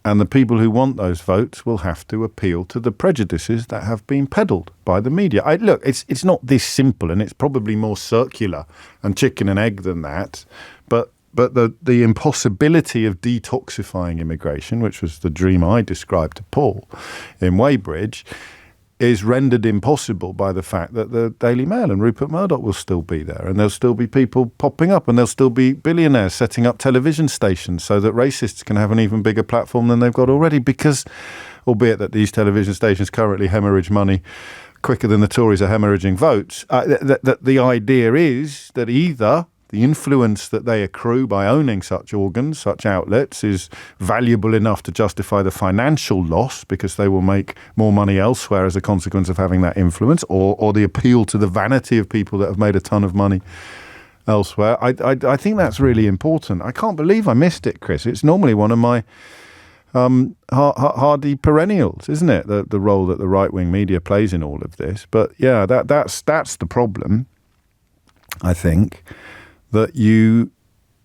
B: And the people who want those votes will have to appeal to the prejudices that have been peddled by the media. Look, it's not this simple, and it's probably more circular and chicken and egg than that. But the impossibility of detoxifying immigration, which was the dream I described to Paul in Weybridge, is rendered impossible by the fact that the Daily Mail and Rupert Murdoch will still be there, and there'll still be people popping up, and there'll still be billionaires setting up television stations so that racists can have an even bigger platform than they've got already, because, albeit that these television stations currently hemorrhage money quicker than the Tories are hemorrhaging votes, the idea is that either the influence that they accrue by owning such organs, such outlets, is valuable enough to justify the financial loss because they will make more money elsewhere as a consequence of having that influence, or the appeal to the vanity of people that have made a ton of money elsewhere. I think that's really important. I can't believe I missed it, Chris. It's normally one of my hardy perennials, isn't it? The role that the right-wing media plays in all of this. But yeah, that's the problem, I think. That you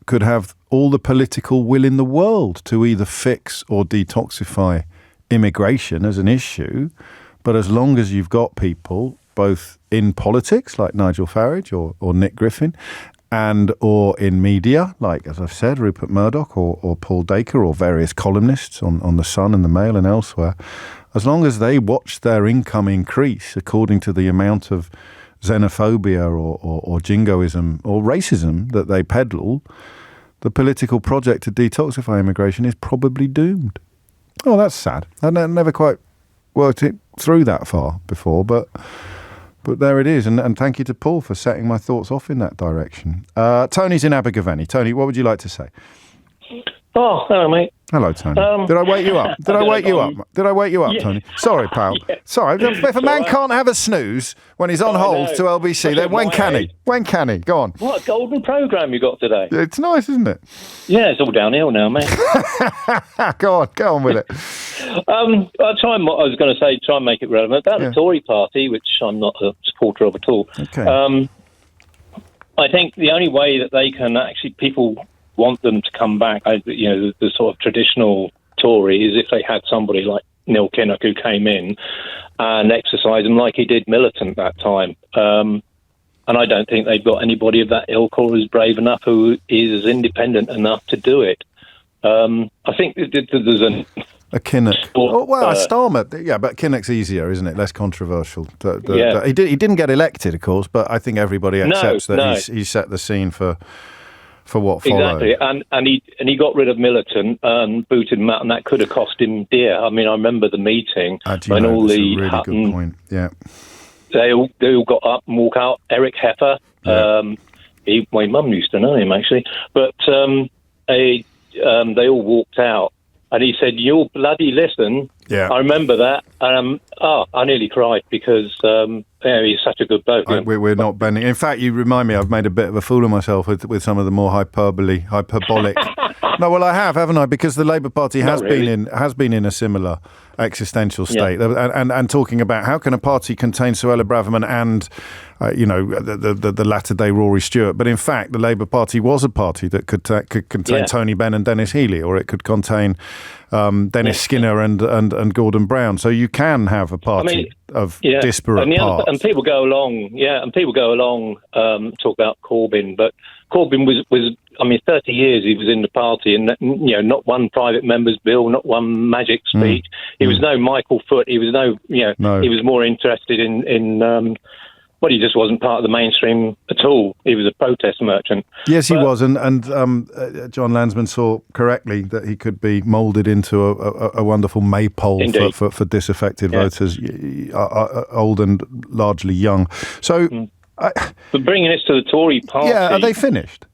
B: could have all the political will in the world to either fix or detoxify immigration as an issue, but as long as you've got people both in politics, like Nigel Farage or Nick Griffin, and or in media, like, as I've said, Rupert Murdoch or Paul Dacre or various columnists on The Sun and The Mail and elsewhere, as long as they watch their income increase according to the amount of xenophobia or jingoism or racism that they peddle, the political project to detoxify immigration is probably doomed. Oh, that's sad. I never quite worked it through that far before, but there it is. And thank you to Paul for setting my thoughts off in that direction. Tony's in Abergavenny. Tony, what would you like to say?
Q: Oh, hello, mate.
B: Hello, Tony. Did I wake you up? Did I wake you up,
Q: Yeah.
B: Tony? Sorry, pal. Yeah. Sorry. If a man can't have a snooze when he's on hold to LBC, then when can he? When can he? Go on.
Q: What a golden programme you got today.
B: It's nice, isn't it?
Q: Yeah, it's all downhill now, mate.
B: Go on with it.
Q: I was going to say, try and make it relevant. About the Tory party, which I'm not a supporter of at all.
B: Okay.
Q: I think the only way that they can actually, people want them to come back, the sort of traditional Tory, is if they had somebody like Neil Kinnock who came in and exercised them like he did Militant that time. And I don't think they've got anybody of that ilk or is brave enough who is independent enough to do it. I think there's
B: a Kinnock. A Starmer. Yeah, but Kinnock's easier, isn't it? Less controversial. He didn't get elected, of course, but I think everybody accepts that he's set the scene for for what followed.
Q: Exactly, and he got rid of Militant and booted him out, and that could have cost him dear. I mean, I remember the meeting when all
B: that's
Q: the
B: a really
Q: Hutton,
B: good point. Yeah,
Q: they all got up and walk out. Eric Heffer, my mum used to know him actually, but they all walked out, and he said, "You'll bloody listen."
B: Yeah,
Q: I remember that. I nearly cried because he's such a good bloke.
B: We're not bending. In fact, you remind me, I've made a bit of a fool of myself with some of the more hyperbolic. No, well, I have, haven't I? Because the Labour Party has been in a similar existential state, and talking about how can a party contain Suella Braverman and the latter-day Rory Stewart, but in fact, the Labour Party was a party that could contain Tony Benn and Dennis Healey, or it could contain Dennis Skinner and Gordon Brown. So you can have a party of disparate parts.
Q: And people go along, talk about Corbyn, but Corbyn was 30 years he was in the party, and not one private member's bill, not one magic speech. He was no Michael Foot. He was he was more interested in he just wasn't part of the mainstream at all. He was a protest merchant.
B: Yes, he was, and John Landsman saw correctly that he could be moulded into a wonderful maypole for disaffected voters, old and largely young. So,
Q: but bringing this to the Tory party,
B: are they finished?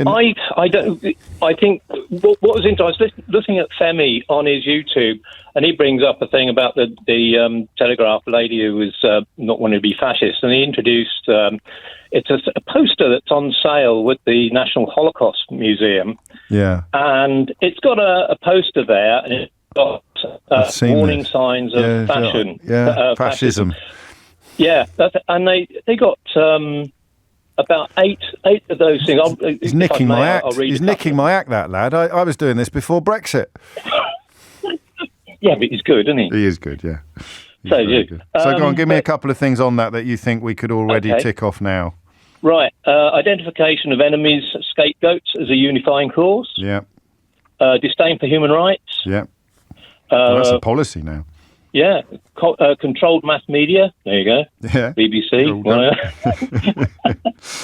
Q: I don't. I think what was interesting. I was looking at Femi on his YouTube, and he brings up a thing about the Telegraph lady who was not wanting to be fascist, and he introduced it's a poster that's on sale with the National Holocaust Museum.
B: Yeah,
Q: and it's got a poster there, and it's got warning signs of fashion.
B: Fascism.
Q: Yeah, and they got. About eight of those things.
B: He's nicking my act. He's nicking my act, that lad. I was doing this before Brexit.
Q: Yeah, but he's good, isn't he?
B: He is good, yeah.
Q: So good.
B: So go on, give me a couple of things on that you think we could already tick off now.
Q: Right. Identification of enemies, scapegoats as a unifying cause.
B: Yeah.
Q: Disdain for human rights.
B: Yeah. That's a policy now.
Q: Yeah, controlled mass media. There you go.
B: Yeah,
Q: BBC.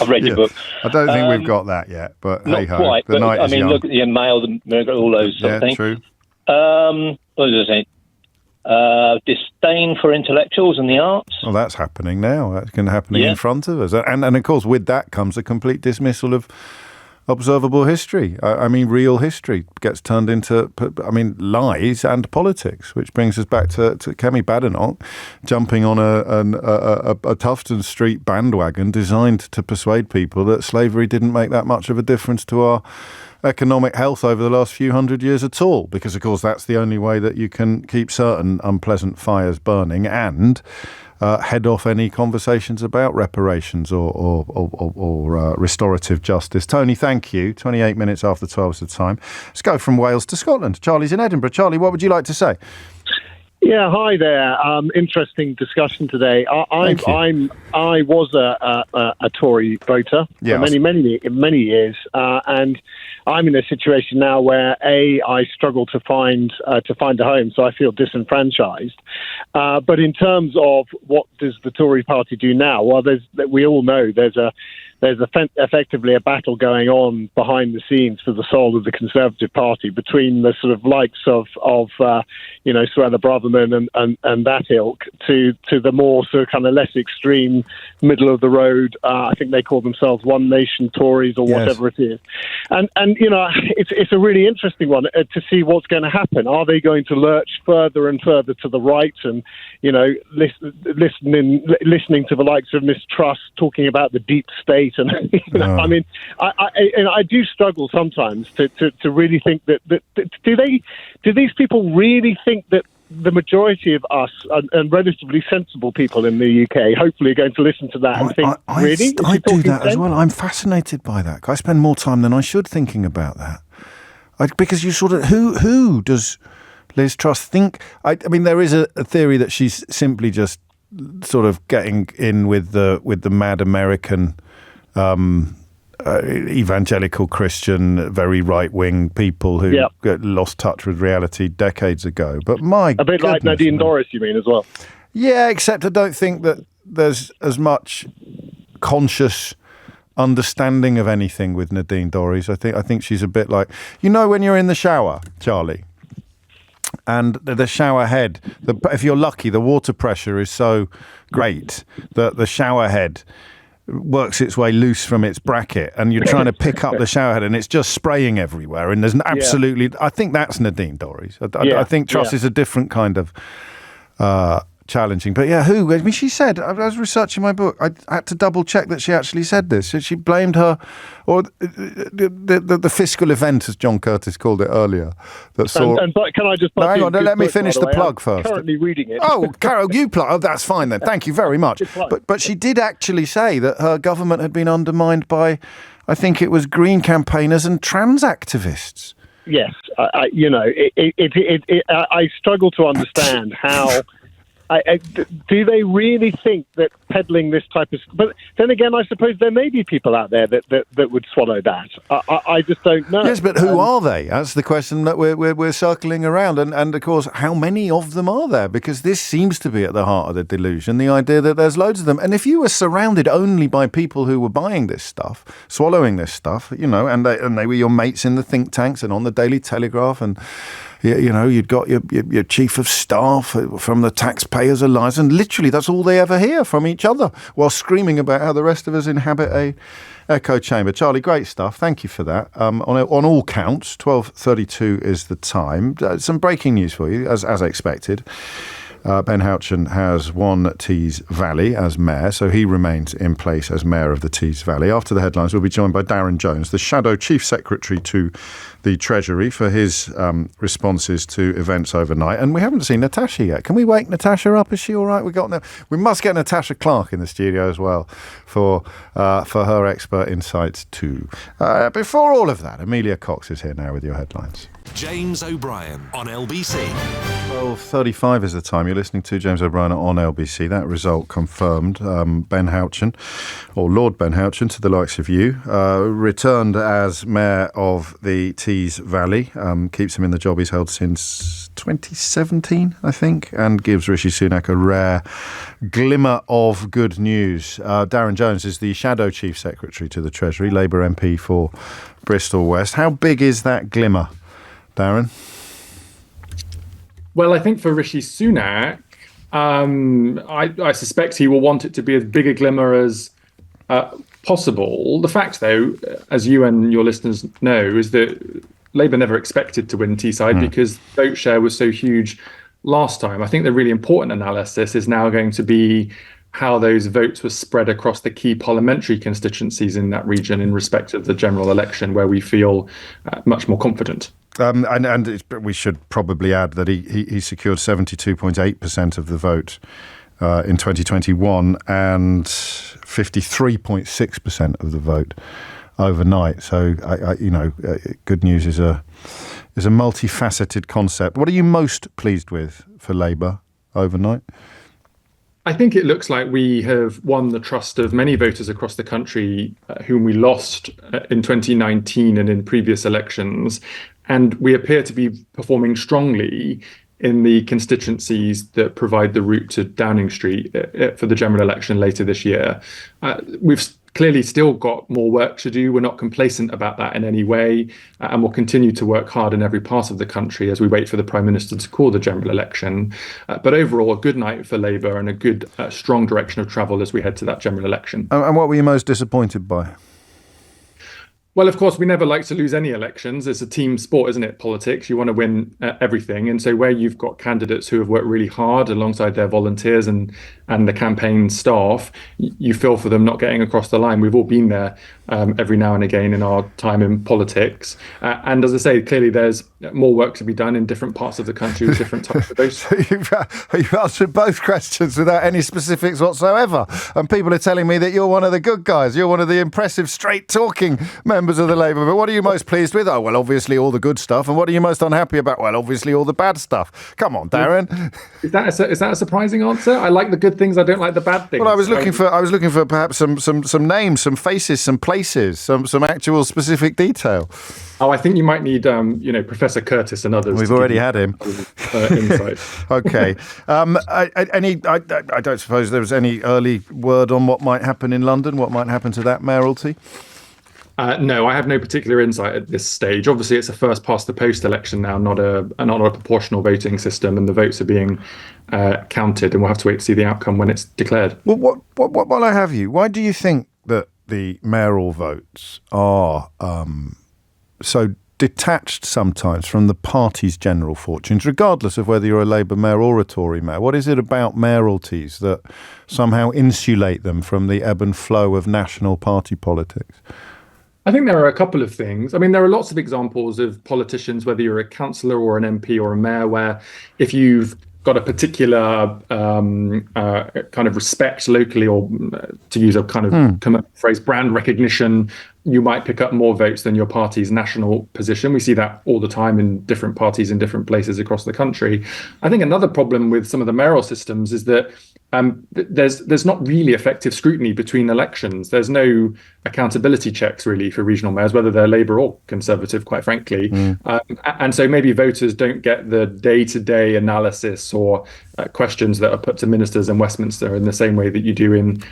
Q: I've read your book.
B: I don't think we've got that yet, but
Q: not
B: hey ho,
Q: quite.
B: the night is young.
Q: Look at the Mail, all those sort of things.
B: True.
Q: What was I saying? Disdain for intellectuals and the arts.
B: Well, that's happening now. That's going to happen in front of us, and of course, with that comes a complete dismissal of observable history. I mean, real history gets turned into, lies and politics, which brings us back to Kemi Badenoch jumping on a Tufton Street bandwagon designed to persuade people that slavery didn't make that much of a difference to our economic health over the last few hundred years at all, because, of course, that's the only way that you can keep certain unpleasant fires burning and head off any conversations about reparations or restorative justice. Tony, thank you. 28 minutes after 12 is the time. Let's go from Wales to Scotland. Charlie's in Edinburgh. Charlie, what would you like to say?
E: Yeah, hi there. Interesting discussion today. I was a Tory voter for many years, and I'm in a situation now where I struggle to find a home, so I feel disenfranchised. But in terms of what does the Tory party do now? Well, we all know there's effectively a battle going on behind the scenes for the soul of the Conservative Party between the sort of likes of Suella Braverman and that ilk to the more sort of kind of less extreme middle of the road. I think they call themselves One Nation Tories or whatever it is. And it's a really interesting one to see what's going to happen. Are they going to lurch further and further to the right and listening to the likes of Miss Truss talking about the deep state? And I mean, I do struggle sometimes to really think that do these people really think that the majority of us and relatively sensible people in the UK hopefully are going to listen to that and think, really?
B: I do that as well. I'm fascinated by that. I spend more time than I should thinking about that. Because you sort of, who does Liz Truss think? I mean, there is a theory that she's simply just sort of getting in with the mad American evangelical Christian, very right-wing people who lost touch with reality decades ago. But a bit like
E: Nadine Dorries, you mean, as well?
B: Yeah, except I don't think that there's as much conscious understanding of anything with Nadine Dorries. I think she's a bit like, when you're in the shower, Charlie, and the shower head, if you're lucky, the water pressure is so great that the shower head works its way loose from its bracket, and you're trying to pick up the shower head and it's just spraying everywhere, and there's absolutely I think that's Nadine Dorries. I think Truss is a different kind of challenging, but she said, I was researching my book, I had to double check that she actually said this. She blamed her, or the fiscal event, as John Curtice called it earlier, that saw.
E: But can I just?
B: Hang on, let me finish the plug first.
E: I'm currently reading it.
B: Oh, Carol, you plug. Oh, that's fine then. Thank you very much. But she did actually say that her government had been undermined by, I think it was Green campaigners and trans activists.
E: Yes, I struggle to understand how. Do they really think that peddling this type of... But then again, I suppose there may be people out there that would swallow that. I just don't know.
B: Yes, but who are they? That's the question that we're circling around. And of course, how many of them are there? Because this seems to be at the heart of the delusion, the idea that there's loads of them. And if you were surrounded only by people who were buying this stuff, swallowing this stuff, and they were your mates in the think tanks and on the Daily Telegraph, and... you'd got your chief of staff from the Taxpayers Alliance, and literally that's all they ever hear from each other, while screaming about how the rest of us inhabit a echo chamber. Charlie, great stuff. Thank you for that. On all counts, 12:32 is the time. Some breaking news for you, as expected. Ben Houchen has won Tees Valley as mayor, so he remains in place as mayor of the Tees Valley. After the headlines, we'll be joined by Darren Jones, the Shadow Chief Secretary to the Treasury, for his responses to events overnight. And we haven't seen Natasha yet. Can we wake Natasha up? Is she all right? We must get Natasha Clark in the studio as well for her expert insights too. Before all of that, Amelia Cox is here now with your headlines.
A: James O'Brien on LBC.
B: 12:35 is the time. You're listening to James O'Brien on LBC. That result confirmed. Ben Houchen, or Lord Ben Houchen, to the likes of you, returned as mayor of the Tees Valley. Keeps him in the job he's held since 2017, I think, and gives Rishi Sunak a rare glimmer of good news. Darren Jones is the Shadow Chief Secretary to the Treasury, Labour MP for Bristol West. How big is that glimmer, Darren?
R: Well, I think for Rishi Sunak, I suspect he will want it to be as big a glimmer as possible. The fact, though, as you and your listeners know, is that Labour never expected to win Teesside because vote share was so huge last time. I think the really important analysis is now going to be how those votes were spread across the key parliamentary constituencies in that region in respect of the general election, where we feel much more confident.
B: And we should probably add that he secured 72.8% of the vote in 2021 and 53.6% of the vote overnight. So, good news is a multifaceted concept. What are you most pleased with for Labour overnight?
R: I think it looks like we have won the trust of many voters across the country whom we lost in 2019 and in previous elections. And we appear to be performing strongly in the constituencies that provide the route to Downing Street for the general election later this year. We've clearly still got more work to do. We're not complacent about that in any way, and we'll continue to work hard in every part of the country as we wait for the Prime Minister to call the general election. But overall, a good night for Labour and a good, strong direction of travel as we head to that general election.
B: And what were you most disappointed by?
R: Well, of course, we never like to lose any elections. It's a team sport, isn't it, politics? You want to win everything. And so where you've got candidates who have worked really hard alongside their volunteers and the campaign staff, you feel for them not getting across the line. We've all been there every now and again in our time in politics. And as I say, clearly there's more work to be done in different parts of the country with different types of votes.
B: So you've answered both questions without any specifics whatsoever. And people are telling me that you're one of the good guys. You're one of the impressive, straight-talking members members of the Labour, but what are you most pleased with? Oh, well, obviously all the good stuff. And what are you most unhappy about? Well, obviously all the bad stuff. Come on, Darren.
R: Is that a surprising answer? I like the good things. I don't like the bad things.
B: Well, I was looking for perhaps some names, some faces, some places, some actual specific detail.
R: Oh, I think you might need, Professor Curtice and others.
B: We've already had him.
R: Insight.
B: Okay. I don't suppose there was any early word on what might happen in London, what might happen to that mayoralty?
R: No, I have no particular insight at this stage. Obviously, it's a first-past-the-post election now, not a proportional voting system, and the votes are being counted, and we'll have to wait to see the outcome when it's declared.
B: Well, while I have you, why do you think that the mayoral votes are so detached sometimes from the party's general fortunes, regardless of whether you're a Labour mayor or a Tory mayor? What is it about mayoralties that somehow insulate them from the ebb and flow of national party politics?
R: I think there are a couple of things. I mean, there are lots of examples of politicians, whether you're a councillor or an MP or a mayor, where if you've got a particular kind of respect locally, or to use a kind of phrase, brand recognition, you might pick up more votes than your party's national position. We see that all the time in different parties in different places across the country. I think another problem with some of the mayoral systems is that there's not really effective scrutiny between elections. There's no accountability checks really for regional mayors, whether they're Labour or Conservative, quite frankly. And so maybe voters don't get the day-to-day analysis or questions that are put to ministers in Westminster in the same way that you do in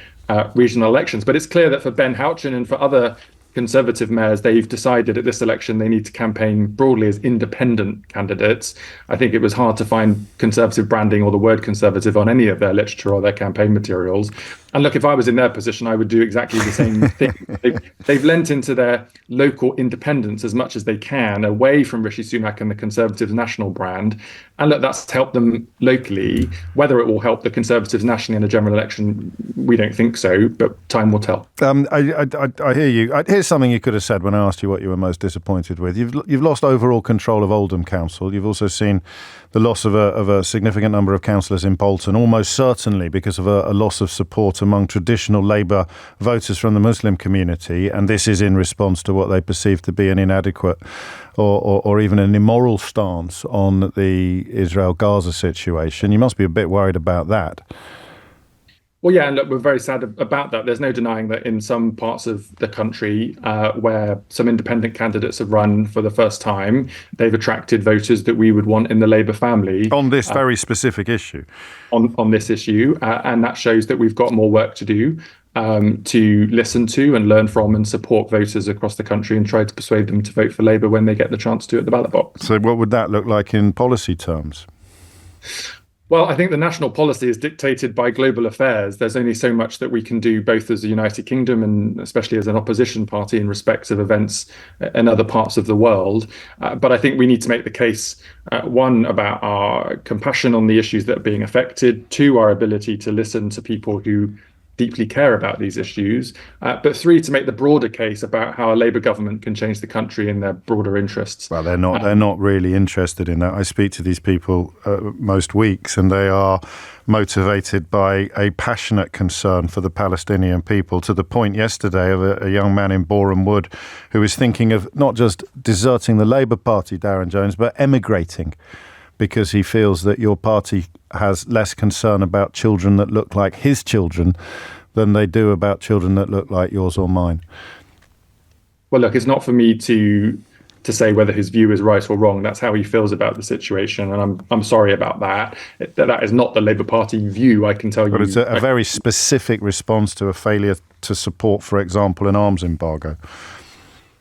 R: regional elections. But it's clear that for Ben Houchen and for other Conservative mayors, they've decided at this election they need to campaign broadly as independent candidates. I think it was hard to find Conservative branding or the word Conservative on any of their literature or their campaign materials. And look, if I was in their position, I would do exactly the same thing. They've lent into their local independence as much as they can, away from Rishi Sunak and the Conservatives' national brand. And look, that's helped them locally. Whether it will help the Conservatives nationally in a general election, we don't think so, but time will tell.
B: I hear you. Here's something you could have said when I asked you what you were most disappointed with. You've lost overall control of Oldham Council. You've also seen the loss of a significant number of councillors in Bolton, almost certainly because of a loss of support among traditional Labour voters from the Muslim community, and this is in response to what they perceive to be an inadequate or even an immoral stance on the Israel-Gaza situation. You must be a bit worried about that.
R: Well, yeah, and look, we're very sad about that. There's no denying that in some parts of the country where some independent candidates have run for the first time, they've attracted voters that we would want in the Labour family.
B: On this very specific issue.
R: On this issue. And that shows that we've got more work to do to listen to and learn from and support voters across the country and try to persuade them to vote for Labour when they get the chance to at the ballot box.
B: So what would that look like in policy terms?
R: Well, I think the national policy is dictated by global affairs. There's only so much that we can do, both as a United Kingdom and especially as an opposition party in respect of events in other parts of the world. But I think we need to make the case, one, about our compassion on the issues that are being affected, two, our ability to listen to people who deeply care about these issues, but three, to make the broader case about how a Labour government can change the country in their broader interests.
B: Well, they're not really interested in that. I speak to these people most weeks, and they are motivated by a passionate concern for the Palestinian people, to the point yesterday of a young man in Boreham Wood who was thinking of not just deserting the Labour Party, Darren Jones, but emigrating, because he feels that your party has less concern about children that look like his children than they do about children that look like yours or mine.
R: Well, look, it's not for me to say whether his view is right or wrong. That's how he feels about the situation, and I'm sorry about that. That is not the Labour Party view, I can tell you.
B: But it's a very specific response to a failure to support, for example, an arms embargo.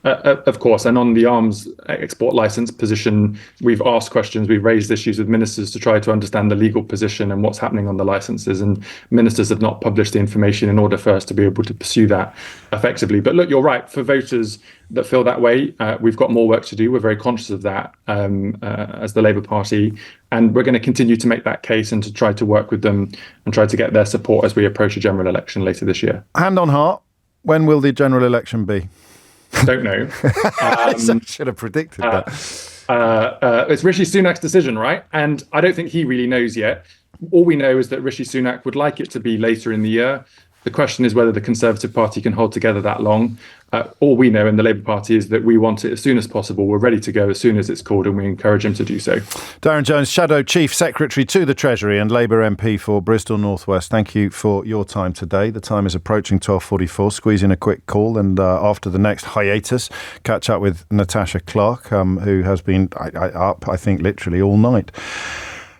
R: Of course, and on the arms export licence position, we've asked questions, we've raised issues with ministers to try to understand the legal position and what's happening on the licences, and ministers have not published the information in order for us to be able to pursue that effectively. But look, you're right, for voters that feel that way, we've got more work to do. We're very conscious of that as the Labour Party, and we're going to continue to make that case and to try to work with them and try to get their support as we approach a general election later this year.
B: Hand on heart, when will the general election be?
R: Don't know.
B: I should have predicted that.
R: It's Rishi Sunak's decision, right? And I don't think he really knows yet. All we know is that Rishi Sunak would like it to be later in the year. The question is whether the Conservative Party can hold together that long. All we know in the Labour Party is that we want it as soon as possible. We're ready to go as soon as it's called, and we encourage him to do so.
B: Darren Jones, Shadow Chief Secretary to the Treasury and Labour MP for Bristol North West. Thank you for your time today. The time is approaching 12:44. Squeeze in a quick call, and after the next hiatus, catch up with Natasha Clark, who has been up, I think, literally all night.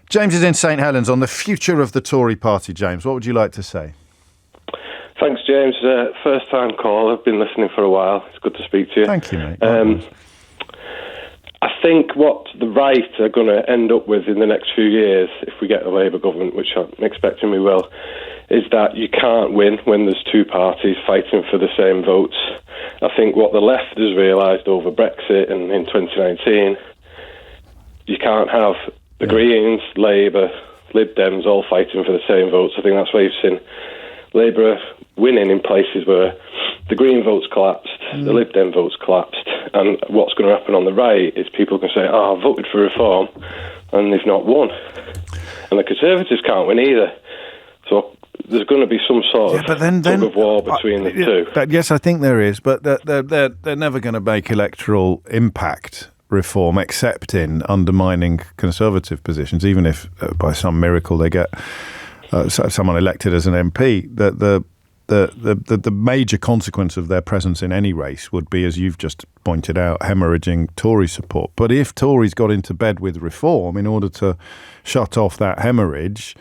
B: James is in St Helens on the future of the Tory party. James, what would you like to say?
S: Thanks, James. First time call. I've been listening for a while. It's good to speak to you.
B: Thank you, mate.
S: I think what the right are going to end up with in the next few years, if we get a Labour government, which I'm expecting we will, is that you can't win when there's two parties fighting for the same votes. I think what the left has realised over Brexit and in 2019, you can't have the Greens, Labour, Lib Dems all fighting for the same votes. I think that's why you've seen Labour winning in places where the Green votes collapsed, the Lib Dem votes collapsed, and what's going to happen on the right is people can say, I voted for reform, and they've not won. And the Conservatives can't win either. So there's going to be some sort of tug of war between the two.
B: Yes, I think there is, but they're never going to make electoral impact reform except in undermining Conservative positions, even if by some miracle they get someone elected as an MP. The major consequence of their presence in any race would be, as you've just pointed out, hemorrhaging Tory support. But if Tories got into bed with reform in order to shut off that hemorrhage,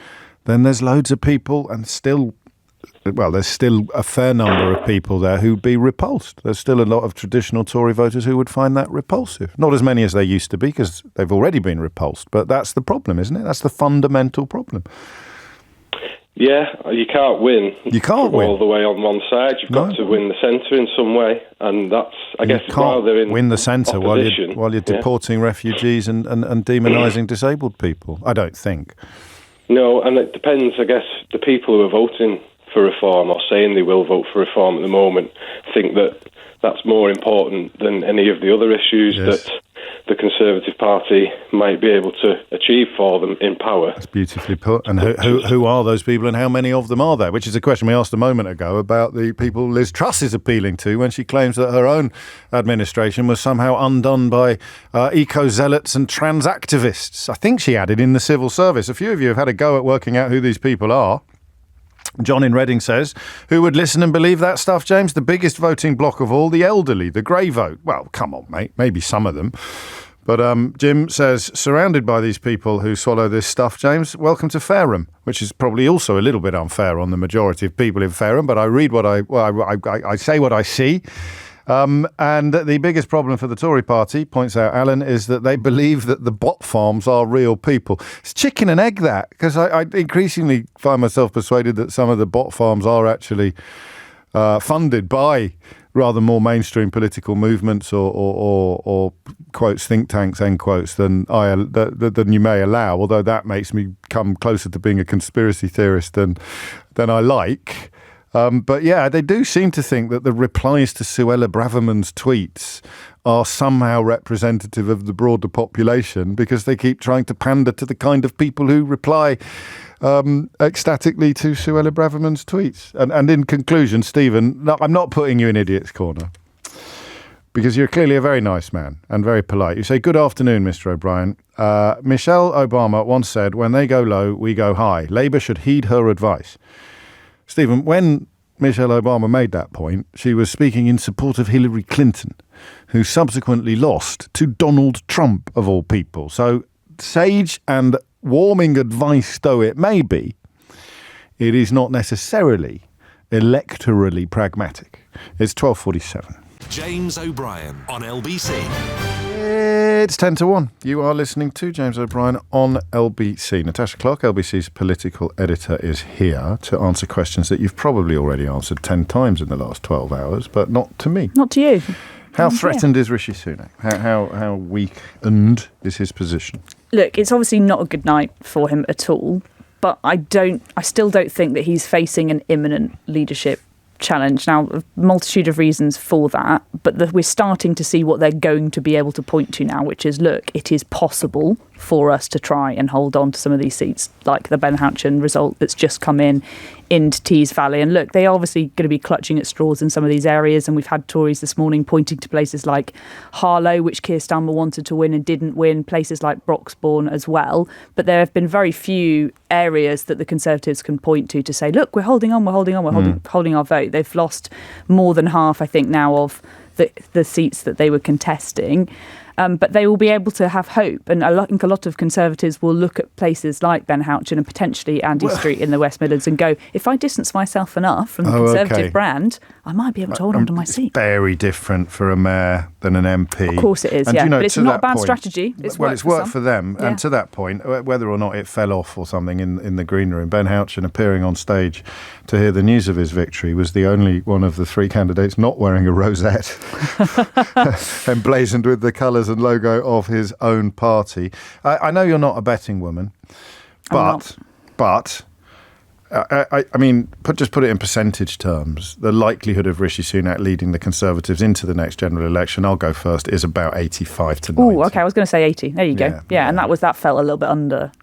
B: then there's loads of people and there's still a fair number of people there who'd be repulsed. There's still a lot of traditional Tory voters who would find that repulsive. Not as many as they used to be, because they've already been repulsed. But that's the problem, isn't it? That's the fundamental problem.
S: Yeah, you can't win.
B: You can't win
S: all the way on one side. You've got to win the centre in some way, and that's, I guess, while they're in
B: win the centre while you're deporting refugees and demonising disabled people. I don't think.
S: No, and it depends. I guess the people who are voting for reform or saying they will vote for reform at the moment think that that's more important than any of the other issues that the Conservative Party might be able to achieve for them in power.
B: That's beautifully put. And who are those people and how many of them are there? Which is a question we asked a moment ago about the people Liz Truss is appealing to when she claims that her own administration was somehow undone by eco-zealots and trans activists. I think she added in the civil service. A few of you have had a go at working out who these people are. John in Reading says, who would listen and believe that stuff, James? The biggest voting bloc of all, the elderly, the grey vote. Well, come on, mate. Maybe some of them. But Jim says, surrounded by these people who swallow this stuff, James, welcome to Fareham, which is probably also a little bit unfair on the majority of people in Fareham. But I read I say what I see. And the biggest problem for the Tory party, points out Alan, is that they believe that the bot farms are real people. It's chicken and egg, that, because I increasingly find myself persuaded that some of the bot farms are actually funded by rather more mainstream political movements or quotes, think tanks, end quotes, than you may allow, although that makes me come closer to being a conspiracy theorist than I like. But yeah, they do seem to think that the replies to Suella Braverman's tweets are somehow representative of the broader population, because they keep trying to pander to the kind of people who reply ecstatically to Suella Braverman's tweets. And in conclusion, Stephen, no, I'm not putting you in idiot's corner, because you're clearly a very nice man and very polite. You say, good afternoon, Mr. O'Brien. Michelle Obama once said, when they go low, we go high. Labour should heed her advice. Stephen, when Michelle Obama made that point, she was speaking in support of Hillary Clinton, who subsequently lost to Donald Trump, of all people. So sage and warming advice though it may be, it is not necessarily electorally pragmatic. It's 12:47.
A: James O'Brien on LBC.
B: It's 10 to 1. You are listening to James O'Brien on LBC. Natasha Clark, LBC's political editor, is here to answer questions that you've probably already answered 10 times in the last 12 hours, but not to me.
T: Not to you.
B: How threatened is Rishi Sunak? How weakened is his position?
T: Look, it's obviously not a good night for him at all, but I still don't think that he's facing an imminent leadership challenge. Now, a multitude of reasons for that, but we're starting to see what they're going to be able to point to now, which is, look, it is possible for us to try and hold on to some of these seats, like the Ben Houchen result that's just come in into Tees Valley. And look, they're obviously going to be clutching at straws in some of these areas, and we've had Tories this morning pointing to places like Harlow, which Keir Starmer wanted to win and didn't win, places like Broxbourne as well. But there have been very few areas that the Conservatives can point to say, look, we're holding on, holding our vote. They've lost more than half, I think, now of the seats that they were contesting. But they will be able to have hope. And I think a lot of Conservatives will look at places like Ben Houchen and potentially Andy Street in the West Midlands and go, if I distance myself enough from the Conservative brand, I might be able to hold on to my seat.
B: Very different for a mayor than an MP.
T: Of course it is,
B: and,
T: yeah.
B: You know,
T: but it's not a bad strategy. It's
B: worked for them. Yeah. And to that point, whether or not it fell off or something in the green room, Ben Houchen appearing on stage to hear the news of his victory was the only one of the three candidates not wearing a rosette, emblazoned with the colours and logo of his own party. I know you're not a betting woman, but I mean, just put it in percentage terms. The likelihood of Rishi Sunak leading the Conservatives into the next general election, I'll go first, is about 85 to 90.
T: Oh, okay. I was going to say 80. There you go. Yeah, and that felt a little bit under.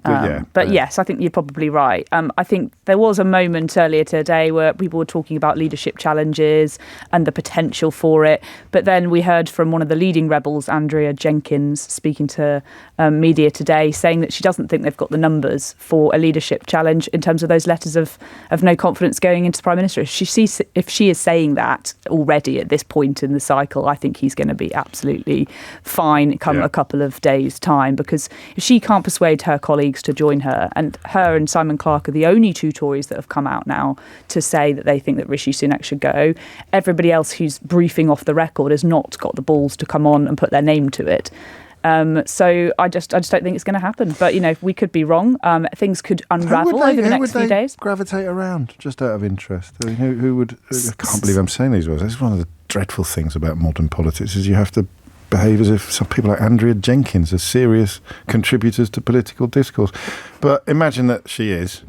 T: But yes, I think you're probably right. I think there was a moment earlier today where people were talking about leadership challenges and the potential for it. But then we heard from one of the leading rebels, Andrea Jenkins, speaking to media today, saying that she doesn't think they've got the numbers for a leadership challenge in terms of those letters of no confidence going into the Prime Minister. If she is saying that already at this point in the cycle, I think he's going to be absolutely fine come a couple of days' time, because if she can't persuade her colleagues to join her, and her and Simon Clarke are the only two Tories that have come out now to say that they think that Rishi Sunak should go, everybody else who's briefing off the record has not got the balls to come on and put their name to it. So I just don't think it's going to happen. But, you know, we could be wrong. Things could unravel over the next few days.
B: Gravitate around, just out of interest? I mean, who would... I can't believe I'm saying these words. This is one of the dreadful things about modern politics, is you have to behave as if some people like Andrea Jenkins are serious contributors to political discourse. But imagine that she is.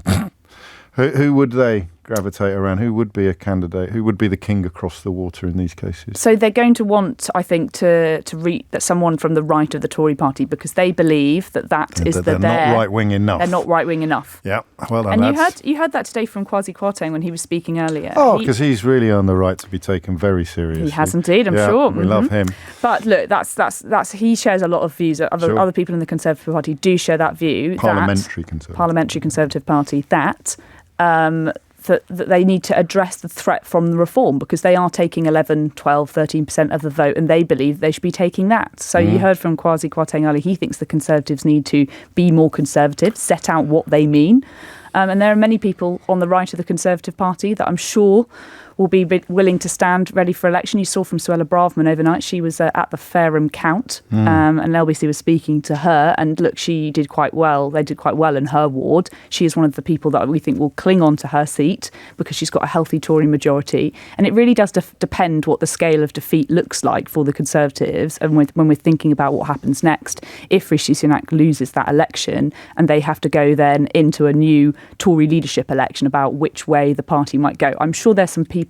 B: Who would they gravitate around? Who would be a candidate? Who would be the king across the water in these cases?
T: So they're going to want, I think, to reach someone from the right of the Tory party, because they believe that
B: they're not right-wing enough.
T: They're not right-wing enough.
B: Yeah, well done.
T: And you heard that today from Kwasi Kwarteng when he was speaking earlier.
B: Oh, because he's really earned the right to be taken very seriously.
T: He has indeed, I'm sure.
B: We love him.
T: But look, that's he shares a lot of views. Other people in the Conservative Party do share that view.
B: Parliamentary
T: Conservative Party, that they need to address the threat from the reform, because they are taking 11, 12, 13% of the vote, and they believe they should be taking that. So you heard from Kwasi Kwarteng earlier, he thinks the Conservatives need to be more conservative, set out what they mean. And there are many people on the right of the Conservative Party that I'm sure will be willing to stand ready for election. You saw from Suella Braverman overnight, she was at the Fareham Count, and LBC was speaking to her, and look, she did quite well. They did quite well in her ward. She is one of the people that we think will cling on to her seat because she's got a healthy Tory majority. And it really does depend what the scale of defeat looks like for the Conservatives, and when we're thinking about what happens next, if Rishi Sunak loses that election and they have to go then into a new Tory leadership election about which way the party might go. I'm sure there's some people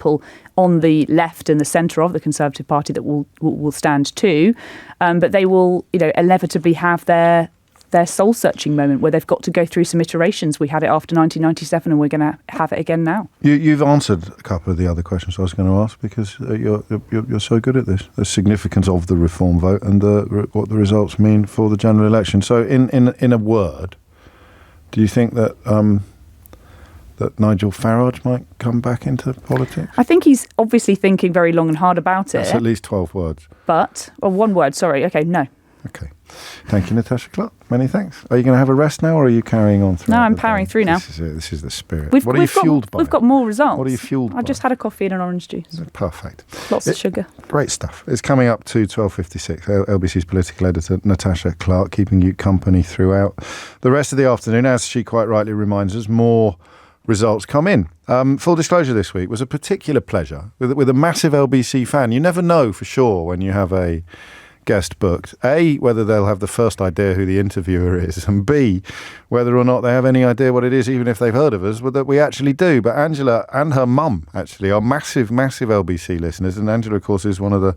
T: on the left and the centre of the Conservative Party that will stand too, but they will, inevitably have their soul-searching moment where they've got to go through some iterations. We had it after 1997, and we're going to have it again now.
B: You've answered a couple of the other questions I was going to ask, because you're so good at this. The significance of the reform vote and what the results mean for the general election. So, in a word, do you think that Nigel Farage might come back into politics?
T: I think he's obviously thinking very long and hard about it.
B: That's at least 12 words.
T: One word, sorry. Okay, no.
B: Okay. Thank you, Natasha Clark. Many thanks. Are you going to have a rest now, or are you carrying on through?
T: No, I'm powering through now.
B: This is the spirit.
T: What are you fueled by? We've got more results.
B: What are you fueled by?
T: I've just had a coffee and an orange juice.
B: Perfect.
T: Lots of sugar.
B: Great stuff. It's coming up to 12:56. LBC's political editor, Natasha Clark, keeping you company throughout the rest of the afternoon. As she quite rightly reminds us, more results come in. Full disclosure, this week was a particular pleasure with a massive LBC fan. You never know for sure when you have a guest booked, A, whether they'll have the first idea who the interviewer is, and B, whether or not they have any idea what it is, even if they've heard of us, that we actually do. But Angela and her mum, actually, are massive, massive LBC listeners. And Angela, of course, is one of the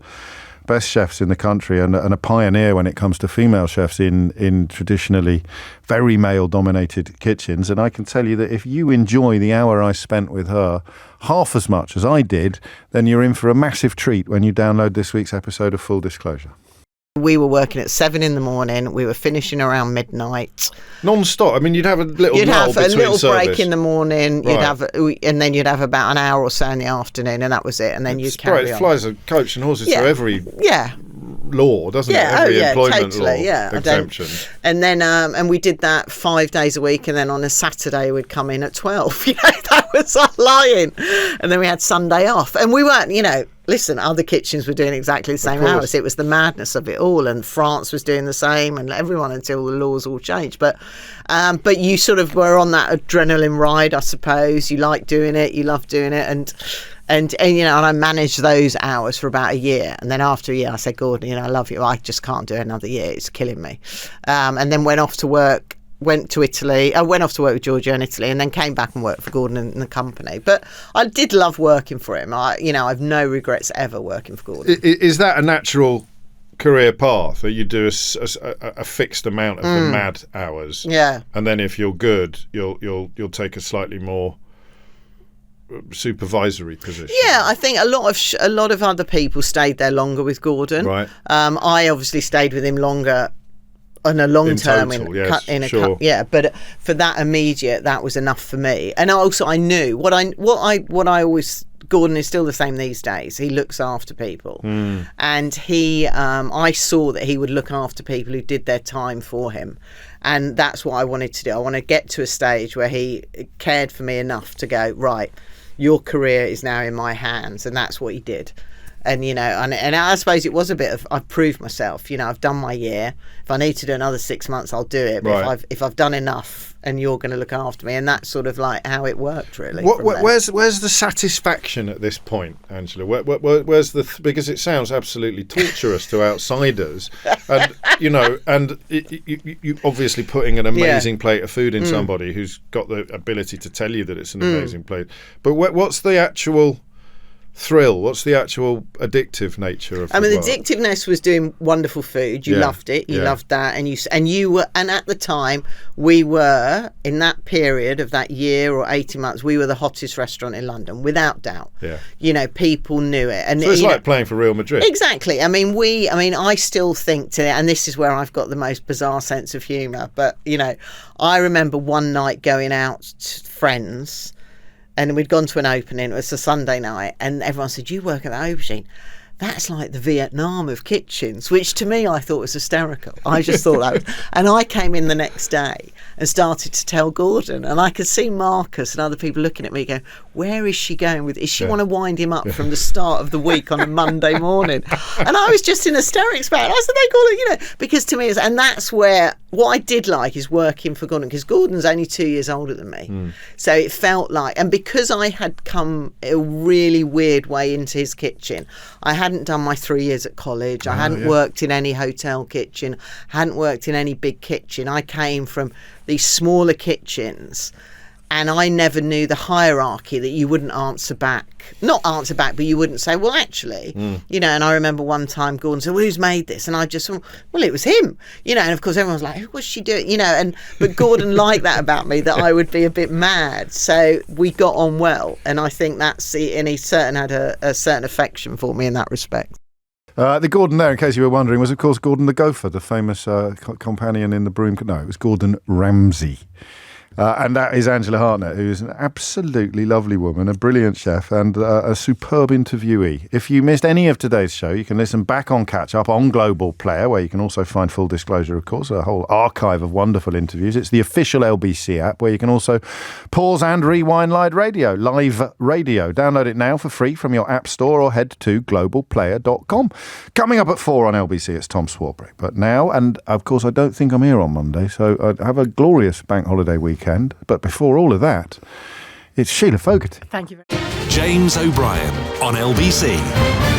B: best chefs in the country and a pioneer when it comes to female chefs in traditionally very male-dominated kitchens. And I can tell you that if you enjoy the hour I spent with her half as much as I did, then you're in for a massive treat when you download this week's episode of Full Disclosure.
U: We were working at 7 a.m. We were finishing around midnight.
B: Non-stop. I mean, you'd have a little
U: You'd have a little
B: service.
U: break in the morning.
B: Right.
U: And then you'd have about an hour or so in the afternoon, and that was it. And then you'd carry on.
B: It flies a coach and horses through every law, doesn't it? Every employment law exemption.
U: And then and we did that 5 days a week, and then on a Saturday we'd come in at 12. That was our lying. And then we had Sunday off, and we weren't. Listen, other kitchens were doing exactly the same hours. It was the madness of it all, and France was doing the same, and everyone, until the laws all changed. But you sort of were on that adrenaline ride, I suppose. You like doing it, you love doing it, and I managed those hours for about a year, and then after a year, I said, Gordon, I love you. I just can't do it another year. It's killing me. And then went off to work. Went to Italy. I went off to work with Giorgio in Italy, and then came back and worked for Gordon and the company. But I did love working for him. I've no regrets ever working for Gordon.
B: Is that a natural career path that you do a fixed amount of the mad hours?
U: Yeah.
B: And then if you're good, you'll take a slightly more supervisory position.
U: Yeah, I think a lot of other people stayed there longer with Gordon.
B: Right.
U: I obviously stayed with him longer. On a long term, but for that immediate, that was enough for me. And also, I knew what I always. Gordon is still the same these days. He looks after people, and I saw that he would look after people who did their time for him, and that's what I wanted to do. I want to get to a stage where he cared for me enough to go, right, your career is now in my hands, and that's what he did. And and I suppose it was a bit of, I've proved myself. I've done my year. If I need to do another 6 months, I'll do it. But
B: right.
U: if I've done enough, and you're going to look after me, and that's sort of like how it worked, really.
B: Where's the satisfaction at this point, Angela? Where's because it sounds absolutely torturous to outsiders, and you obviously putting an amazing plate of food in somebody who's got the ability to tell you that it's an amazing plate. But what's the actual thrill? What's the actual addictive nature of the work?
U: Addictiveness was doing wonderful food. You loved it. You loved that, and you were. And at the time, we were in that period of that year or 18 months. We were the hottest restaurant in London, without doubt. Yeah. People knew it, and
B: so it's like playing for Real Madrid.
U: Exactly. I still think today, and this is where I've got the most bizarre sense of humour. But I remember one night going out to friends. And we'd gone to an opening. It was a Sunday night, and everyone said, "You work at the aubergine? That's like the Vietnam of kitchens," which to me I thought was hysterical. I just thought that was, and I came in the next day and started to tell Gordon, and I could see Marcus and other people looking at me going, where is she going with? Is she want to wind him up from the start of the week on a Monday morning? And I was just in hysterics about it. I said, they call it, because to me, and that's where what I did like is working for Gordon, because Gordon's only 2 years older than me. So it felt like, and because I had come a really weird way into his kitchen, I hadn't done my 3 years at college. I hadn't worked in any hotel kitchen, hadn't worked in any big kitchen. I came from these smaller kitchens, and I never knew the hierarchy that you wouldn't not answer back, but you wouldn't say, well, actually, and I remember one time Gordon said, well, who's made this? And I just thought, well, it was him, and of course everyone was like, what's she doing? But Gordon liked that about me, that I would be a bit mad. So we got on well, and I think and he certainly had a certain affection for me in that respect.
B: The Gordon there, in case you were wondering, was of course Gordon the Gopher, the famous companion in the Broom. No, it was Gordon Ramsay. And that is Angela Hartnett, who is an absolutely lovely woman, a brilliant chef, and a superb interviewee. If you missed any of today's show, you can listen back on Catch Up on Global Player, where you can also find Full Disclosure, of course, a whole archive of wonderful interviews. It's the official LBC app, where you can also pause and rewind live radio. Download it now for free from your app store, or head to globalplayer.com. Coming up at 4 on LBC, it's Tom Swarbrick. But now, and of course I don't think I'm here on Monday, so I have a glorious bank holiday weekend. But before all of that, it's Sheila Fogarty.
T: Thank you very much.
A: James O'Brien on LBC.